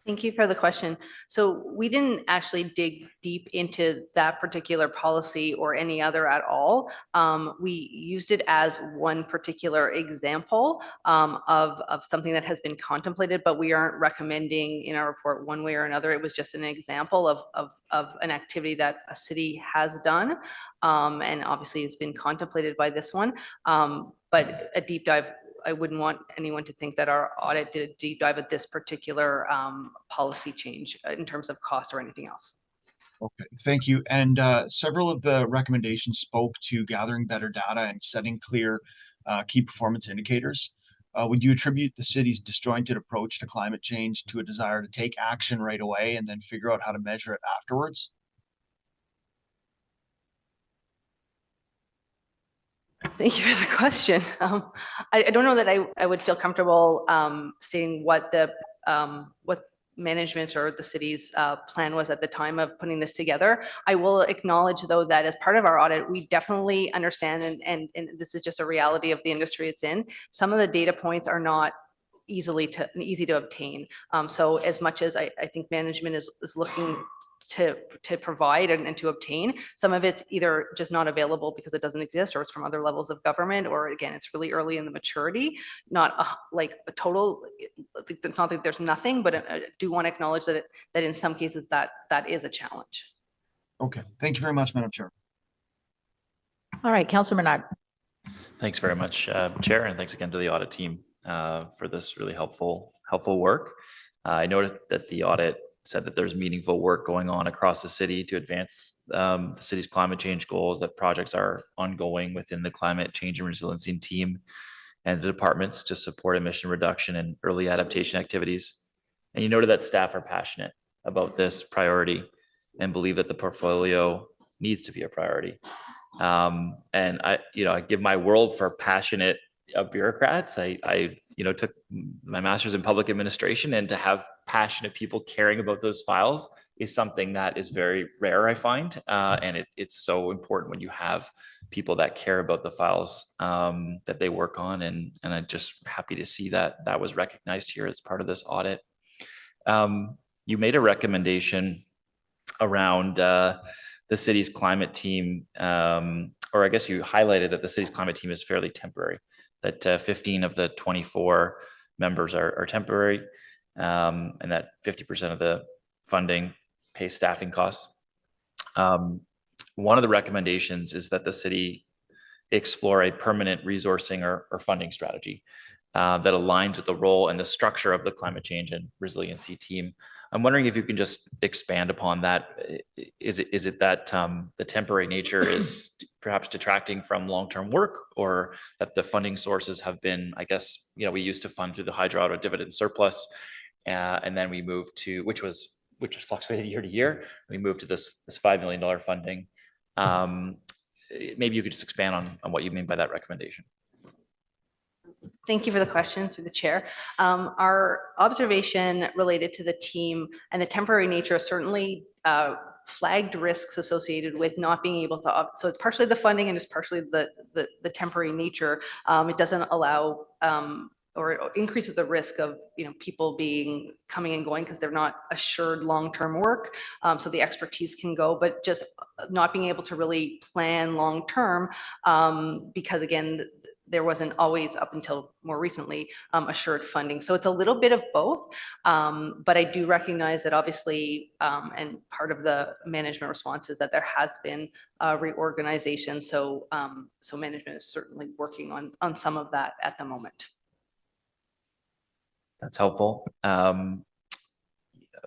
Thank you for the question. So we didn't actually dig deep into that particular policy or any other at all. We used it as one particular example of something that has been contemplated, but we aren't recommending in our report one way or another. It was just an example of an activity that a city has done, and obviously it's been contemplated by this one. But a deep dive, I wouldn't want anyone to think that our audit did a deep dive at this particular policy change in terms of cost or anything else. Okay, thank you. And several of the recommendations spoke to gathering better data and setting clear key performance indicators. Would you attribute the city's disjointed approach to climate change to a desire to take action right away and then figure out how to measure it afterwards? Thank you for the question. I don't know that I would feel comfortable stating what management or the city's plan was at the time of putting this together. I will acknowledge, though, that as part of our audit, we definitely understand, and this is just a reality of the industry it's in, some of the data points are not easy to obtain. So as much as I think management is looking to provide and to obtain, some of it's either just not available because it doesn't exist, or it's from other levels of government, or again, it's really early in the maturity, not like a total, it's not that there's nothing, but I do want to acknowledge that that in some cases that is a challenge. Okay, thank you very much, Madam Chair. All right, Councilor Menard. Thanks very much, Chair, and thanks again to the audit team for this really helpful work. I noted that the audit said that there's meaningful work going on across the city to advance the city's climate change goals, that projects are ongoing within the climate change and resiliency team and the departments to support emission reduction and early adaptation activities. And you noted that staff are passionate about this priority and believe that the portfolio needs to be a priority. And I give my world for passionate bureaucrats. I took my master's in public administration, and to have passionate people caring about those files is something that is very rare, I find. And it's so important when you have people that care about the files that they work on. And I'm just happy to see that that was recognized here as part of this audit. You made a recommendation around the city's climate team, or I guess you highlighted that the city's climate team is fairly temporary, that 15 of the 24 members are temporary, and that 50% of the funding pays staffing costs. One of the recommendations is that the city explore a permanent resourcing or funding strategy that aligns with the role and the structure of the climate change and resiliency team. I'm wondering if you can just expand upon that. Is it that the temporary nature is perhaps detracting from long-term work, or that the funding sources have been, I guess, we used to fund through the hydro auto dividend surplus, and then we moved to, which was fluctuated year to year. We moved to this $5 million funding. Maybe you could just expand on what you mean by that recommendation. Thank you for the question through the chair. Our observation related to the team and the temporary nature certainly flagged risks associated with not being able to, so it's partially the funding and it's partially the temporary nature. It doesn't allow or increases the risk of people coming and going because they're not assured long-term work. So the expertise can go, but just not being able to really plan long-term because again, there wasn't always, up until more recently, assured funding. So it's a little bit of both, but I do recognize that obviously, and part of the management response is that there has been a reorganization. So, so management is certainly working on some of that at the moment. That's helpful.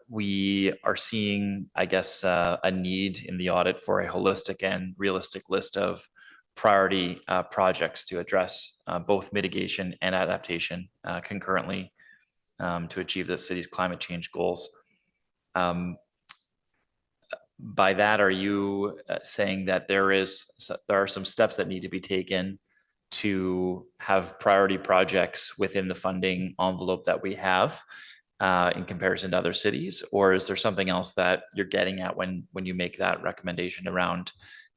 We are seeing, I guess, a need in the audit for a holistic and realistic list of priority projects to address both mitigation and adaptation concurrently to achieve the city's climate change goals. By that, are you saying that there are some steps that need to be taken to have priority projects within the funding envelope that we have in comparison to other cities? Or is there something else that you're getting at when you make that recommendation around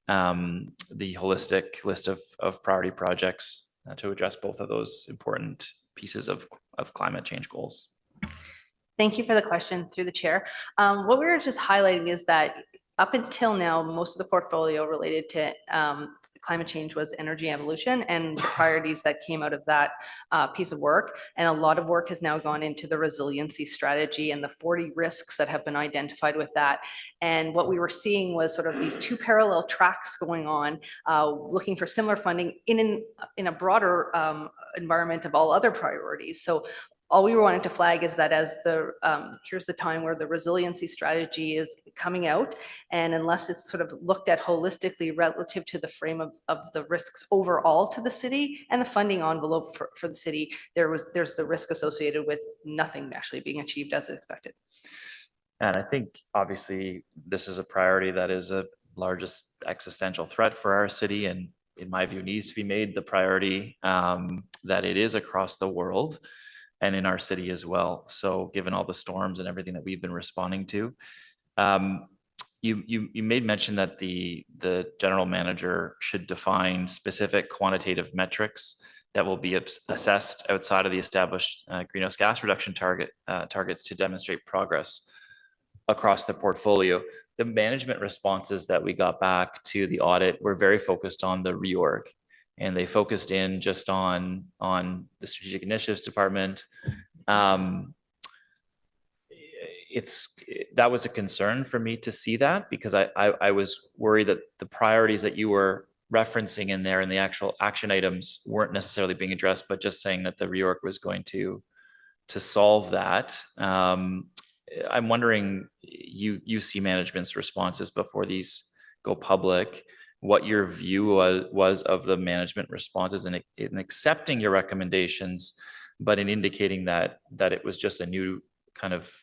the holistic list of priority projects to address both of those important pieces of climate change goals? Thank you for the question through the chair. What we were just highlighting is that up until now, most of the portfolio related to climate change was energy evolution and the priorities that came out of that piece of work. And a lot of work has now gone into the resiliency strategy and the 40 risks that have been identified with that. And what we were seeing was sort of these two parallel tracks going on, looking for similar funding in a broader environment of all other priorities. So all we were wanting to flag is that as here's the time where the resiliency strategy is coming out, and unless it's sort of looked at holistically relative to the frame of the risks overall to the city and the funding envelope for the city, there's the risk associated with nothing actually being achieved as expected. And I think obviously this is a priority that is the largest existential threat for our city, and in my view needs to be made the priority that it is across the world. in our city as well. So given all the storms and everything that we've been responding to, you made mention that the general manager should define specific quantitative metrics that will be assessed outside of the established greenhouse gas reduction targets to demonstrate progress across the portfolio. The management responses that we got back to the audit were very focused on the reorg, and they focused in just on the strategic initiatives department. That was a concern for me to see that, because I was worried that the priorities that you were referencing in there and the actual action items weren't necessarily being addressed, but just saying that the reorg was going to solve that. I'm wondering, you see management's responses before these go public, what your view was of the management responses in accepting your recommendations, but in indicating that it was just a new kind of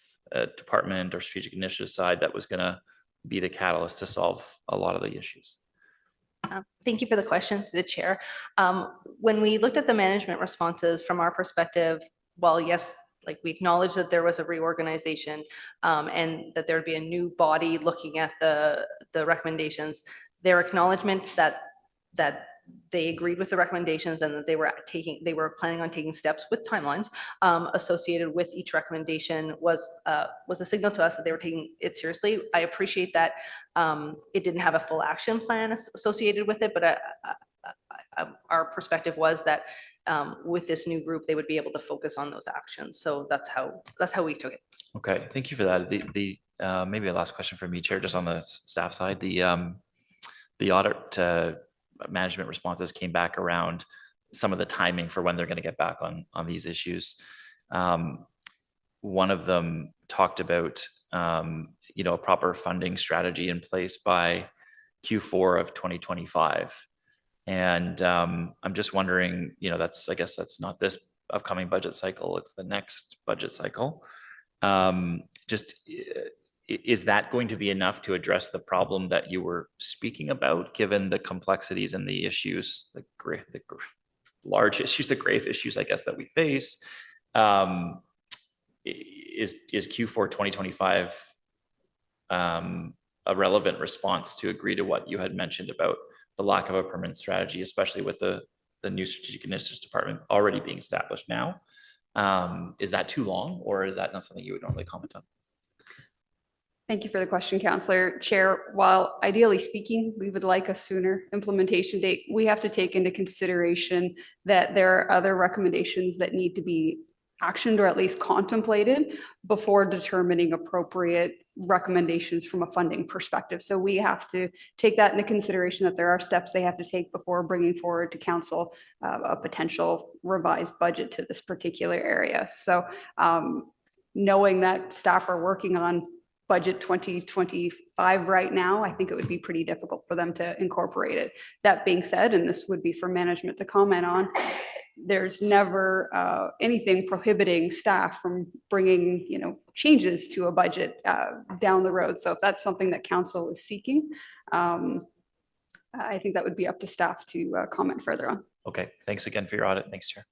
department or strategic initiative side that was going to be the catalyst to solve a lot of the issues. Thank you for the question, to the chair. When we looked at the management responses from our perspective, well, yes, like we acknowledge that there was a reorganization and that there'd be a new body looking at the recommendations. Their acknowledgement that they agreed with the recommendations and that they were planning on taking steps with timelines associated with each recommendation was a signal to us that they were taking it seriously. I appreciate that it didn't have a full action plan associated with it, but our perspective was that with this new group, they would be able to focus on those actions. So that's how we took it. Okay, thank you for that. Maybe a last question for me, Chair, just on the staff side. The audit management responses came back around some of the timing for when they're going to get back on these issues. One of them talked about a proper funding strategy in place by Q4 of 2025. And I'm just wondering, I guess that's not this upcoming budget cycle, it's the next budget cycle. Is that going to be enough to address the problem that you were speaking about, given the complexities and the issues, the large issues, the grave issues, I guess, that we face? Is Q4 2025 a relevant response to agree to what you had mentioned about the lack of a permanent strategy, especially with the new strategic initiatives department already being established now? Is that too long, or is that not something you would normally comment on? Thank you for the question, Councillor. Chair, while ideally speaking, we would like a sooner implementation date, we have to take into consideration that there are other recommendations that need to be actioned or at least contemplated before determining appropriate recommendations from a funding perspective. So we have to take that into consideration, that there are steps they have to take before bringing forward to council a potential revised budget to this particular area. So knowing that staff are working on budget 2025 right now, I think it would be pretty difficult for them to incorporate it. That being said, and this would be for management to comment on, there's never anything prohibiting staff from bringing, changes to a budget down the road. So if that's something that council is seeking, I think that would be up to staff to comment further on. Okay, thanks again for your audit. Thanks, Chair.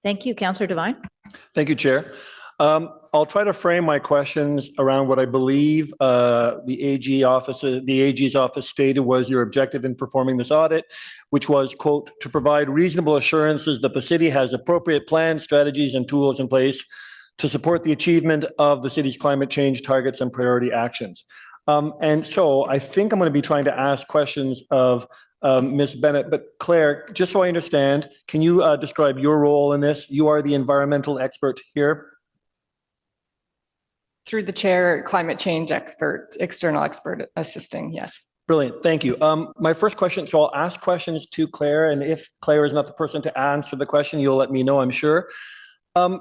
Thank you, Councillor Devine. Thank you, Chair. I'll try to frame my questions around what I believe the AG's office stated was your objective in performing this audit, which was, quote, to provide reasonable assurances that the city has appropriate plans, strategies, and tools in place to support the achievement of the city's climate change targets and priority actions. And so I think I'm going to be trying to ask questions of Ms. Bennett, but Claire, just so I understand, can you describe your role in this? You are the environmental expert here. Through the chair, climate change expert, external expert assisting, yes. Brilliant, thank you. My first question, so I'll ask questions to Claire, and if Claire is not the person to answer the question, you'll let me know, I'm sure.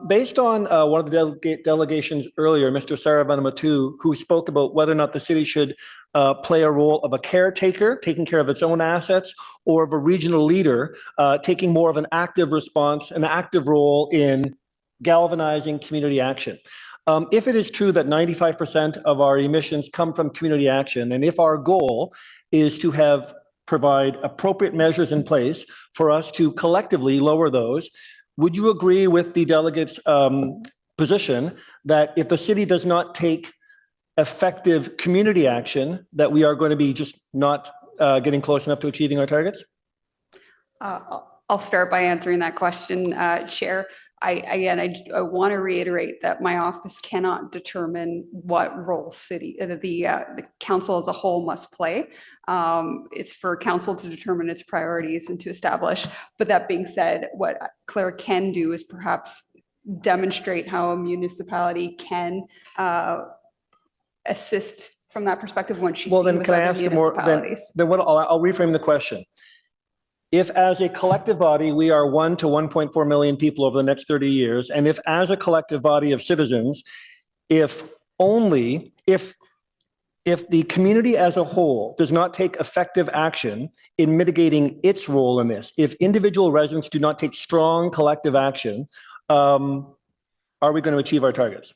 Based on one of the delegations earlier, Mr. Saravanamatu, who spoke about whether or not the city should play a role of a caretaker, taking care of its own assets, or of a regional leader, taking more of an active response, an active role in galvanizing community action. If it is true that 95% of our emissions come from community action, and if our goal is to provide appropriate measures in place for us to collectively lower those, would you agree with the delegates' position that if the city does not take effective community action, that we are going to be just not getting close enough to achieving our targets? I'll start by answering that question, Chair. I want to reiterate that my office cannot determine what role the council as a whole must play. It's for council to determine its priorities and to establish. But that being said, what Claire can do is perhaps demonstrate how a municipality can assist from that perspective when she's Well, seen then with can I other ask you more? municipalities. Then what? I'll reframe the question. If as a collective body, we are 1 to 1.4 million people over the next 30 years, and if as a collective body of citizens, if the community as a whole does not take effective action in mitigating its role in this, if individual residents do not take strong collective action, are we going to achieve our targets?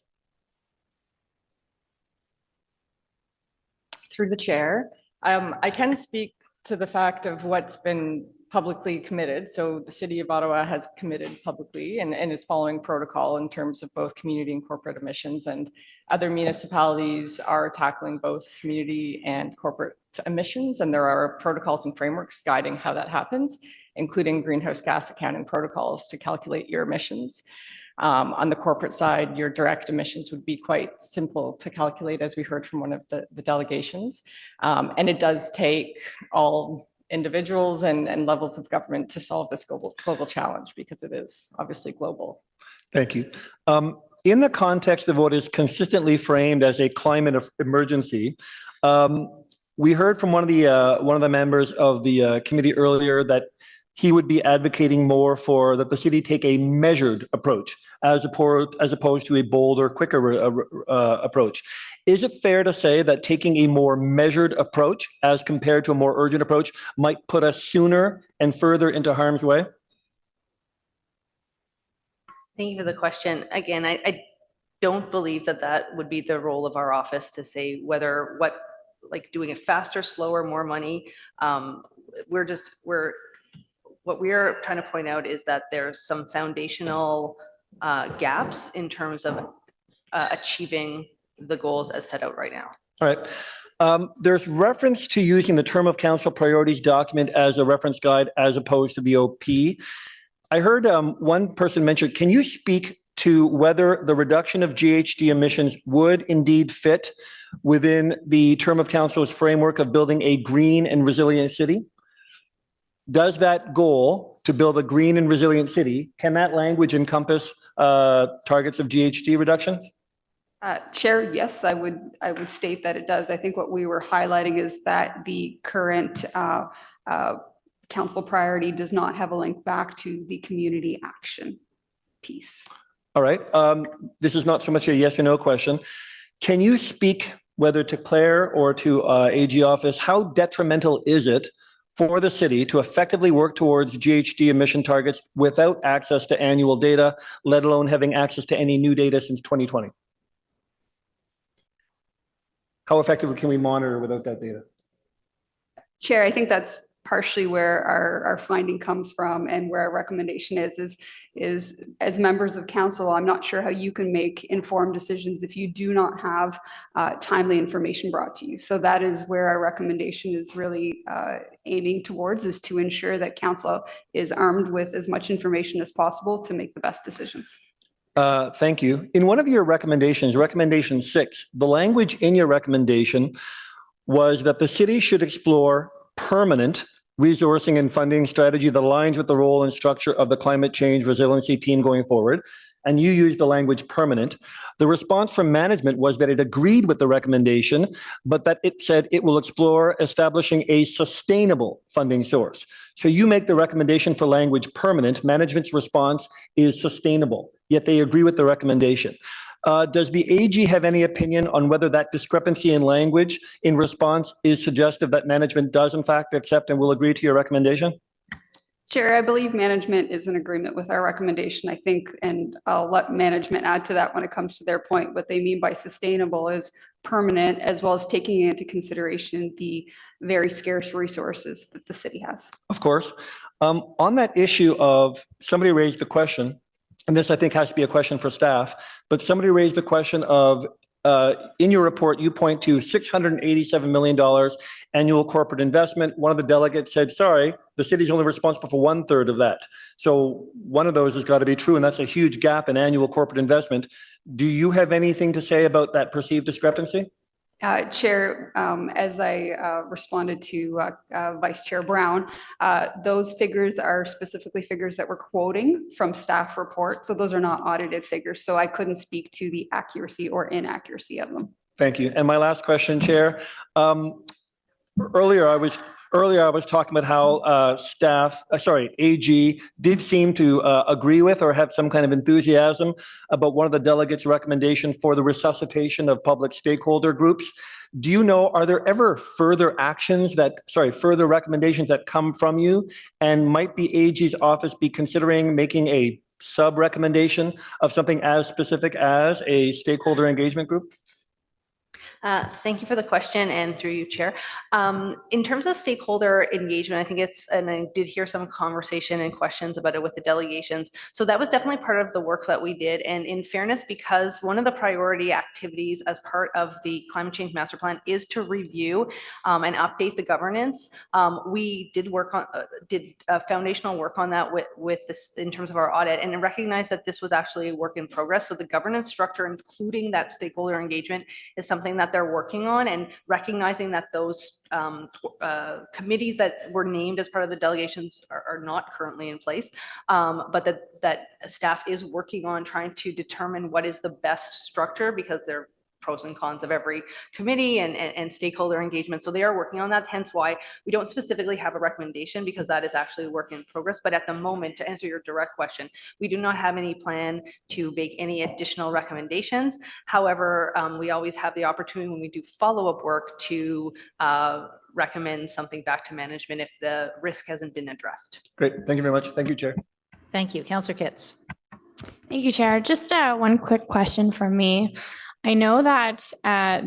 Through the chair, I can speak to the fact of what's been publicly committed. So the city of Ottawa has committed publicly and is following protocol in terms of both community and corporate emissions, and other municipalities are tackling both community and corporate emissions. And there are protocols and frameworks guiding how that happens, including greenhouse gas accounting protocols to calculate your emissions. On the corporate side, your direct emissions would be quite simple to calculate, as we heard from one of the delegations. And it does take all individuals and levels of government to solve this global challenge, because it is obviously global. Thank you. In the context of what is consistently framed as a climate emergency, we heard from one of the members of the committee earlier that he would be advocating more for that the city take a measured approach as opposed to a bolder, quicker approach. Is it fair to say that taking a more measured approach as compared to a more urgent approach might put us sooner and further into harm's way? Thank you for the question. Again, I don't believe that would be the role of our office to say like doing it faster, slower, more money. What we're trying to point out is that there's some foundational gaps in terms of achieving the goals as set out right now. All right. There's reference to using the term of council priorities document as a reference guide as opposed to the OP. I heard one person mention, can you speak to whether the reduction of GHG emissions would indeed fit within the term of council's framework of building a green and resilient city? Does that goal to build a green and resilient city, can that language encompass targets of GHG reductions? Chair, yes, I would state that it does. I think what we were highlighting is that the current council priority does not have a link back to the community action piece. All right. This is not so much a yes or no question. Can you speak, whether to Claire or to AG office, how detrimental is it for the city to effectively work towards GHG emission targets without access to annual data, let alone having access to any new data since 2020? How effectively can we monitor without that data? Chair, I think that's partially where our finding comes from, and where our recommendation is as members of council, I'm not sure how you can make informed decisions if you do not have timely information brought to you. So that is where our recommendation is really aiming towards, is to ensure that council is armed with as much information as possible to make the best decisions. Thank you. In one of your recommendations, recommendation 6, the language in your recommendation was that the city should explore permanent resourcing and funding strategy that aligns with the role and structure of the climate change resiliency team going forward. And you used the language permanent. The response from management was that it agreed with the recommendation, but that it said it will explore establishing a sustainable funding source. So you make the recommendation for language permanent. Management's response is sustainable, yet they agree with the recommendation. Does the AG have any opinion on whether that discrepancy in language in response is suggestive that management does in fact accept and will agree to your recommendation? Chair, I believe management is in agreement with our recommendation. I think, and I'll let management add to that when it comes to their point, what they mean by sustainable is permanent, as well as taking into consideration the very scarce resources that the city has. Of course. On that issue of, somebody raised the question, and this I think has to be a question for staff, but somebody raised the question of, in your report, you point to $687 million annual corporate investment. One of the delegates said, sorry, the city's only responsible for 1/3 of that. So one of those has got to be true, and that's a huge gap in annual corporate investment. Do you have anything to say about that perceived discrepancy? Chair, as I responded to Vice Chair Brown, those figures are specifically figures that we're quoting from staff report. So those are not audited figures. So I couldn't speak to the accuracy or inaccuracy of them. Thank you. And my last question, Chair. Earlier, I was talking about how AG did seem to agree with or have some kind of enthusiasm about one of the delegates' recommendation for the resuscitation of public stakeholder groups. Do you know, are there ever further further recommendations that come from you? And might the AG's office be considering making a sub-recommendation of something as specific as a stakeholder engagement group? Thank you for the question, and through you, Chair. In terms of stakeholder engagement, I think and I did hear some conversation and questions about it with the delegations. So that was definitely part of the work that we did. And in fairness, because one of the priority activities as part of the Climate Change Master Plan is to review and update the governance, we did foundational work on that with this in terms of our audit, and recognize that this was actually a work in progress. So the governance structure, including that stakeholder engagement, is something that they're working on, and recognizing that those committees that were named as part of the delegations are not currently in place, but that staff is working on trying to determine what is the best structure, because they're pros and cons of every committee and stakeholder engagement. So they are working on that, hence why we don't specifically have a recommendation, because that is actually a work in progress. But at the moment, to answer your direct question, we do not have any plan to make any additional recommendations. However, we always have the opportunity when we do follow-up work to recommend something back to management if the risk hasn't been addressed. Great, thank you very much. Thank you, Chair. Thank you. Councillor Kitts. Thank you, Chair. Just one quick question from me. I know that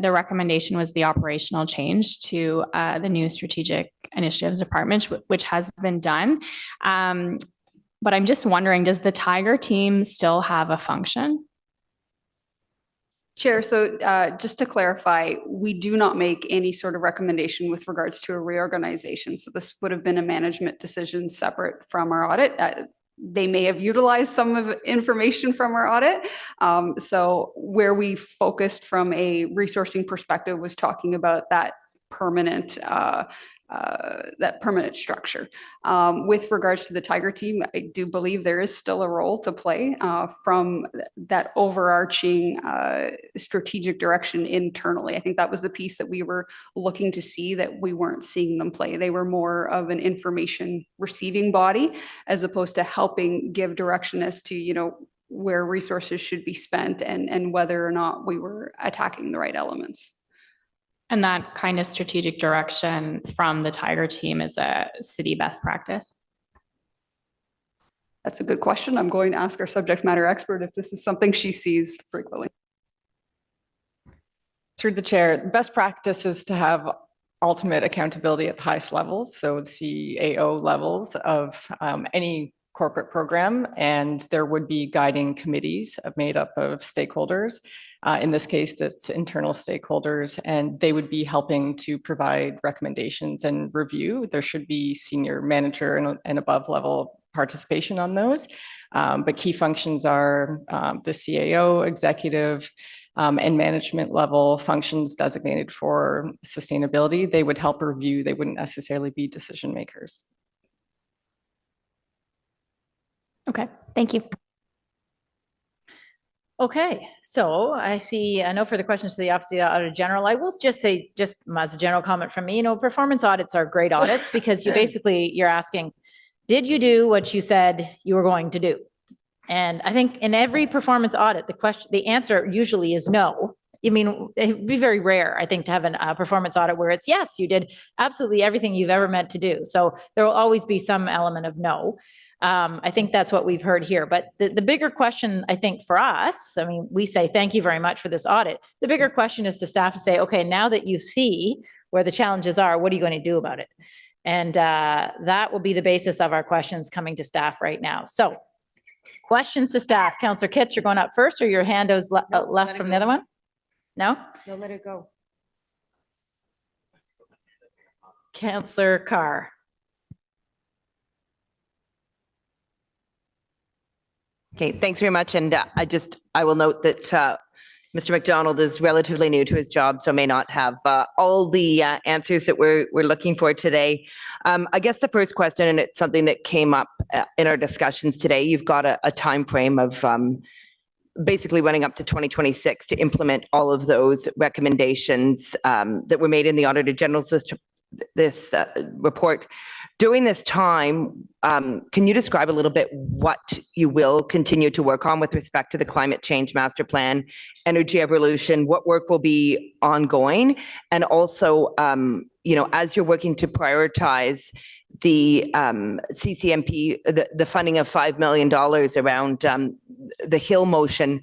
the recommendation was the operational change to the new strategic initiatives department, which has been done. But I'm just wondering, does the Tiger team still have a function? Chair, so just to clarify, we do not make any sort of recommendation with regards to a reorganization. So this would have been a management decision separate from our audit. They may have utilized some of information from our audit. So where we focused from a resourcing perspective was talking about that permanent structure. With regards to the Tiger team, I do believe there is still a role to play from that overarching strategic direction internally. I think that was the piece that we were looking to see that we weren't seeing them play. They were more of an information receiving body as opposed to helping give direction as to, where resources should be spent and whether or not we were attacking the right elements. And that kind of strategic direction from the Tiger team is a city best practice? That's a good question. I'm going to ask our subject matter expert if this is something she sees frequently. Through the chair, best practice is to have ultimate accountability at the highest levels, so CAO levels of any corporate program, and there would be guiding committees made up of stakeholders. In this case, that's internal stakeholders, and they would be helping to provide recommendations and review. There should be senior manager and above level participation on those. But key functions are the CAO, executive, and management level functions designated for sustainability. They would help review. They wouldn't necessarily be decision makers. Okay, thank you. Okay, so I see no further questions to the Office of the Auditor General. I will just say, just as a general comment from me, performance audits are great audits because you're asking, did you do what you said you were going to do? And I think in every performance audit, the answer usually is no. I mean, it'd be very rare, I think, to have a performance audit where it's yes, you did absolutely everything you've ever meant to do. So there will always be some element of no. I think that's what we've heard here. But the bigger question, I think, for us, I mean, we say thank you very much for this audit. The bigger question is to staff to say, okay, now that you see where the challenges are, what are you going to do about it? And that will be the basis of our questions coming to staff right now. So questions to staff. Councillor Kitts, you're going up first, or your hand is left from the other one? No? No, let it go. Councillor Carr. Okay, thanks very much. And I will note that Mr. McDonald is relatively new to his job, so may not have all the answers that we're looking for today. I guess the first question, and it's something that came up in our discussions today, you've got a time frame of basically running up to 2026 to implement all of those recommendations that were made in the Auditor General's this report. During this time, can you describe a little bit what you will continue to work on with respect to the climate change master plan, energy evolution, what work will be ongoing, and also, as you're working to prioritize the CCMP, the funding of $5 million around the Hill motion,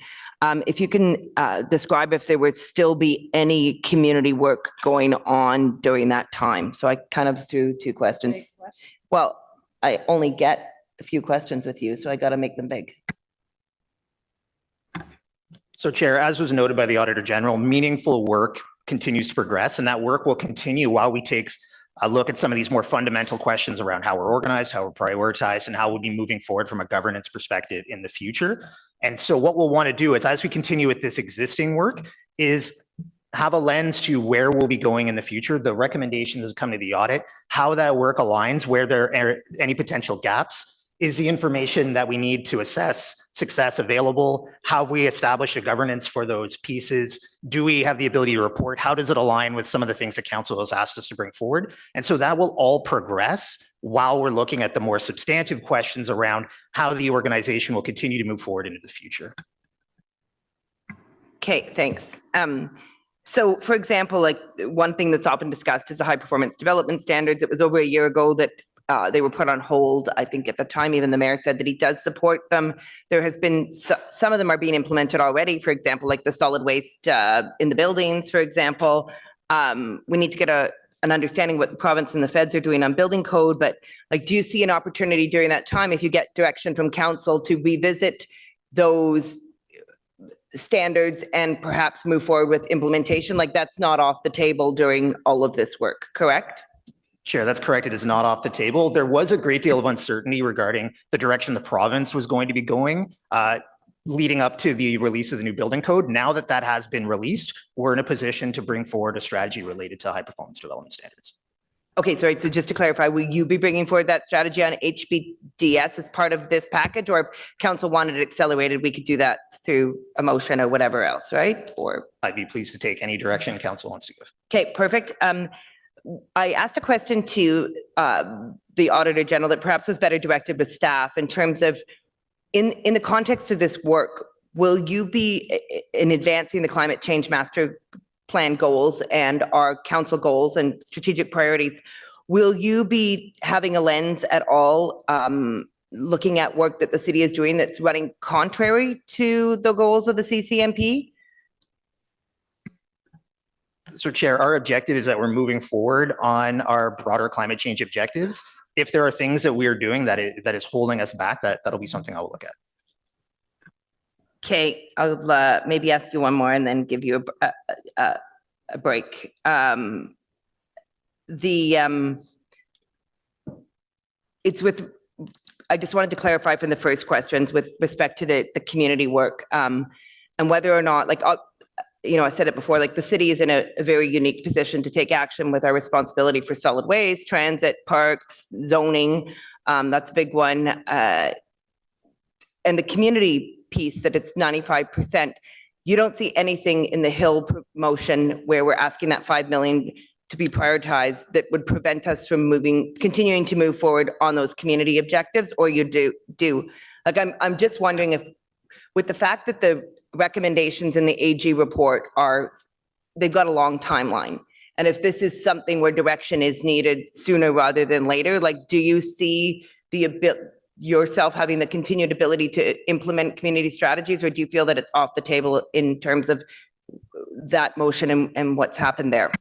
if you can describe if there would still be any community work going on during that time. So I kind of threw two questions. Well, I only get a few questions with you, so I got to make them big. So Chair, as was noted by the Auditor General, meaningful work continues to progress, and that work will continue while we take a look at some of these more fundamental questions around how we're organized, how we're prioritized, and how we'll be moving forward from a governance perspective in the future. And so what we'll want to do is, as we continue with this existing work, is have a lens to where we'll be going in the future, the recommendations that come to the audit, how that work aligns, where there are any potential gaps, is the information that we need to assess success available, how have we established a governance for those pieces, do we have the ability to report, how does it align with some of the things that council has asked us to bring forward? And so that will all progress while we're looking at the more substantive questions around how the organization will continue to move forward into the future. Okay, thanks. So for example, like one thing that's often discussed is the high performance development standards. It was over a year ago that they were put on hold. I think at the time, even the mayor said that he does support them. There has been, some of them are being implemented already. For example, like the solid waste in the buildings, for example. We need to get an understanding what the province and the feds are doing on building code, but like, do you see an opportunity during that time, if you get direction from council, to revisit those standards and perhaps move forward with implementation? Like, that's not off the table during all of this work, correct? Chair, that's correct. It is not off the table. There was a great deal of uncertainty regarding the direction the province was going to be going leading up to the release of the new building code. Now that that has been released, we're in a position to bring forward a strategy related to high performance development standards. Okay, sorry, so just to clarify, will you be bringing forward that strategy on HBDS as part of this package? Or if council wanted it accelerated, we could do that through a motion or whatever else, right? Or I'd be pleased to take any direction council wants to give. Okay, perfect. I asked a question to the Auditor General that perhaps was better directed with staff in terms of, in the context of this work, will you be in advancing the climate change master plan goals and our council goals and strategic priorities? Will you be having a lens at all looking at work that the city is doing that's running contrary to the goals of the CCMP? So Chair, our objective is that we're moving forward on our broader climate change objectives. If there are things that we are doing that is holding us back, that'll be something I'll look at. Okay, I'll maybe ask you one more and then give you a break. It's with, I just wanted to clarify from the first questions with respect to the community work and whether or not, like, I said it before, like the city is in a very unique position to take action with our responsibility for solid waste, transit, parks, zoning. That's a big one. And the community piece, that it's 95%. You don't see anything in the Hill motion where we're asking that $5 million to be prioritized that would prevent us from continuing to move forward on those community objectives, or you do. Like, I'm just wondering if, with the fact that the recommendations in the AG report they've got a long timeline. And if this is something where direction is needed sooner rather than later, like, do you see yourself having the continued ability to implement community strategies, or do you feel that it's off the table in terms of that motion and what's happened there?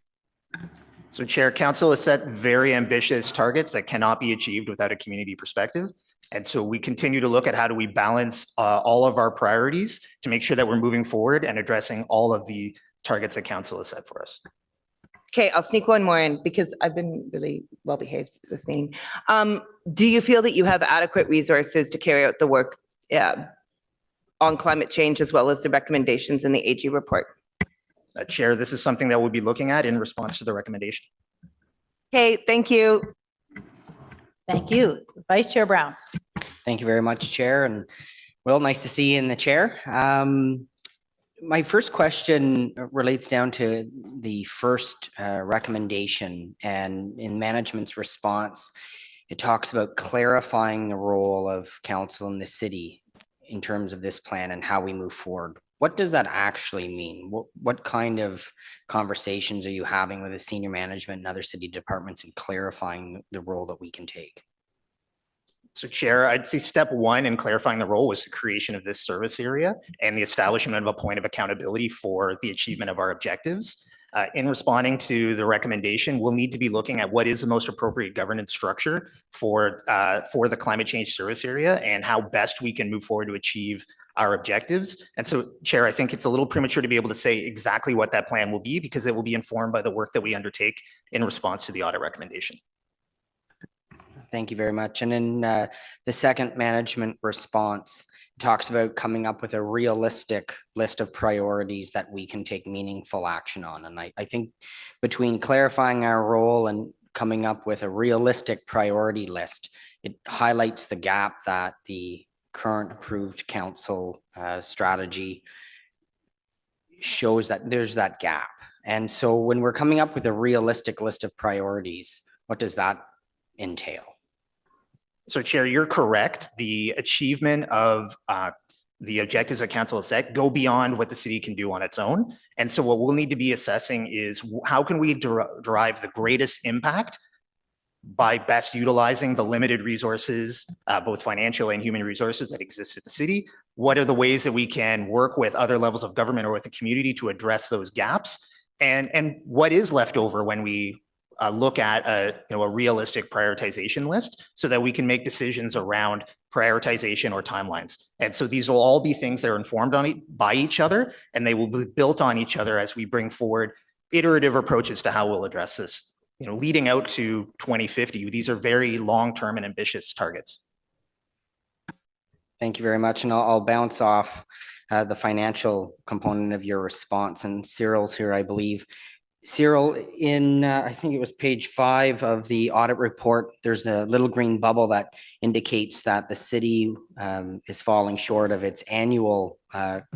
So Chair, Council has set very ambitious targets that cannot be achieved without a community perspective. And so we continue to look at how do we balance all of our priorities to make sure that we're moving forward and addressing all of the targets that Council has set for us. Okay, I'll sneak one more in because I've been really well behaved this meeting. Do you feel that you have adequate resources to carry out the work on climate change as well as the recommendations in the AG report? Chair, this is something that we'll be looking at in response to the recommendation. Okay, thank you. Thank you. Vice Chair Brown. Thank you very much, Chair. And Will, nice to see you in the chair. My first question relates down to the first recommendation, and in management's response, it talks about clarifying the role of council in the city in terms of this plan and how we move forward. What does that actually mean? What kind of conversations are you having with the senior management and other city departments in clarifying the role that we can take? So Chair, I'd say step one in clarifying the role was the creation of this service area and the establishment of a point of accountability for the achievement of our objectives. In responding to the recommendation, we'll need to be looking at what is the most appropriate governance structure for the climate change service area and how best we can move forward to achieve our objectives. And so, Chair, I think it's a little premature to be able to say exactly what that plan will be because it will be informed by the work that we undertake in response to the audit recommendation. Thank you very much. And in the second management response, it talks about coming up with a realistic list of priorities that we can take meaningful action on. And I think between clarifying our role and coming up with a realistic priority list, it highlights the gap that the current approved council strategy shows that there's that gap. And so when we're coming up with a realistic list of priorities, what does that entail? So Chair, you're correct. The achievement of the objectives that council has set go beyond what the city can do on its own. And so what we'll need to be assessing is how can we derive the greatest impact by best utilizing the limited resources, both financial and human resources that exist at the city. What are the ways that we can work with other levels of government or with the community to address those gaps? And what is left over when we look at a realistic prioritization list so that we can make decisions around prioritization or timelines. And so these will all be things that are informed by each other, and they will be built on each other as we bring forward iterative approaches to how we'll address this. Leading out to 2050, these are very long-term and ambitious targets. Thank you very much. And I'll bounce off the financial component of your response. And Cyril's here, I believe. Cyril, in I think it was page 5 of the audit report, there's a little green bubble that indicates that the city is falling short of its annual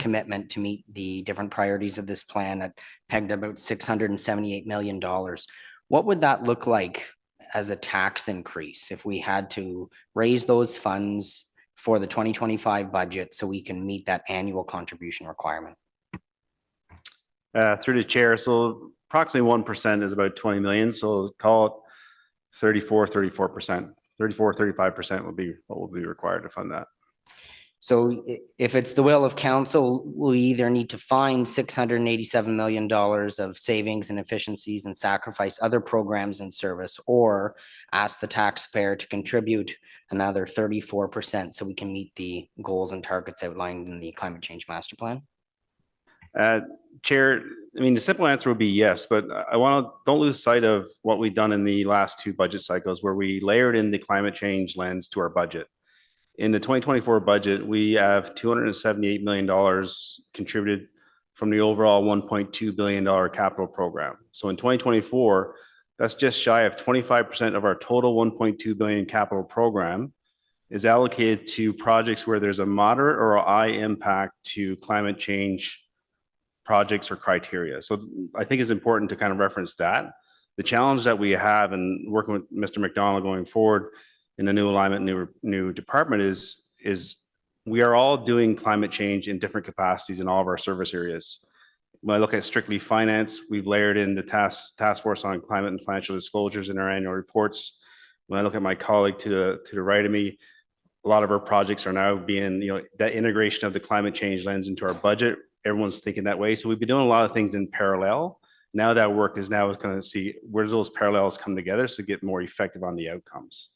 commitment to meet the different priorities of this plan at pegged about $678 million. What would that look like as a tax increase if we had to raise those funds for the 2025 budget so we can meet that annual contribution requirement? Through the chair, so approximately 1% is about 20 million. So call it 34%. 35% would be what will be required to fund that. So if it's the will of council, we either need to find $687 million of savings and efficiencies and sacrifice other programs and service, or ask the taxpayer to contribute another 34% so we can meet the goals and targets outlined in the climate change master plan. Chair, I mean, the simple answer would be yes, but don't lose sight of what we've done in the last 2 budget cycles where we layered in the climate change lens to our budget. In the 2024 budget, we have $278 million contributed from the overall $1.2 billion capital program. So in 2024, that's just shy of 25% of our total $1.2 billion capital program is allocated to projects where there's a moderate or a high impact to climate change projects or criteria. So I think it's important to kind of reference that. The challenge that we have in working with Mr. McDonald going forward in the new alignment, new department is we are all doing climate change in different capacities in all of our service areas. When I look at strictly finance, we've layered in the task force on climate and financial disclosures in our annual reports. When I look at my colleague to the right of me, a lot of our projects are now being, that integration of the climate change lens into our budget. Everyone's thinking that way. So we've been doing a lot of things in parallel. Now that work is going to see where those parallels come together to get more effective on the outcomes.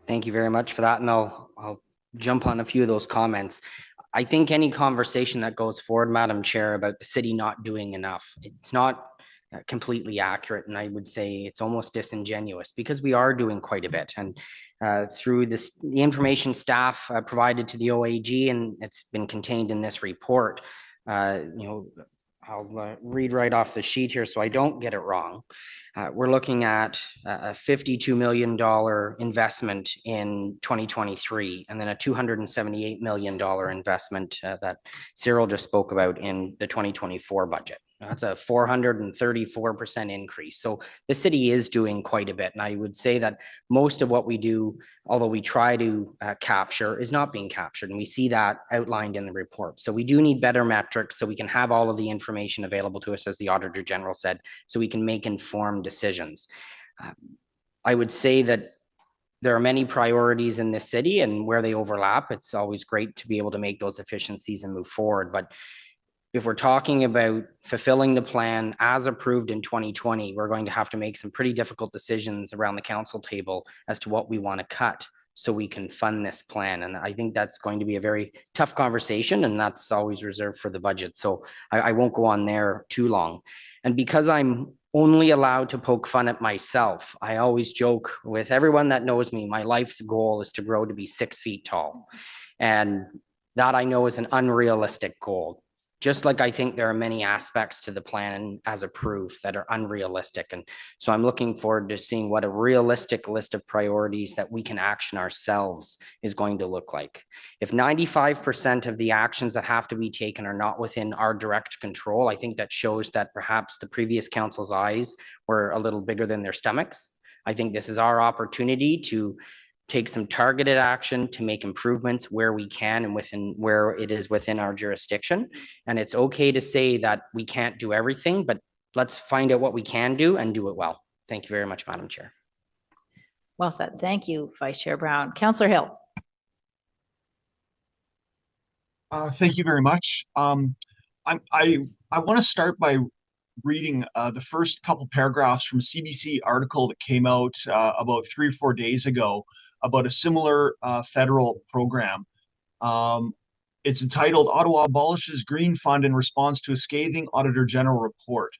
Thank you very much for that. And I'll jump on a few of those comments. I think any conversation that goes forward, Madam Chair, about the city not doing enough, it's not completely accurate. And I would say it's almost disingenuous because we are doing quite a bit. And through the information staff provided to the OAG, and it's been contained in this report, I'll read right off the sheet here so I don't get it wrong. We're looking at a $52 million investment in 2023, and then a $278 million investment that Cyril just spoke about in the 2024 budget. That's a 434% increase. So the city is doing quite a bit. And I would say that most of what we do, although we try to capture, is not being captured. And we see that outlined in the report. So we do need better metrics so we can have all of the information available to us, as the Auditor General said, so we can make informed decisions. I would say that there are many priorities in this city, and where they overlap, it's always great to be able to make those efficiencies and move forward. But if we're talking about fulfilling the plan as approved in 2020, we're going to have to make some pretty difficult decisions around the council table as to what we want to cut so we can fund this plan. And I think that's going to be a very tough conversation, and that's always reserved for the budget. So I won't go on there too long. And because I'm only allowed to poke fun at myself, I always joke with everyone that knows me, my life's goal is to grow to be 6 feet tall. And that I know is an unrealistic goal. Just like I think there are many aspects to the plan as approved that are unrealistic. And so I'm looking forward to seeing what a realistic list of priorities that we can action ourselves is going to look like. If 95% of the actions that have to be taken are not within our direct control, I think that shows that perhaps the previous council's eyes were a little bigger than their stomachs. I think this is our opportunity to take some targeted action to make improvements where we can and within where it is within our jurisdiction. And it's okay to say that we can't do everything, but let's find out what we can do and do it well. Thank you very much, Madam Chair. Well said. Thank you, Vice Chair Brown. Councillor Hill. Thank you very much. I want to start by reading the first couple paragraphs from a CBC article that came out about 3 or 4 days ago about a similar federal program. It's entitled "Ottawa Abolishes Green Fund in Response to a Scathing Auditor General Report."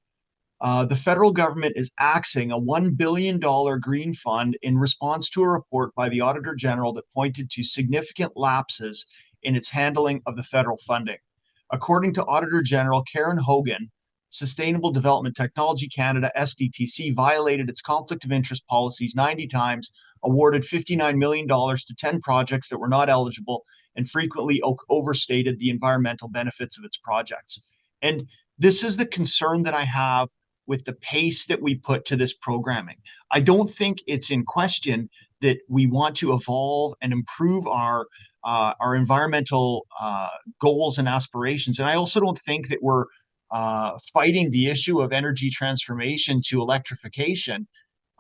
The federal government is axing a $1 billion green fund in response to a report by the Auditor General that pointed to significant lapses in its handling of the federal funding. According to Auditor General Karen Hogan, Sustainable Development Technology Canada, SDTC, violated its conflict of interest policies 90 times, awarded $59 million to 10 projects that were not eligible, and frequently overstated the environmental benefits of its projects. And this is the concern that I have with the pace that we put to this programming. I don't think it's in question that we want to evolve and improve our environmental goals and aspirations. And I also don't think that we're fighting the issue of energy transformation to electrification.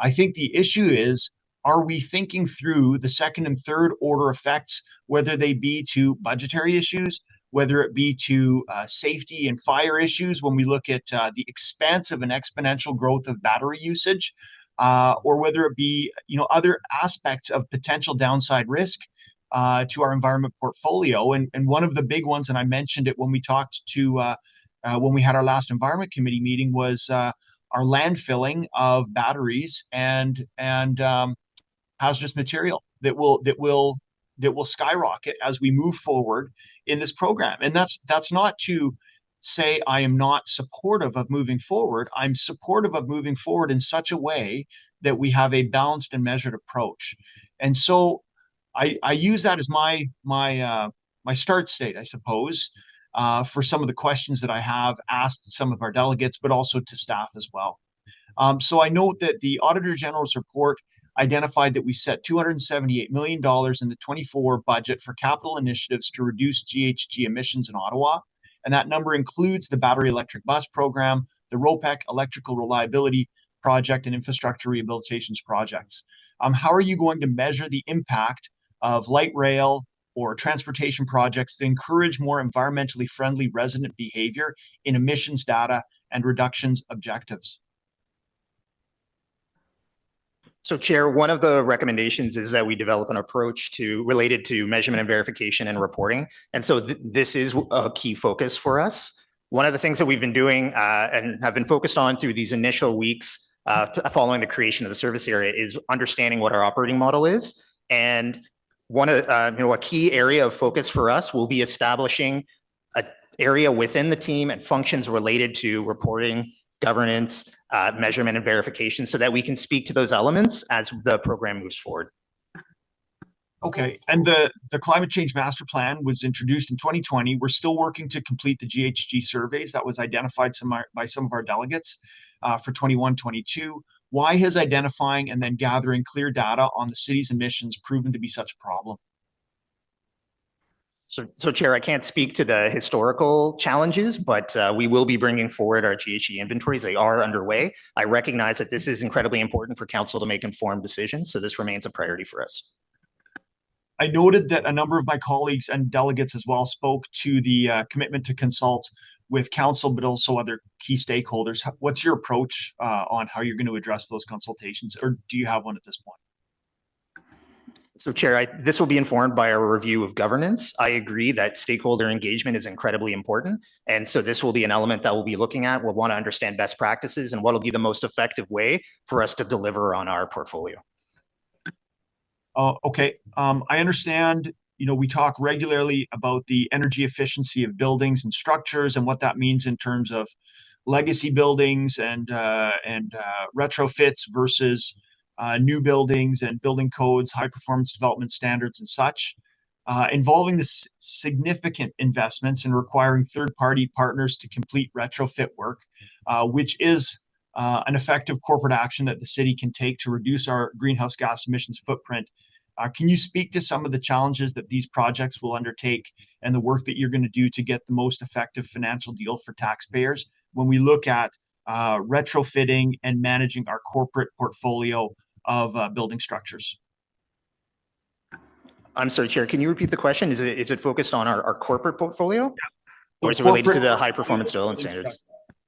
I think the issue is, are we thinking through the second and third order effects, whether they be to budgetary issues, whether it be to safety and fire issues when we look at the expansive and exponential growth of battery usage, or whether it be other aspects of potential downside risk to our environment portfolio. And one of the big ones, and I mentioned it when we talked to when we had our last environment committee meeting, was our landfilling of batteries and hazardous material that will skyrocket as we move forward in this program. And that's not to say I am not supportive of moving forward. I'm supportive of moving forward in such a way that we have a balanced and measured approach. And so I use that as my start state, I suppose, for some of the questions that I have asked some of our delegates, but also to staff as well. So I note that the Auditor General's report identified that we set $278 million in the 24 budget for capital initiatives to reduce GHG emissions in Ottawa. And that number includes the battery electric bus program, the ROPEC electrical reliability project, and infrastructure rehabilitations projects. How are you going to measure the impact of light rail, or transportation projects that encourage more environmentally friendly resident behavior in emissions data and reductions objectives? So Chair, one of the recommendations is that we develop an approach related to measurement and verification and reporting. And so this is a key focus for us. One of the things that we've been doing and have been focused on through these initial weeks following the creation of the service area is understanding what our operating model is. And one of a key area of focus for us will be establishing an area within the team and functions related to reporting, governance, measurement, and verification so that we can speak to those elements as the program moves forward. Okay, and the climate change master plan was introduced in 2020. We're still working to complete the GHG surveys that was identified by some of our delegates for 21-22. Why has identifying and then gathering clear data on the city's emissions proven to be such a problem? So Chair, I can't speak to the historical challenges, but we will be bringing forward our GHG inventories. They are underway. I recognize that this is incredibly important for council to make informed decisions, so this remains a priority for us. I noted that a number of my colleagues and delegates as well spoke to the commitment to consult with council, but also other key stakeholders. What's your approach on how you're going to address those consultations, or do you have one at this point? So Chair, this will be informed by our review of governance. I agree that stakeholder engagement is incredibly important. And so this will be an element that we'll be looking at. We'll want to understand best practices and what will be the most effective way for us to deliver on our portfolio. Okay, I understand, we talk regularly about the energy efficiency of buildings and structures and what that means in terms of legacy buildings and retrofits versus new buildings and building codes, high performance development standards and such, involving the significant investments and requiring third-party partners to complete retrofit work, which is an effective corporate action that the city can take to reduce our greenhouse gas emissions footprint. Can you speak to some of the challenges that these projects will undertake and the work that you're going to do to get the most effective financial deal for taxpayers when we look at retrofitting and managing our corporate portfolio of building structures? I'm sorry, Chair, can you repeat the question? Is it focused on our corporate portfolio? Yeah. Or is it related to the high performance development standards?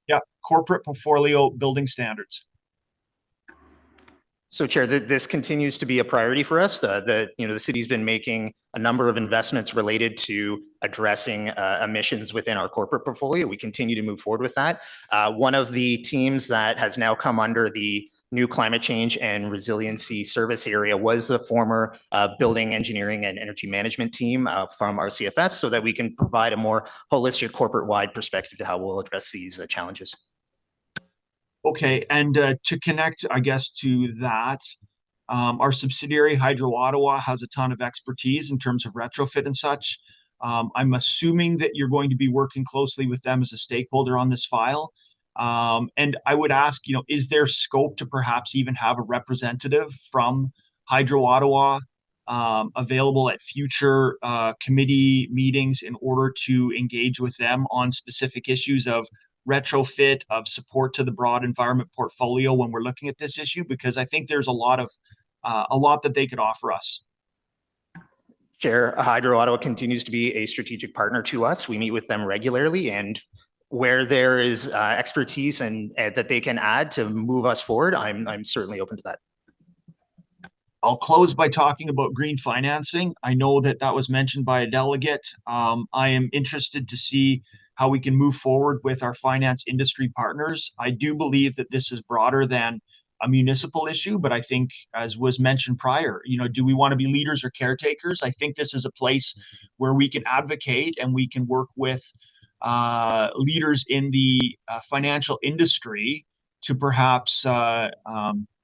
Yeah, corporate portfolio building standards. So Chair, this continues to be a priority for us. The city's been making a number of investments related to addressing emissions within our corporate portfolio. We continue to move forward with that. One of the teams that has now come under the new climate change and resiliency service area was the former building engineering and energy management team from our CFS, so that we can provide a more holistic corporate-wide perspective to how we'll address these challenges. Okay, and to connect, I guess, to that, our subsidiary Hydro Ottawa has a ton of expertise in terms of retrofit and such. I'm assuming that you're going to be working closely with them as a stakeholder on this file. And I would ask, is there scope to perhaps even have a representative from Hydro Ottawa available at future committee meetings in order to engage with them on specific issues of retrofit, of support to the broad environment portfolio when we're looking at this issue? Because I think there's a lot that they could offer us. Chair, Hydro Ottawa continues to be a strategic partner to us. We meet with them regularly, and where there is expertise and that they can add to move us forward, I'm certainly open to that. I'll close by talking about green financing. I know that was mentioned by a delegate. I am interested to see how we can move forward with our finance industry partners. I do believe that this is broader than a municipal issue, but I think, as was mentioned prior, do we want to be leaders or caretakers? I think this is a place where we can advocate and we can work with leaders in the financial industry to perhaps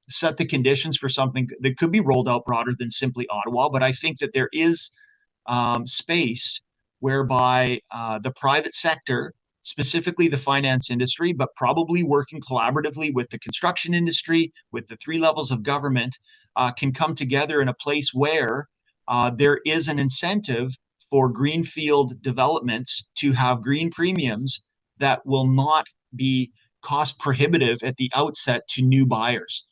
set the conditions for something that could be rolled out broader than simply Ottawa. But I think that there is space whereby the private sector, specifically the finance industry, but probably working collaboratively with the construction industry, with the three levels of government, can come together in a place where there is an incentive for greenfield developments to have green premiums that will not be cost prohibitive at the outset to new buyers.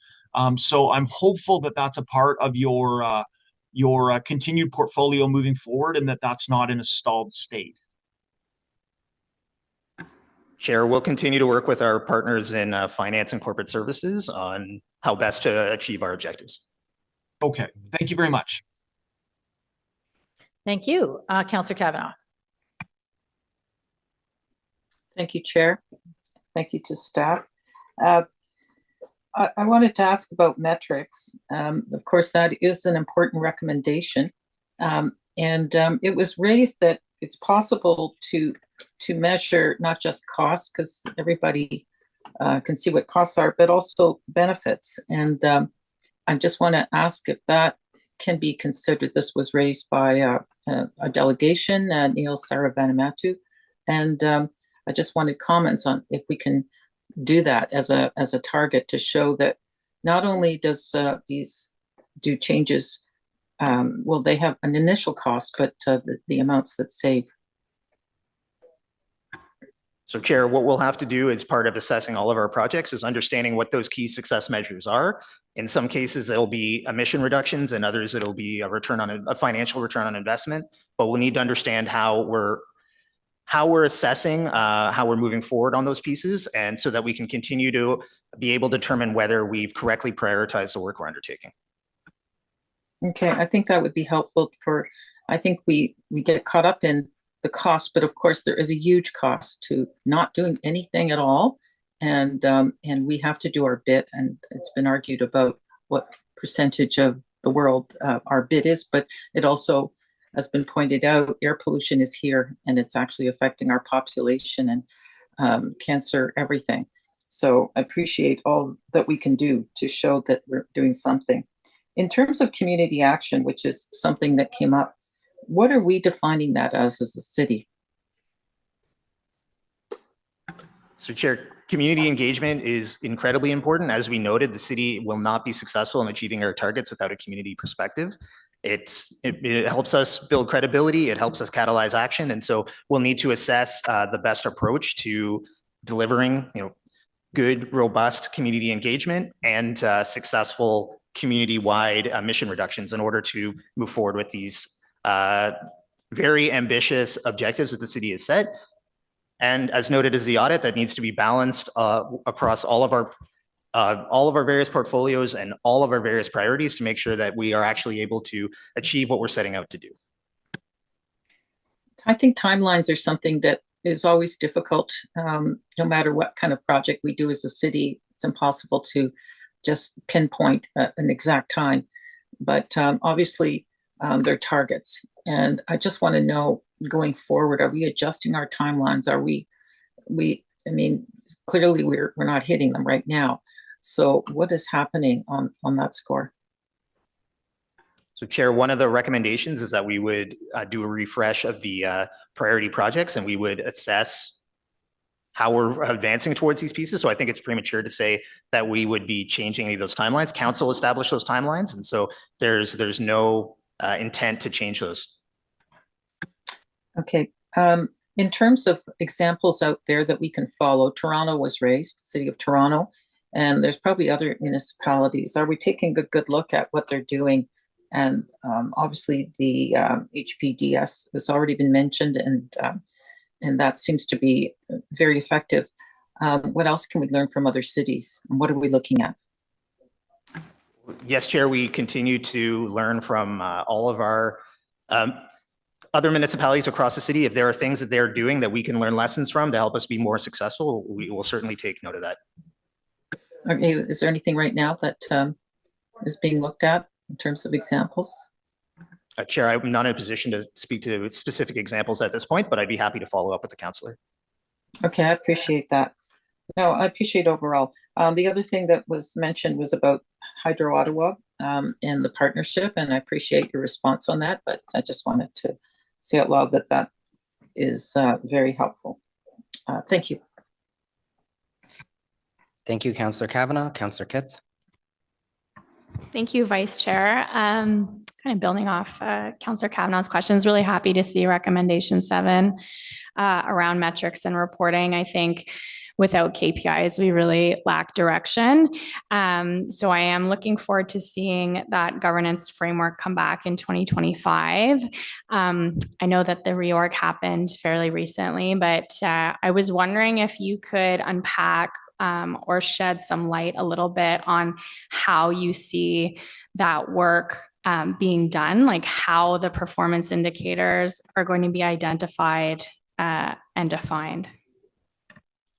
So I'm hopeful that that's a part of your your continued portfolio moving forward and that that's not in a stalled state. Chair, we'll continue to work with our partners in finance and corporate services on how best to achieve our objectives. Okay, thank you very much. Thank you. Councillor Kavanaugh. Thank you, Chair. Thank you to staff. I wanted to ask about metrics. Of course, that is an important recommendation. It was raised that it's possible to measure not just costs, because everybody can see what costs are, but also benefits. And I just want to ask if that can be considered. This was raised by a delegation, Neil Saravanamatu, and I just wanted comments on if we can do that as a target to show that not only does these do changes, will they have an initial cost, but the amounts that save. So Chair, what we'll have to do as part of assessing all of our projects is understanding what those key success measures are. In some cases, it'll be emission reductions, and others it'll be a financial return on investment. But we'll need to understand how we're assessing, how we're moving forward on those pieces, and so that we can continue to be able to determine whether we've correctly prioritized the work we're undertaking. Okay, I think that would be helpful I think we get caught up in the cost, but of course there is a huge cost to not doing anything at all. And we have to do our bit, and it's been argued about what percentage of the world our bit is, but it also has been pointed out, air pollution is here and it's actually affecting our population and cancer, everything. So I appreciate all that we can do to show that we're doing something. In terms of community action, which is something that came up, what are we defining that as a city? So Chair, community engagement is incredibly important. As we noted, the city will not be successful in achieving our targets without a community perspective. It helps us build credibility, it helps us catalyze action. And so we'll need to assess the best approach to delivering, good, robust community engagement and successful community-wide emission reductions in order to move forward with these very ambitious objectives that the city has set. And as noted as the audit, that needs to be balanced across all of our various portfolios and all of our various priorities to make sure that we are actually able to achieve what we're setting out to do. I think timelines are something that is always difficult. No matter what kind of project we do as a city, it's impossible to just pinpoint an exact time. But obviously, they're targets. And I just want to know, going forward, are we adjusting our timelines? Are we I mean, clearly we're not hitting them right now. So what is happening on that score? So Chair, one of the recommendations is that we would do a refresh of the priority projects, and we would assess how we're advancing towards these pieces. So I think it's premature to say that we would be changing any of those timelines. Council established those timelines, and so there's no intent to change those. Okay. In terms of examples out there that we can follow, Toronto was raised, City of Toronto, and there's probably other municipalities. Are we taking a good look at what they're doing? And obviously the HPDS has already been mentioned, and that seems to be very effective. What else can we learn from other cities? And what are we looking at? Yes, Chair, we continue to learn from all of our other municipalities across the city. If there are things that they're doing that we can learn lessons from to help us be more successful, we will certainly take note of that. Okay, is there anything right now that is being looked at in terms of examples? Chair, I'm not in a position to speak to specific examples at this point, but I'd be happy to follow up with the councillor. Okay, I appreciate that. No, I appreciate overall. The other thing that was mentioned was about Hydro Ottawa and the partnership, and I appreciate your response on that, but I just wanted to say out loud that that is very helpful. Thank you. Thank you, Councillor Kavanaugh. Councillor Kitts. Thank you, Vice Chair. Kind of building off Councillor Kavanaugh's questions, really happy to see recommendation 7 around metrics and reporting. I think without KPIs, we really lack direction. So I am looking forward to seeing that governance framework come back in 2025. I know that the reorg happened fairly recently, but I was wondering if you could unpack or shed some light a little bit on how you see that work being done, like how the performance indicators are going to be identified and defined.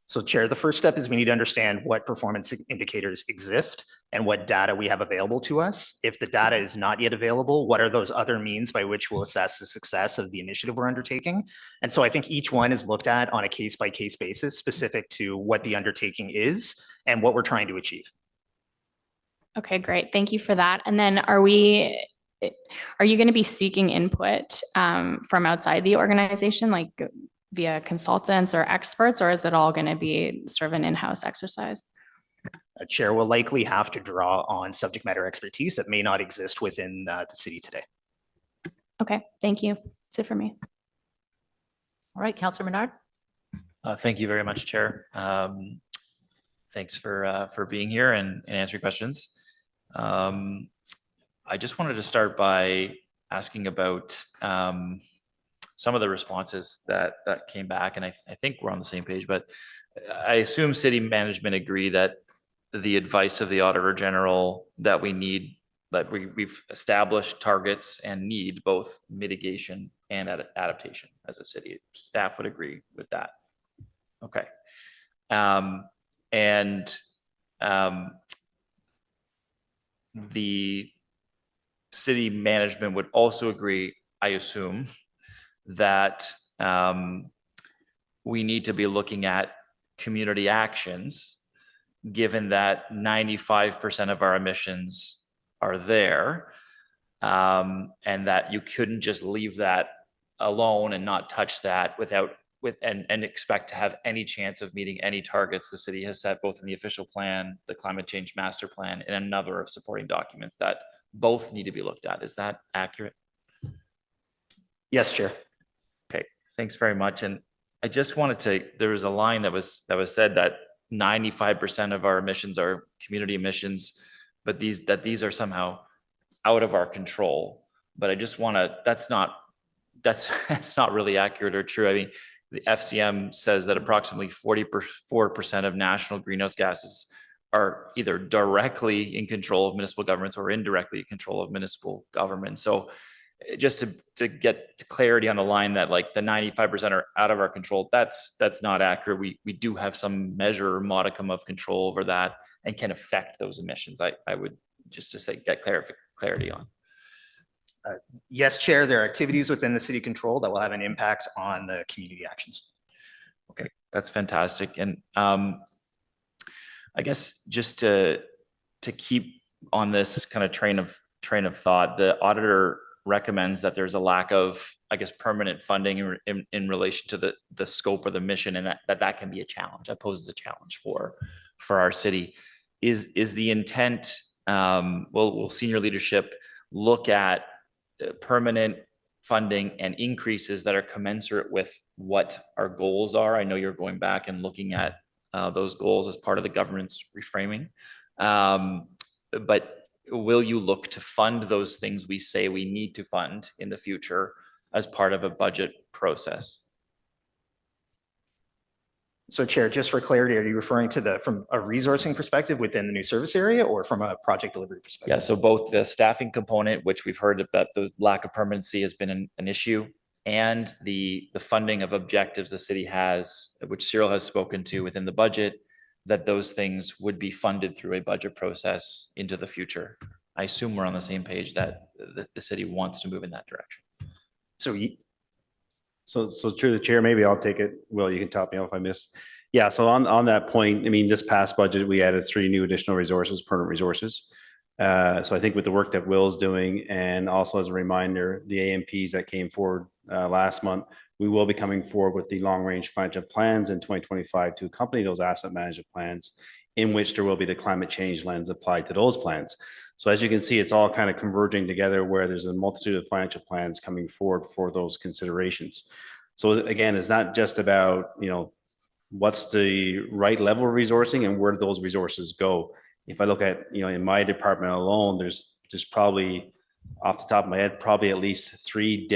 So Chair, the first step is we need to understand what performance indicators exist and what data we have available to us. If the data is not yet available, what are those other means by which we'll assess the success of the initiative we're undertaking? And so I think each one is looked at on a case-by-case basis specific to what the undertaking is and what we're trying to achieve. Okay, great. Thank you for that. And then are you going to be seeking input from outside the organization, like via consultants or experts, or is it all going to be sort of an in-house exercise? Chair will likely have to draw on subject matter expertise that may not exist within the city today. Okay, thank you. That's it for me. All right, Councillor Menard. Thank you very much, Chair. Thanks for being here and answering questions. I just wanted to start by asking about some of the responses that came back, and I think we're on the same page, but I assume city management agree that the advice of the Auditor General that we need, that we've established targets and need both mitigation and adaptation as a city. Staff would agree with that. Okay. The city management would also agree, I assume, that we need to be looking at community actions, given that 95% of our emissions are there, and that you couldn't just leave that alone and not touch that and expect to have any chance of meeting any targets the city has set, both in the official plan, the climate change master plan, and a number of supporting documents that both need to be looked at. Is that accurate? Yes, Chair. Okay, thanks very much. And I just wanted to, there was a line that was said that 95% of our emissions are community emissions, but these are somehow out of our control. But I just want to, that's not really accurate or true. I mean, the FCM says that approximately 44% of national greenhouse gases are either directly in control of municipal governments or indirectly in control of municipal government. So just to get clarity on the line that like the 95% are out of our control, that's not accurate. We do have some measure or modicum of control over that and can affect those emissions. I would just to say get clarity on. Yes, Chair, there are activities within the city control that will have an impact on the community actions. Okay, that's fantastic. And I guess just to keep on this kind of train of thought, the auditor recommends that there's a lack of, I guess, permanent funding in relation to the scope of the mission, and that can be a challenge. That poses a challenge for our city. Is the intent? Will senior leadership look at permanent funding and increases that are commensurate with what our goals are? I know you're going back and looking at those goals as part of the governance reframing, but will you look to fund those things we say we need to fund in the future as part of a budget process? So Chair, just for clarity, are you referring to from a resourcing perspective within the new service area or from a project delivery perspective? Yeah, so both the staffing component, which we've heard that the lack of permanency has been an issue, and the funding of objectives the city has, which Cyril has spoken to within the budget, that those things would be funded through a budget process into the future. I assume we're on the same page that the city wants to move in that direction. So through the chair, maybe I'll take it. Will, you can top me off if I miss. Yeah, so on that point, I mean, this past budget, we added 3 new additional resources, permanent resources. So I think with the work that Will's doing, and also as a reminder, the AMPs that came forward last month, we will be coming forward with the long-range financial plans in 2025 to accompany those asset management plans, in which there will be the climate change lens applied to those plans. So as you can see, it's all kind of converging together where there's a multitude of financial plans coming forward for those considerations. So again, it's not just about, what's the right level of resourcing and where do those resources go? If I look at, in my department alone, there's probably, off the top of my head, probably at least 3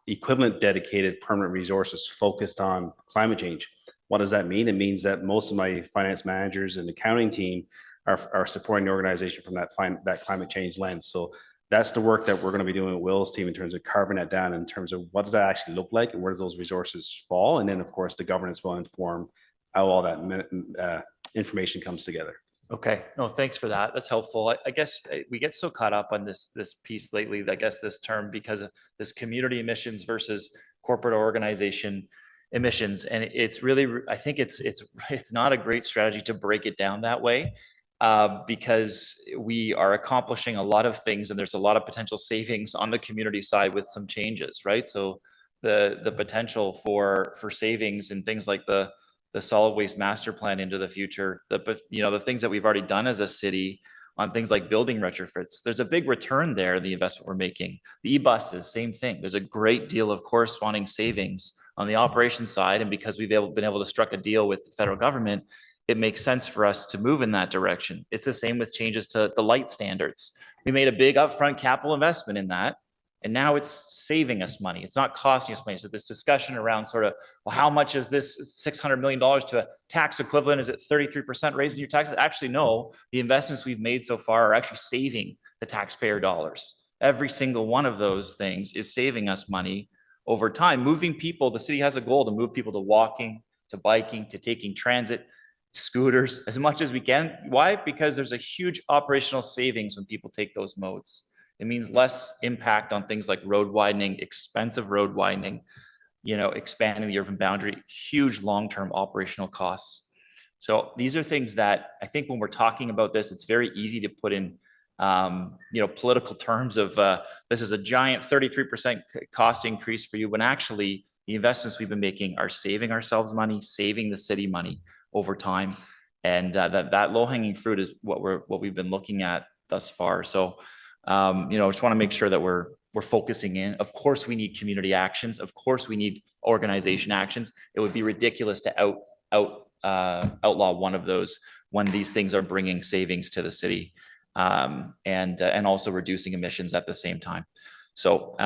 equivalent dedicated permanent resources focused on climate change. What does that mean? It means that most of my finance managers and accounting team are supporting the organization from that climate change lens. So that's the work that we're going to be doing with Will's team in terms of carving that down in terms of what does that actually look like and where do those resources fall? And then of course the governance will inform how all that information comes together. Okay, no, thanks for that. That's helpful. I guess we get so caught up on this piece lately, I guess this term, because of this community emissions versus corporate organization emissions. And it's really, I think it's not a great strategy to break it down that way. Because we are accomplishing a lot of things and there's a lot of potential savings on the community side with some changes, right? So the potential for savings and things like the solid waste master plan into the future, the things that we've already done as a city on things like building retrofits, there's a big return there in the investment we're making. The e-buses, same thing. There's a great deal of corresponding savings on the operations side. And because we've been able to struck a deal with the federal government, it makes sense for us to move in that direction. It's the same with changes to the light standards. We made a big upfront capital investment in that, and now it's saving us money. It's not costing us money. So this discussion around sort of, well, how much is this $600 million to a tax equivalent? Is it 33% raising your taxes? Actually, no. The investments we've made so far are actually saving the taxpayer dollars. Every single one of those things is saving us money over time. Moving people, the city has a goal to move people to walking, to biking, to taking transit, scooters as much as we can. Why? Because there's a huge operational savings when people take those modes. It means less impact on things like road widening, expensive road widening, expanding the urban boundary, huge long-term operational costs. So these are things that I think when we're talking about this, it's very easy to put in political terms of this is a giant 33% cost increase for you, when actually the investments we've been making are saving ourselves money, saving the city money over time. And that low-hanging fruit is what we've been looking at thus far. So, just want to make sure that we're focusing in. Of course, we need community actions. Of course, we need organization actions. It would be ridiculous to outlaw one of those when these things are bringing savings to the city, and also reducing emissions at the same time. So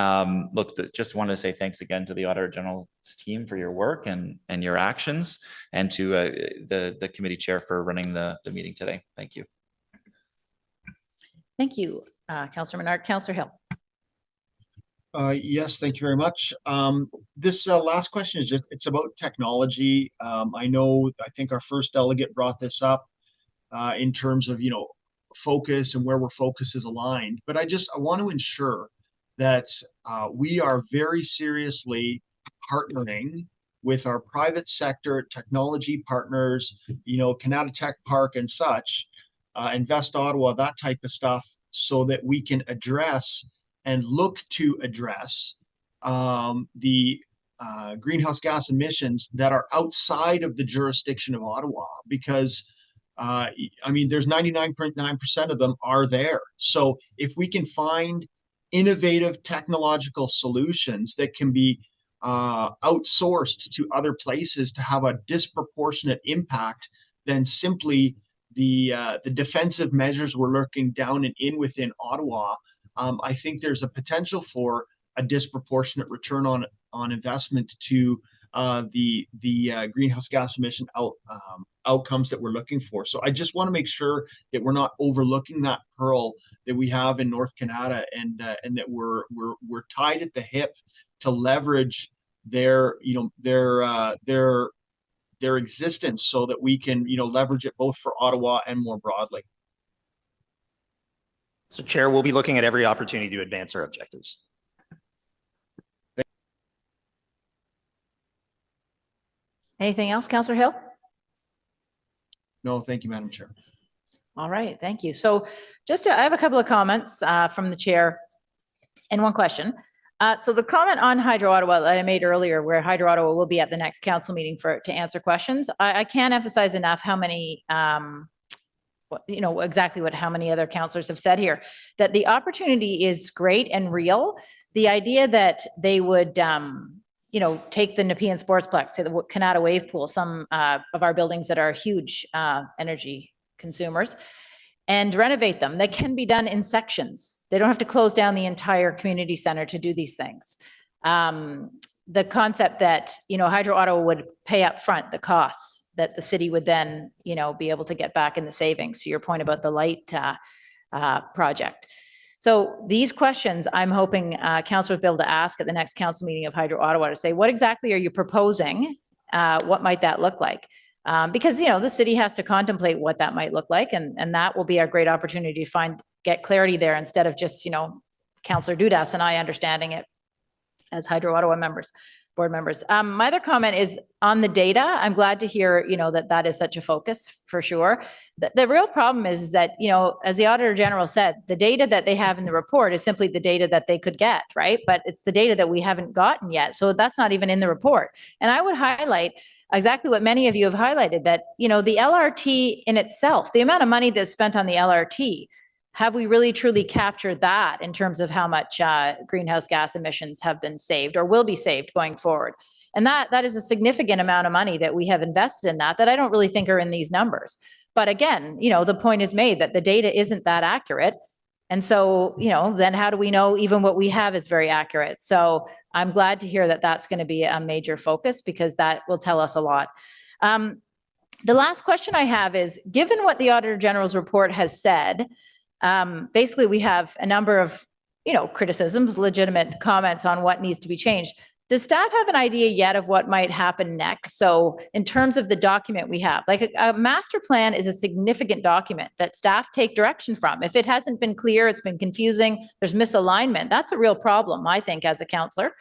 look, just wanted to say thanks again to the Auditor General's team for your work and your actions, and to the committee chair for running the meeting today. Thank you. Thank you, Councillor Menard. Councillor Hill. Yes, thank you very much. This last question is it's about technology. I think our first delegate brought this up in terms of, focus and where focus is aligned. But I want to ensure that we are very seriously partnering with our private sector technology partners, Canada Tech Park and such, Invest Ottawa, that type of stuff, so that we can address and look to address the greenhouse gas emissions that are outside of the jurisdiction of Ottawa, because there's 99.9% of them are there. So if we can find innovative technological solutions that can be outsourced to other places to have a disproportionate impact than simply the defensive measures we're looking down and in within Ottawa, I think there's a potential for a disproportionate return on investment to the greenhouse gas emission outcomes that we're looking for. So I just want to make sure that we're not overlooking that pearl that we have in North Canada, and that we're tied at the hip to leverage their existence, so that we can leverage it both for Ottawa and more broadly. So Chair, we'll be looking at every opportunity to advance our objectives. Anything else, Councillor Hill? No, thank you, Madam Chair. All right, thank you. So I have a couple of comments from the chair and one question. So the comment on Hydro Ottawa that I made earlier, where Hydro Ottawa will be at the next council meeting to answer questions, I can't emphasize enough how many, exactly how many other councillors have said here, that the opportunity is great and real. The idea that they would, take the Nepean Sportsplex, say the Canada Wave Pool, some of our buildings that are huge energy consumers, and renovate them. That can be done in sections. They don't have to close down the entire community center to do these things. The concept that, Hydro Ottawa would pay up front the costs that the city would then, be able to get back in the savings, to your point about the light project. So these questions, I'm hoping council will be able to ask at the next council meeting of Hydro Ottawa to say, what exactly are you proposing? What might that look like? Because, the city has to contemplate what that might look like. And that will be a great opportunity to get clarity there instead of just, Councillor Dudas and I understanding it as Hydro Ottawa board members. My other comment is on the data. I'm glad to hear, that is such a focus for sure. The real problem is that, as the Auditor General said, the data that they have in the report is simply the data that they could get, right? But it's the data that we haven't gotten yet. So that's not even in the report. And I would highlight exactly what many of you have highlighted, that, the LRT in itself, the amount of money that's spent on the LRT, have we really truly captured that in terms of how much greenhouse gas emissions have been saved or will be saved going forward? And that is a significant amount of money that we have invested in that I don't really think are in these numbers. But again, the point is made that the data isn't that accurate. And so, then how do we know even what we have is very accurate? So I'm glad to hear that that's going to be a major focus, because that will tell us a lot. The last question I have is, given what the Auditor General's report has said, basically we have a number of, criticisms, legitimate comments on what needs to be changed. Does staff have an idea yet of what might happen next? So in terms of the document we have, like a master plan is a significant document that staff take direction from. If it hasn't been clear, it's been confusing, there's misalignment, that's a real problem, I think, as a councillor,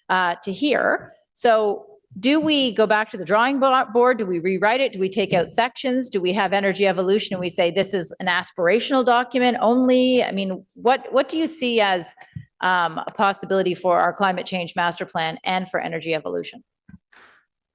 to hear. So do we go back to the drawing board? Do we rewrite it? Do we take out sections? Do we have energy evolution and we say this is an aspirational document only? I mean, what do you see as a possibility for our climate change master plan and for energy evolution?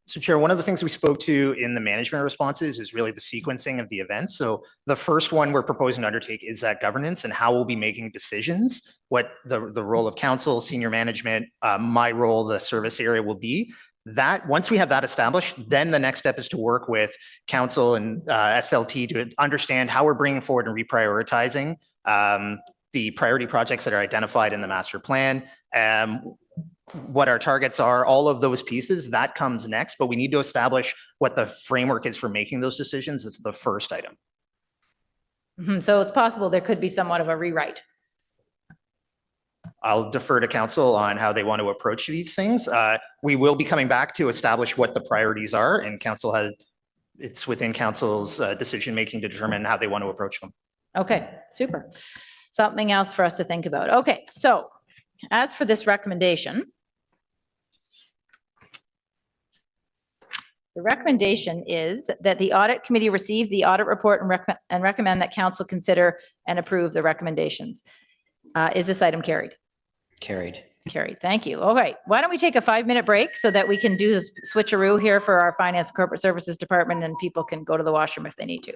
So Chair, one of the things we spoke to in the management responses is really the sequencing of the events. So the first one we're proposing to undertake is that governance and how we'll be making decisions, what the role of council, senior management, my role, the service area will be. That once we have that established, then the next step is to work with council and SLT to understand how we're bringing forward and reprioritizing the priority projects that are identified in the master plan, what our targets are, all of those pieces, that comes next, but we need to establish what the framework is for making those decisions. It's the first item. So it's possible there could be somewhat of a rewrite. I'll defer to council on how they want to approach these things. We will be coming back to establish what the priorities are, and it's within council's decision-making to determine how they want to approach them. Okay, super. Something else for us to think about. Okay, so as for this recommendation, the recommendation is that the audit committee receive the audit report and recommend that council consider and approve the recommendations. Is this item carried? Carried. Carried. Thank you. All right. Why don't we take a 5-minute break so that we can do this switcheroo here for our Finance and Corporate Services Department, and people can go to the washroom if they need to.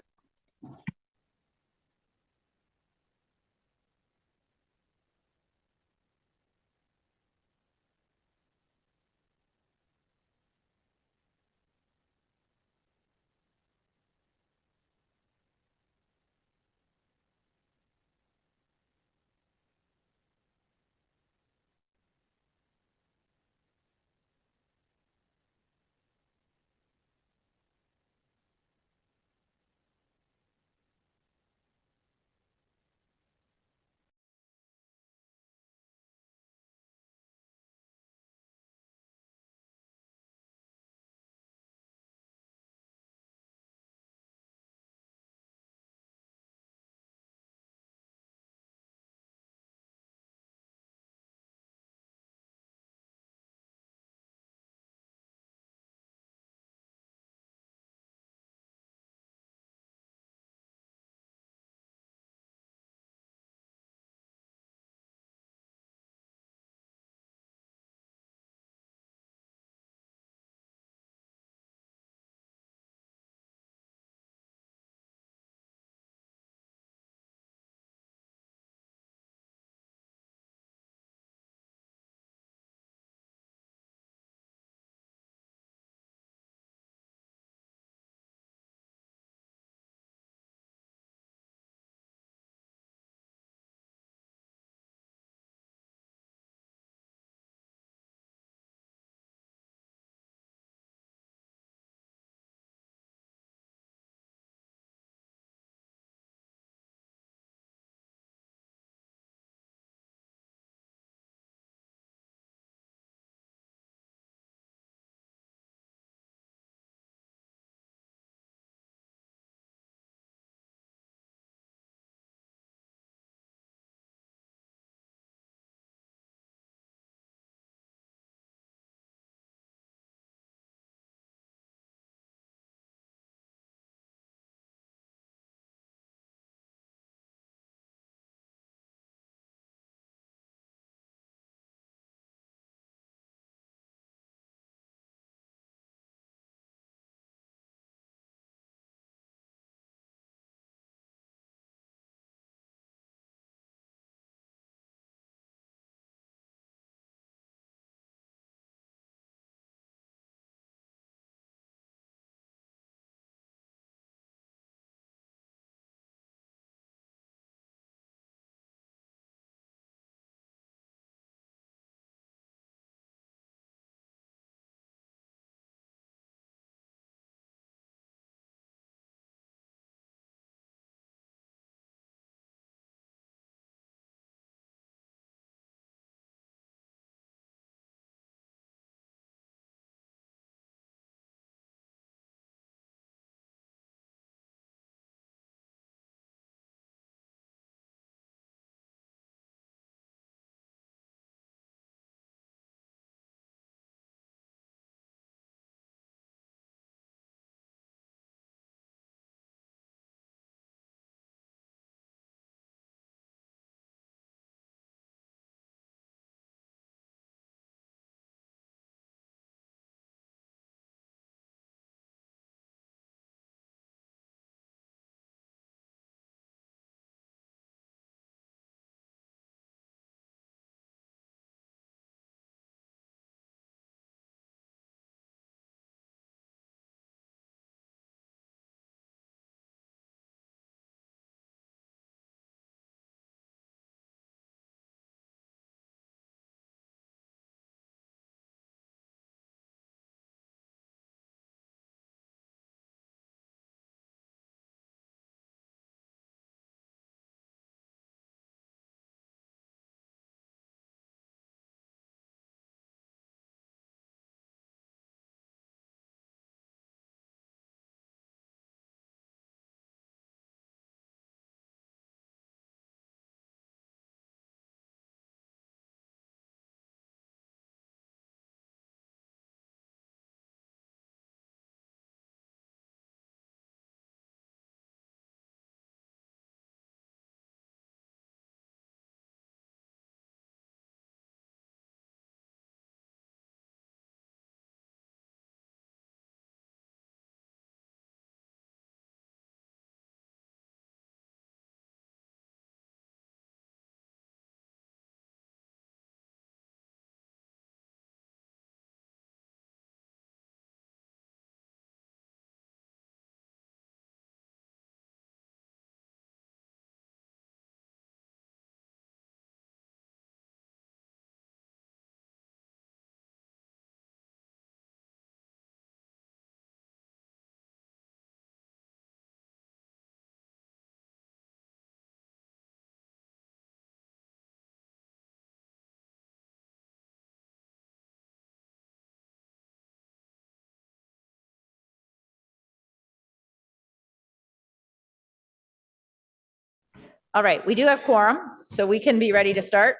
All right, we do have quorum, so we can be ready to start.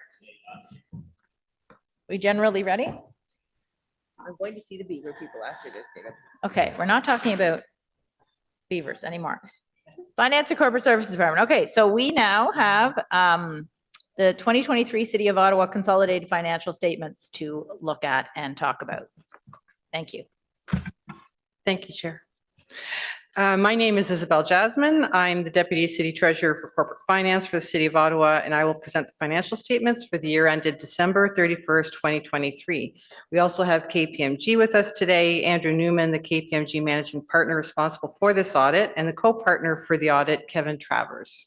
We generally ready? I'm going to see the Beaver people after this, David. Okay, we're not talking about beavers anymore. Finance and Corporate Services Department. Okay, so we now have the 2023 City of Ottawa Consolidated Financial Statements to look at and talk about. Thank you. Thank you, Chair. My name is Isabel Jasmine. I'm the Deputy City Treasurer for Corporate Finance for the City of Ottawa, and I will present the financial statements for the year ended December 31st, 2023. We also have KPMG with us today, Andrew Newman, the KPMG Managing Partner responsible for this audit, and the co-partner for the audit, Kevin Travers.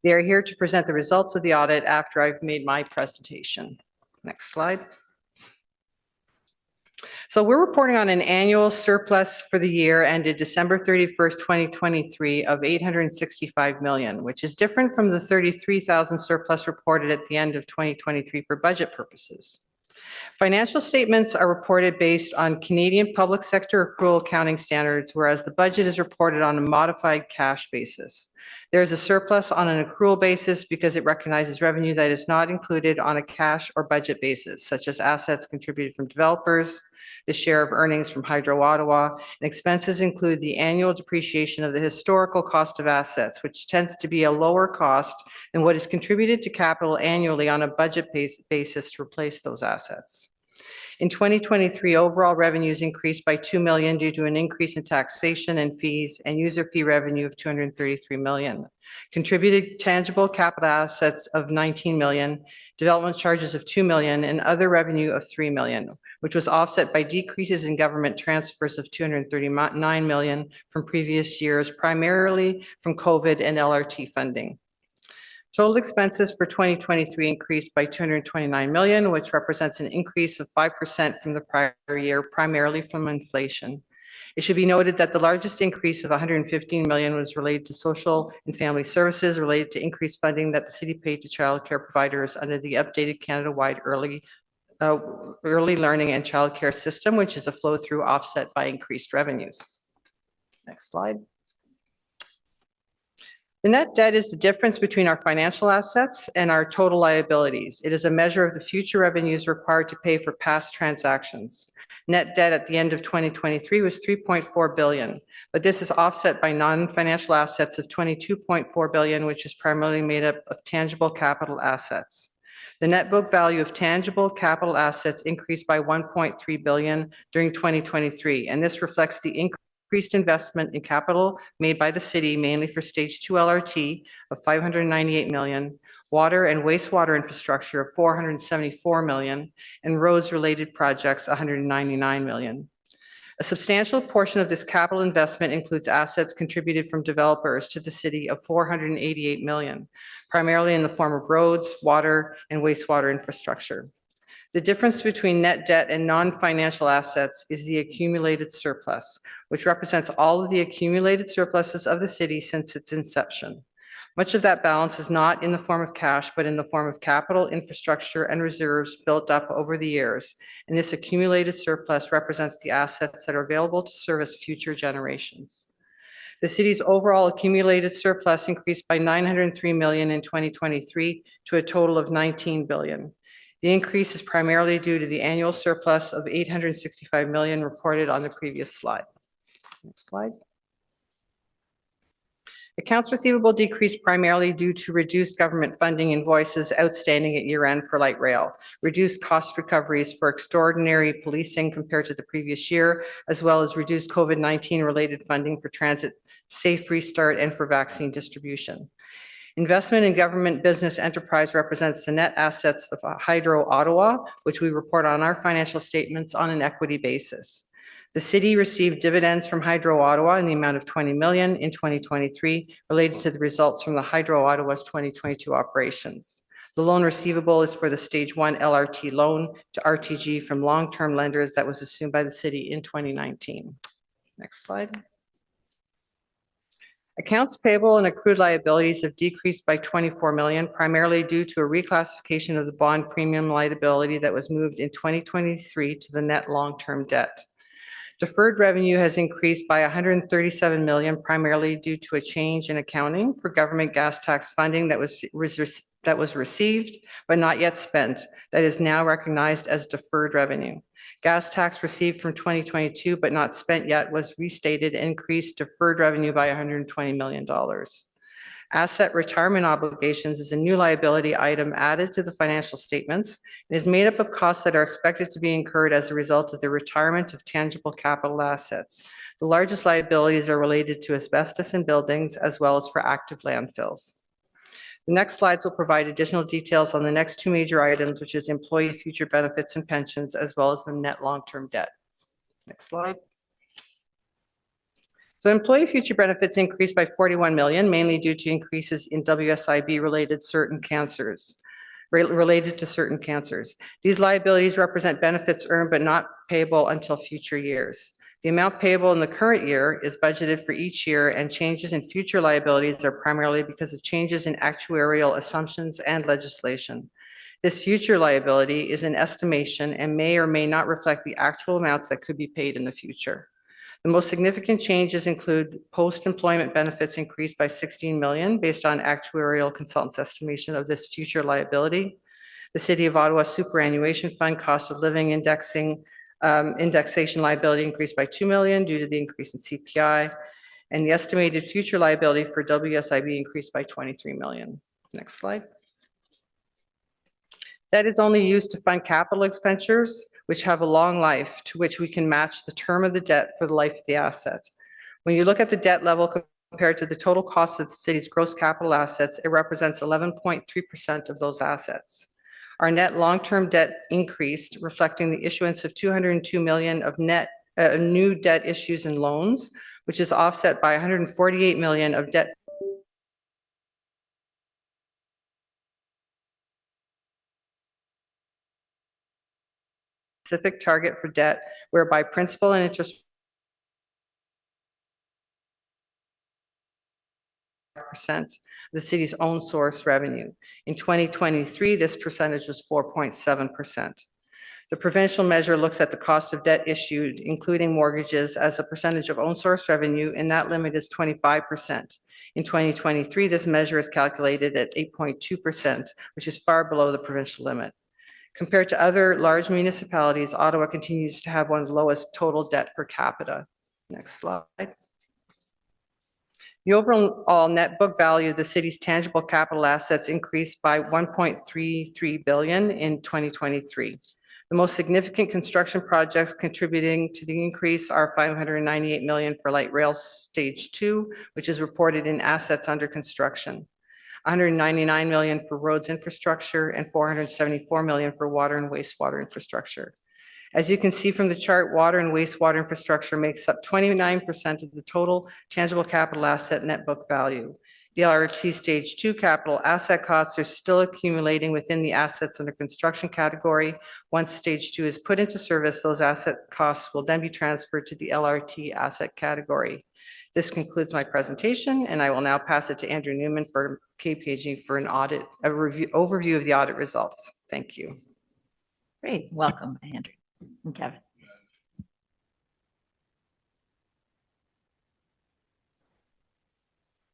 They are here to present the results of the audit after I've made my presentation. Next slide. So we're reporting on an annual surplus for the year ended December 31st, 2023 of $865 million, which is different from the $33,000 surplus reported at the end of 2023 for budget purposes. Financial statements are reported based on Canadian public sector accrual accounting standards, whereas the budget is reported on a modified cash basis. There is a surplus on an accrual basis because it recognizes revenue that is not included on a cash or budget basis, such as assets contributed from developers, the share of earnings from Hydro Ottawa, and expenses include the annual depreciation of the historical cost of assets, which tends to be a lower cost than what is contributed to capital annually on a budget basis to replace those assets. In 2023, overall revenues increased by $2 million due to an increase in taxation and fees and user fee revenue of $233 million. Contributed tangible capital assets of $19 million, development charges of $2 million, and other revenue of $3 million, which was offset by decreases in government transfers of $239 million from previous years, primarily from COVID and LRT funding. Total expenses for 2023 increased by $229 million, which represents an increase of 5% from the prior year, primarily from inflation. It should be noted that the largest increase of $115 million was related to social and family services related to increased funding that the city paid to childcare providers under the updated Canada-wide early learning and childcare system, which is a flow-through offset by increased revenues. Next slide. The net debt is the difference between our financial assets and our total liabilities. It is a measure of the future revenues required to pay for past transactions. Net debt at the end of 2023 was $3.4 billion, but this is offset by non-financial assets of $22.4 billion, which is primarily made up of tangible capital assets. The net book value of tangible capital assets increased by $1.3 billion during 2023, and this reflects the increased investment in capital made by the city, mainly for Stage 2 LRT of $598 million, water and wastewater infrastructure of $474 million, and roads-related projects $199 million. A substantial portion of this capital investment includes assets contributed from developers to the city of $488 million, primarily in the form of roads, water, and wastewater infrastructure. The difference between net debt and non-financial assets is the accumulated surplus, which represents all of the accumulated surpluses of the city since its inception. Much of that balance is not in the form of cash, but in the form of capital, infrastructure, and reserves built up over the years. And this accumulated surplus represents the assets that are available to service future generations. The city's overall accumulated surplus increased by $903 million in 2023 to a total of $19 billion. The increase is primarily due to the annual surplus of $865 million reported on the previous slide. Next slide. Accounts receivable decreased primarily due to reduced government funding invoices outstanding at year-end for light rail, reduced cost recoveries for extraordinary policing compared to the previous year, as well as reduced COVID-19 related funding for transit safe restart and for vaccine distribution. Investment in government business enterprise represents the net assets of Hydro Ottawa, which we report on our financial statements on an equity basis. The city received dividends from Hydro Ottawa in the amount of $20 million in 2023 related to the results from the Hydro Ottawa's 2022 operations. The loan receivable is for the Stage 1 LRT loan to RTG from long-term lenders that was assumed by the city in 2019. Next slide. Accounts payable and accrued liabilities have decreased by $24 million, primarily due to a reclassification of the bond premium liability that was moved in 2023 to the net long-term debt. Deferred revenue has increased by 137 million, primarily due to a change in accounting for government gas tax funding that was received but not yet spent, that is now recognized as deferred revenue. Gas tax received from 2022 but not spent yet was restated and increased deferred revenue by $120 million. Asset retirement obligations is a new liability item added to the financial statements. It is made up of costs that are expected to be incurred as a result of the retirement of tangible capital assets. The largest liabilities are related to asbestos in buildings as well as for active landfills. The next slides will provide additional details on the next two major items, which is employee future benefits and pensions, as well as the net long-term debt. Next slide. So employee future benefits increased by 41 million, mainly due to increases in WSIB related to certain cancers. These liabilities represent benefits earned but not payable until future years. The amount payable in the current year is budgeted for each year, and changes in future liabilities are primarily because of changes in actuarial assumptions and legislation. This future liability is an estimation and may or may not reflect the actual amounts that could be paid in the future. The most significant changes include post-employment benefits increased by 16 million based on actuarial consultants' estimation of this future liability. The City of Ottawa Superannuation Fund cost of living indexation liability increased by 2 million due to the increase in CPI, and the estimated future liability for WSIB increased by 23 million. Next slide. Debt is only used to fund capital expenditures, which have a long life, to which we can match the term of the debt for the life of the asset. When you look at the debt level compared to the total cost of the city's gross capital assets, it represents 11.3% of those assets. Our net long-term debt increased, reflecting the issuance of 202 million of net new debt issues and loans, which is offset by 148 million of debt specific target for debt, whereby principal and interest percent the city's own source revenue. In 2023, this percentage was 4.7%. The provincial measure looks at the cost of debt issued, including mortgages, as a percentage of own source revenue, and that limit is 25%. In 2023, this measure is calculated at 8.2%, which is far below the provincial limit. Compared to other large municipalities, Ottawa continues to have one of the lowest total debt per capita. Next slide. The overall net book value of the city's tangible capital assets increased by 1.33 billion in 2023. The most significant construction projects contributing to the increase are 598 million for light rail stage 2, which is reported in assets under construction. 199 million for roads infrastructure and 474 million for water and wastewater infrastructure. As you can see from the chart, water and wastewater infrastructure makes up 29% of the total tangible capital asset net book value. The LRT stage 2 capital asset costs are still accumulating within the assets under construction category. Once stage 2 is put into service, those asset costs will then be transferred to the LRT asset category. This concludes my presentation, and I will now pass it to Andrew Newman for KPMG for an overview of the audit results. Thank you. Great, welcome, Andrew and Kevin.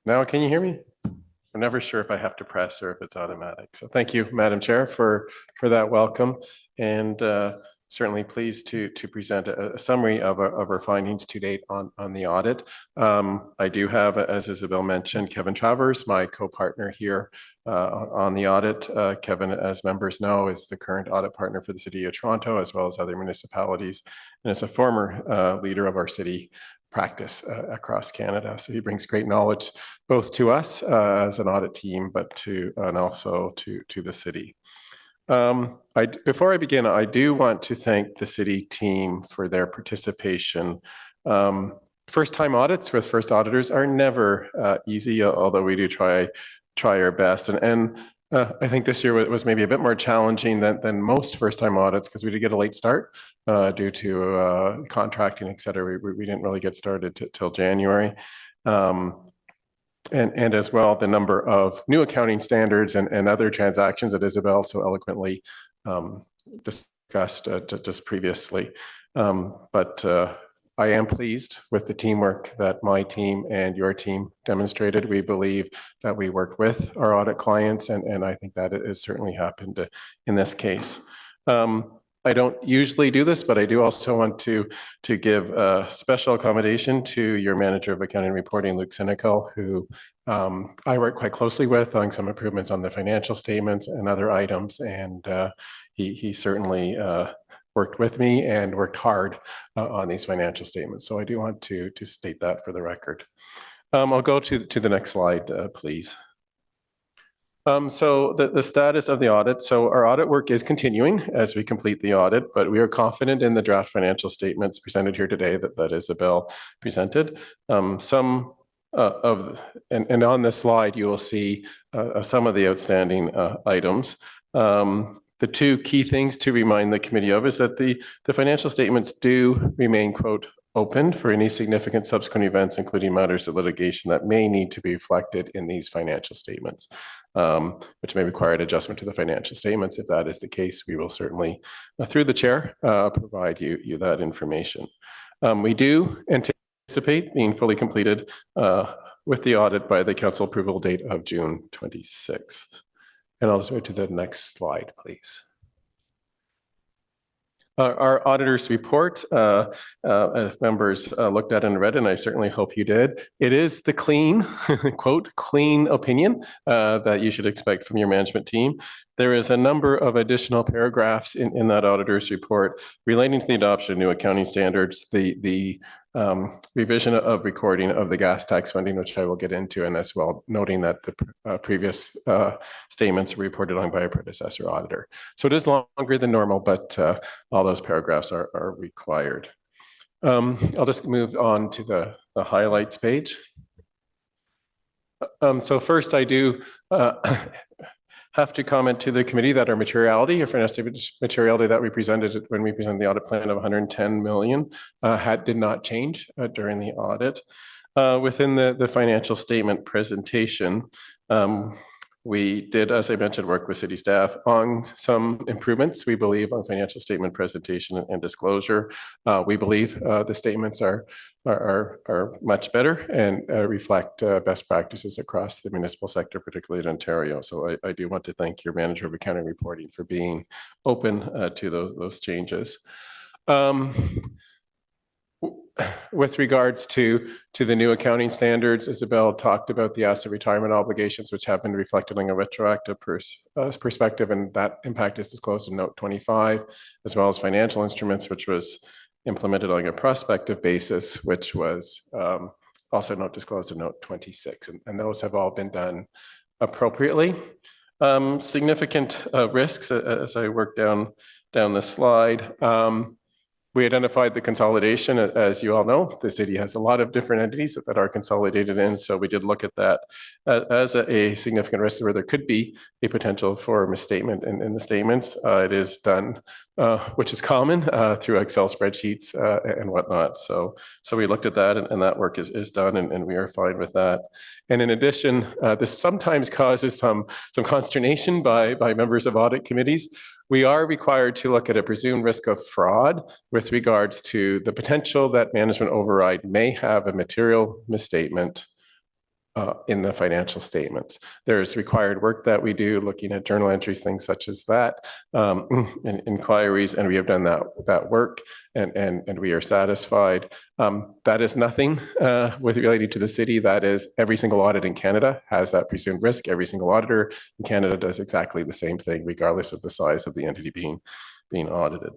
Now, can you hear me? I'm never sure if I have to press or if it's automatic. So thank you, Madam Chair, for that welcome, and certainly pleased to present a summary of our findings to date on the audit. I do have, as Isabel mentioned, Kevin Travers, my co-partner here on the audit. Kevin, as members know, is the current audit partner for the City of Toronto, as well as other municipalities, and is a former leader of our city practice across Canada. So he brings great knowledge both to us as an audit team, but and also to the city. Before I begin, I do want to thank the city team for their participation. First-time audits with first auditors are never easy, although we do try our best. And I think this year was maybe a bit more challenging than most first-time audits because we did get a late start due to contracting, et cetera. We didn't really get started till January. And as well, the number of new accounting standards and other transactions that Isabel so eloquently discussed just previously. But I am pleased with the teamwork that my team and your team demonstrated. We believe that we worked with our audit clients, and I think that it has certainly happened in this case. I don't usually do this, but I do also want to give a special accommodation to your manager of accounting and reporting, Luke Sinecal, who I work quite closely with on some improvements on the financial statements and other items, and he certainly worked with me and worked hard on these financial statements. So I do want to state that for the record. I'll go to the next slide, please. So the status of the audit. So our audit work is continuing as we complete the audit, but we are confident in the draft financial statements presented here today that Isabel presented. And on this slide, you will see some of the outstanding items. The two key things to remind the committee of is that the financial statements do remain, quote, open for any significant subsequent events, including matters of litigation that may need to be reflected in these financial statements, which may require an adjustment to the financial statements. If that is the case, we will certainly, through the chair, provide you that information. We do anticipate being fully completed with the audit by the council approval date of June 26th. And I'll just go to the next slide, please. Our auditor's report, members looked at and read, and I certainly hope you did. It is the clean, quote, clean opinion that you should expect from your management team. There is a number of additional paragraphs in that auditor's report relating to the adoption of new accounting standards, the revision of recording of the gas tax funding, which I will get into, and as well noting that the previous statements were reported on by a predecessor auditor. So it is longer than normal, but all those paragraphs are required. I'll just move on to the highlights page. So first I do have to comment to the committee that our materiality, or financial materiality that we presented when we presented the audit plan of 110 million did not change during the audit. Within the financial statement presentation, we did, as I mentioned, work with city staff on some improvements, we believe, on financial statement presentation and disclosure. We believe the statements are much better and reflect best practices across the municipal sector, particularly in Ontario. So I do want to thank your manager of accounting reporting for being open to those changes. With regards to the new accounting standards, Isabel talked about the asset retirement obligations, which have been reflected on a retroactive perspective, and that impact is disclosed in note 25, as well as financial instruments, which was implemented on a prospective basis, which was also not disclosed in note 26, and those have all been done appropriately. Significant risks, as I work down the slide. We identified the consolidation. As you all know, the city has a lot of different entities that are consolidated in. So we did look at that as a significant risk where there could be a potential for misstatement in the statements. It is done, which is common through Excel spreadsheets and whatnot. So we looked at that, and that work is done, and we are fine with that. And in addition, this sometimes causes some consternation by members of audit committees. We are required to look at a presumed risk of fraud with regards to the potential that management override may have a material misstatement in the financial statements. There's required work that we do looking at journal entries, things such as that, and inquiries, and we have done that work, and we are satisfied. That is nothing with related to the city. That is, every single audit in Canada has that presumed risk. Every single auditor in Canada does exactly the same thing, regardless of the size of the entity being audited.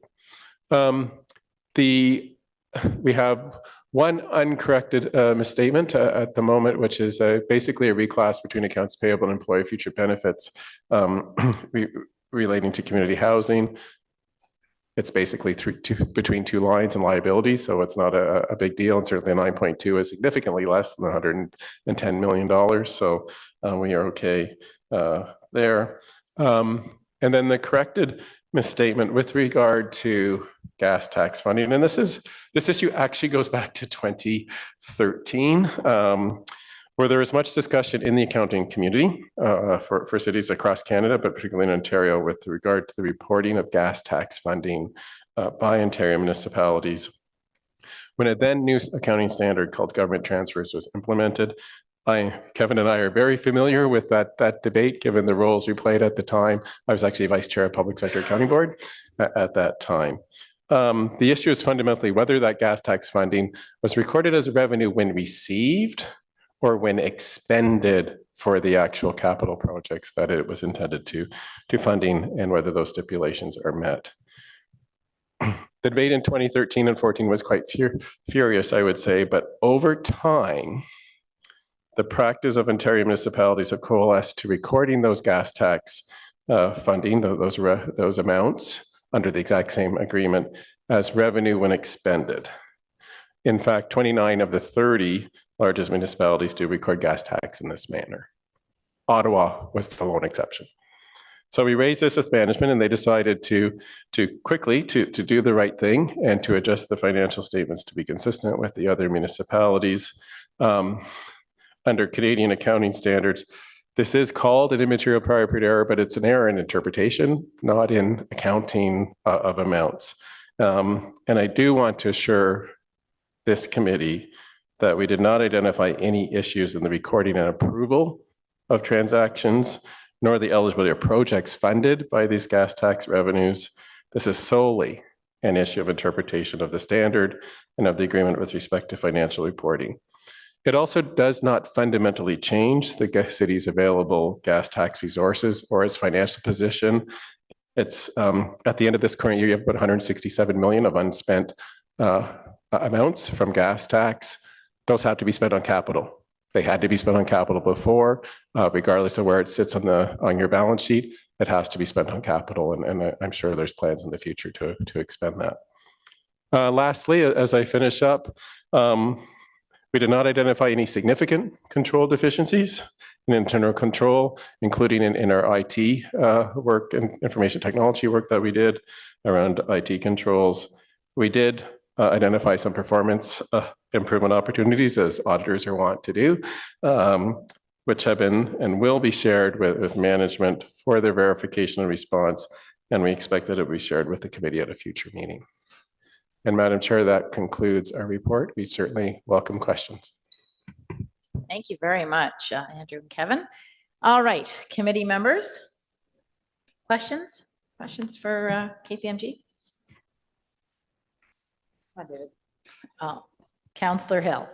We have one uncorrected misstatement at the moment, which is basically a reclass between accounts payable and employee future benefits relating to community housing. It's basically between two lines and liabilities, so it's not a big deal, and certainly 9.2 is significantly less than $110 million, so we are okay there. And then the corrected misstatement with regard to gas tax funding, and this issue actually goes back to 2013, where there was much discussion in the accounting community for cities across Canada, but particularly in Ontario, with regard to the reporting of gas tax funding by Ontario municipalities. When a then new accounting standard called government transfers was implemented, Kevin and I are very familiar with that debate, given the roles we played at the time. I was actually vice chair of Public Sector Accounting Board at that time. The issue is fundamentally whether that gas tax funding was recorded as revenue when received or when expended for the actual capital projects that it was intended to funding, and whether those stipulations are met. The debate in 2013 and 14 was quite furious, I would say, but over time, the practice of Ontario municipalities have coalesced to recording those gas tax funding, those amounts under the exact same agreement as revenue when expended. In fact, 29 of the 30 largest municipalities do record gas tax in this manner. Ottawa was the lone exception. So we raised this with management, and they decided to quickly do the right thing and to adjust the financial statements to be consistent with the other municipalities. Under Canadian accounting standards, this is called an immaterial prior period error, but it's an error in interpretation, not in accounting of amounts. And I do want to assure this committee that we did not identify any issues in the recording and approval of transactions, nor the eligibility of projects funded by these gas tax revenues. This is solely an issue of interpretation of the standard and of the agreement with respect to financial reporting. It also does not fundamentally change the city's available gas tax resources or its financial position. It's at the end of this current year, you have about 167 million of unspent amounts from gas tax. Those have to be spent on capital. They had to be spent on capital before, regardless of where it sits on your balance sheet. It has to be spent on capital, and I'm sure there's plans in the future to expend that. Lastly, as I finish up, we did not identify any significant control deficiencies in internal control, including in our IT work and information technology work that we did around IT controls. We did identify some performance improvement opportunities, as auditors are wont to do, which have been and will be shared with management for their verification and response, and we expect that it will be shared with the committee at a future meeting. And Madam Chair, that concludes our report. We certainly welcome questions. Thank you very much, Andrew and Kevin. All right, committee members, questions? Questions for KPMG? Councillor Hill.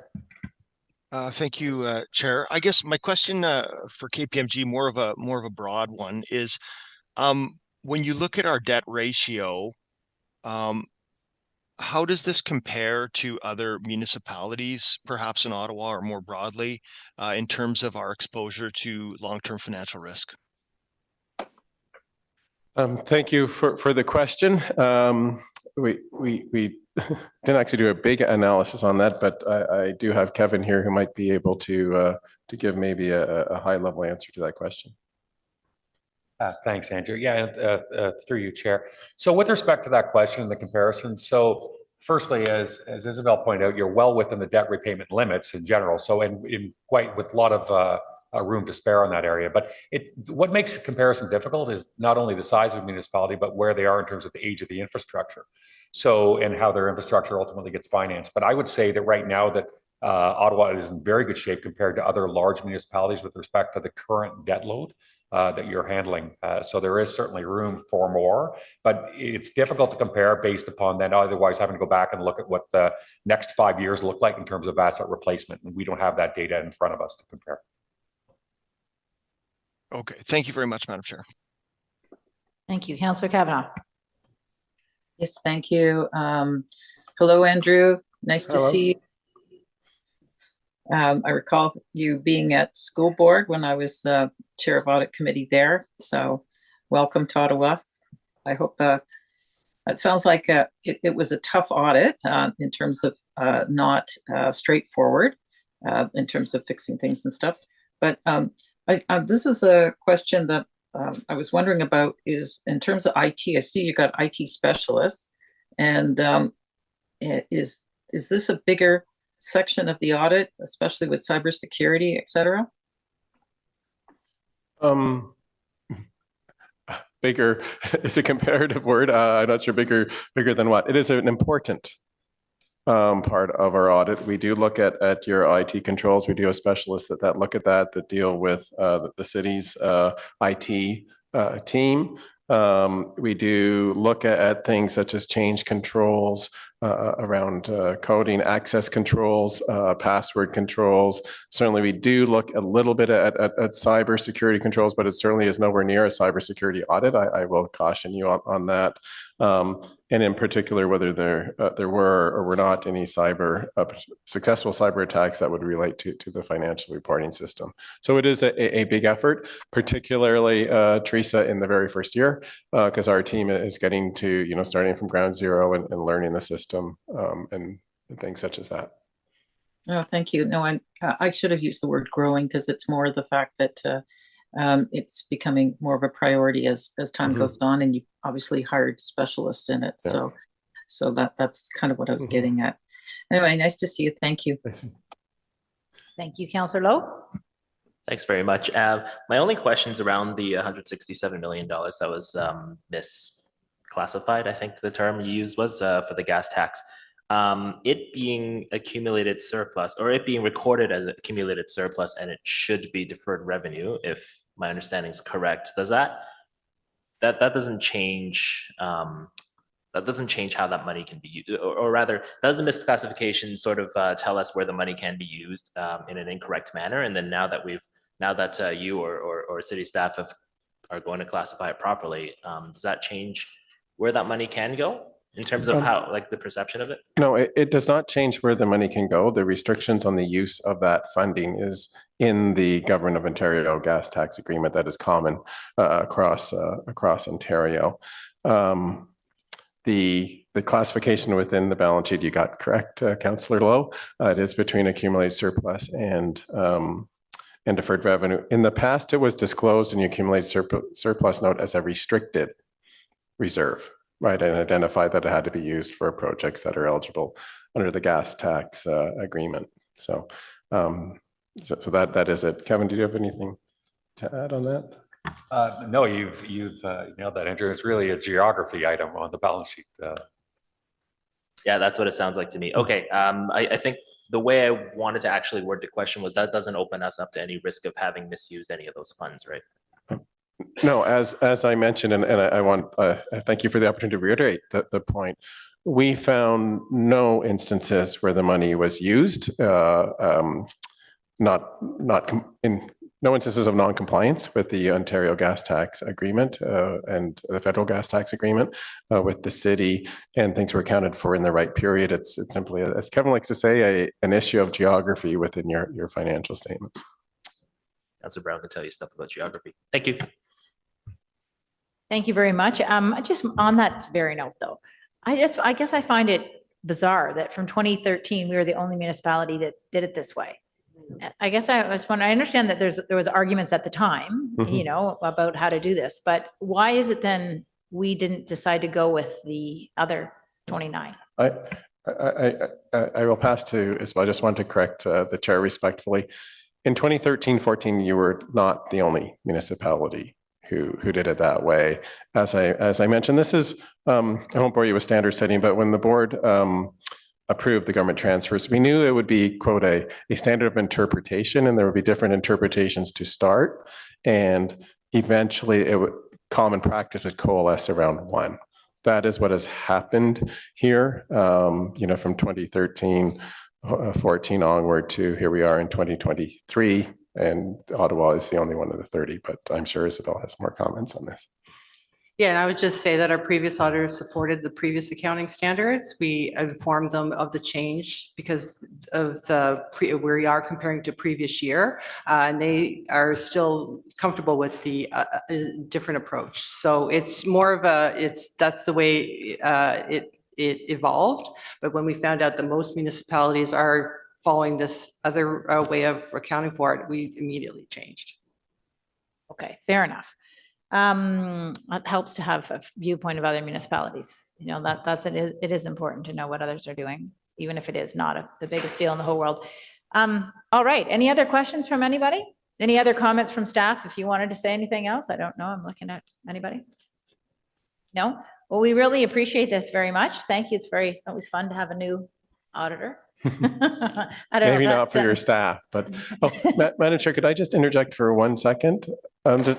Thank you, Chair. I guess my question for KPMG, more of a broad one, is when you look at our debt ratio, how does this compare to other municipalities, perhaps in Ottawa or more broadly, in terms of our exposure to long-term financial risk? Thank you for the question. We didn't actually do a big analysis on that, but I do have Kevin here who might be able to give maybe a high-level answer to that question. Thanks, Andrew. Yeah, through you, Chair. So with respect to that question and the comparison, so firstly, as Isabel pointed out, you're well within the debt repayment limits in general. So in quite with a lot of room to spare on that area. But what makes the comparison difficult is not only the size of the municipality, but where they are in terms of the age of the infrastructure. So, and how their infrastructure ultimately gets financed. But I would say that right now that Ottawa is in very good shape compared to other large municipalities with respect to the current debt load that you're handling. So there is certainly room for more, but it's difficult to compare based upon then otherwise having to go back and look at what the next 5 years look like in terms of asset replacement. And we don't have that data in front of us to compare. Okay, thank you very much, Madam Chair. Thank you. Councillor Kavanagh. Yes, thank you. Hello, Andrew. Nice to see you. I recall you being at school board when I was chair of audit committee there. So welcome to Ottawa. I hope it sounds like it was a tough audit in terms of not straightforward in terms of fixing things and stuff. But this is a question that I was wondering about is in terms of IT. I see you got IT specialists, and is this a bigger section of the audit, especially with cybersecurity, et cetera? Bigger is a comparative word. I'm not sure bigger than what. It is an important part of our audit. We do look at your IT controls. We do have specialists that look at that deal with the city's IT team. We do look at things such as change controls around coding, access controls, password controls. Certainly, we do look a little bit at cybersecurity controls, but it certainly is nowhere near a cybersecurity audit. I will caution you on that. And in particular, whether there were or were not any successful cyber attacks that would relate to the financial reporting system. So it is a big effort, particularly Teresa in the very first year, because our team is getting to, starting from ground zero and learning the system and things such as that. Oh, thank you. No, I should have used the word growing because it's more the fact that it's becoming more of a priority as time goes on, and you obviously hired specialists in it. Yeah. So that's kind of what I was getting at. Anyway, nice to see you. Thank you. Thank you, Councillor Lowe. Thanks very much. My only questions around the $167 million that was misclassified, I think the term you used was for the gas tax. It being accumulated surplus, or it being recorded as accumulated surplus, and it should be deferred revenue, if my understanding is correct. Does that doesn't change? That doesn't change how that money can be used, or rather, does the misclassification sort of tell us where the money can be used in an incorrect manner? And then now that you or city staff are going to classify it properly, does that change where that money can go in terms of how, like, the perception of it? No, it does not change where the money can go. The restrictions on the use of that funding is in the Government of Ontario gas tax agreement that is common across Ontario. The classification within the balance sheet, you got correct, Councillor Lowe. It is between accumulated surplus and deferred revenue. In the past, it was disclosed in the accumulated surplus note as a restricted reserve, right, and identified that it had to be used for projects that are eligible under the gas tax agreement. So that is it. Kevin, do you have anything to add on that? No, you've nailed that, Andrew. It's really a geography item on the balance sheet. Yeah, that's what it sounds like to me. Okay, I think the way I wanted to actually word the question was that doesn't open us up to any risk of having misused any of those funds, right? No, as I mentioned, and I want thank you for the opportunity to reiterate the point. We found no instances where the money was used, no instances of non-compliance with the Ontario gas tax agreement and the federal gas tax agreement with the city, and things were accounted for in the right period. It's simply, as Kevin likes to say, an issue of geography within your financial statements. Councillor Brown can tell you stuff about geography. Thank you. Thank you very much. Just on that very note, though, I guess I find it bizarre that from 2013 we were the only municipality that did it this way. I guess I was wondering. I understand that there was arguments at the time, about how to do this, but why is it then we didn't decide to go with the other 29? I will pass to Isabel. I just want to correct the chair respectfully. In 2013-14, you were not the only municipality who did it that way. As I mentioned, this is I won't bore you with standard setting, but when the board approved the government transfers, we knew it would be, quote, a standard of interpretation, and there would be different interpretations to start, and eventually common practice would coalesce around one. That is what has happened here, from 2013-14 onward to here we are in 2023, and Ottawa is the only one of the 30, but I'm sure Isabel has more comments on this. Yeah, and I would just say that our previous auditors supported the previous accounting standards. We informed them of the change because of we are comparing to previous year, and they are still comfortable with the different approach. So it's more of that's the way it evolved. But when we found out that most municipalities are following this other way of accounting for it, we immediately changed. Okay, fair enough. It helps to have a viewpoint of other municipalities. It is important to know what others are doing, even if it is not the biggest deal in the whole world. All right. Any other questions from anybody? Any other comments from staff? If you wanted to say anything else, I don't know. I'm looking at anybody. No? Well, we really appreciate this very much. Thank you. It's always fun to have a new Auditor? I don't Maybe know, not for your staff, but, Madam Chair, could I just interject for 1 second?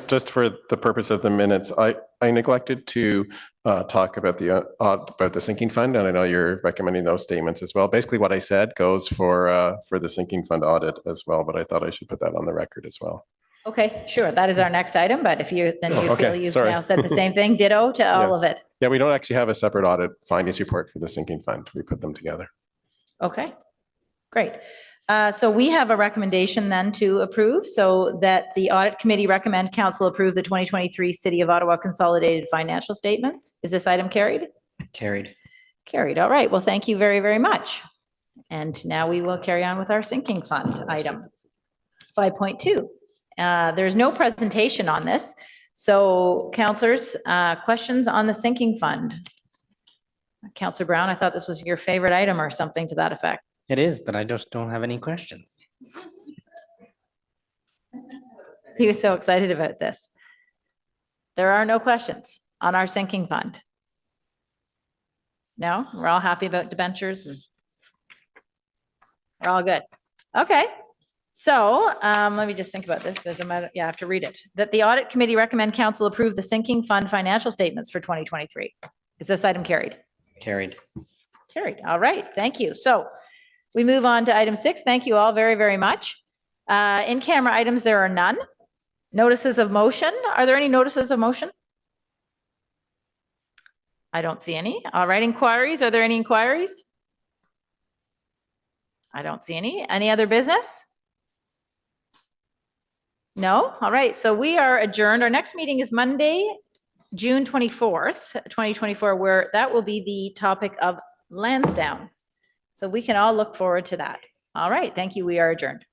Just for the purpose of the minutes, I neglected to talk about the sinking fund, and I know you're recommending those statements as well. Basically, what I said goes for the sinking fund audit as well, but I thought I should put that on the record as well. Okay, sure. That is our next item, but if you, then you feel you've sorry. now said the same thing, ditto to all of Yes. it. Yeah, we don't actually have a separate audit findings report for the sinking fund. We put them together. Okay, great. So we have a recommendation then to approve, so that the audit committee recommend council approve the 2023 City of Ottawa consolidated financial statements. Is this item carried? Carried. Carried. All right. Well, thank you very, very much. And now we will carry on with our sinking fund item. 5.2. There's no presentation on this. So councillors, questions on the sinking fund? Councillor Brown, I thought this was your favorite item or something to that effect. It is, but I just don't have any questions. He was so excited about this. There are no questions on our sinking fund. No, we're all happy about debentures. We're all good. Okay. So let me just think about this. There's a matter, yeah, I have to read it. That the audit committee recommend council approve the sinking fund financial statements for 2023. Is this item carried? Carried. Carried. All right. Thank you. So we move on to item 6. Thank you all very, very much. In camera items, there are none. Notices of motion. Are there any notices of motion? I don't see any. All right. Inquiries. Are there any inquiries? I don't see any. Any other business? No? All right. So we are adjourned. Our next meeting is Monday, June 24th, 2024, where that will be the topic of Lansdowne. So we can all look forward to that. All right. Thank you. We are adjourned.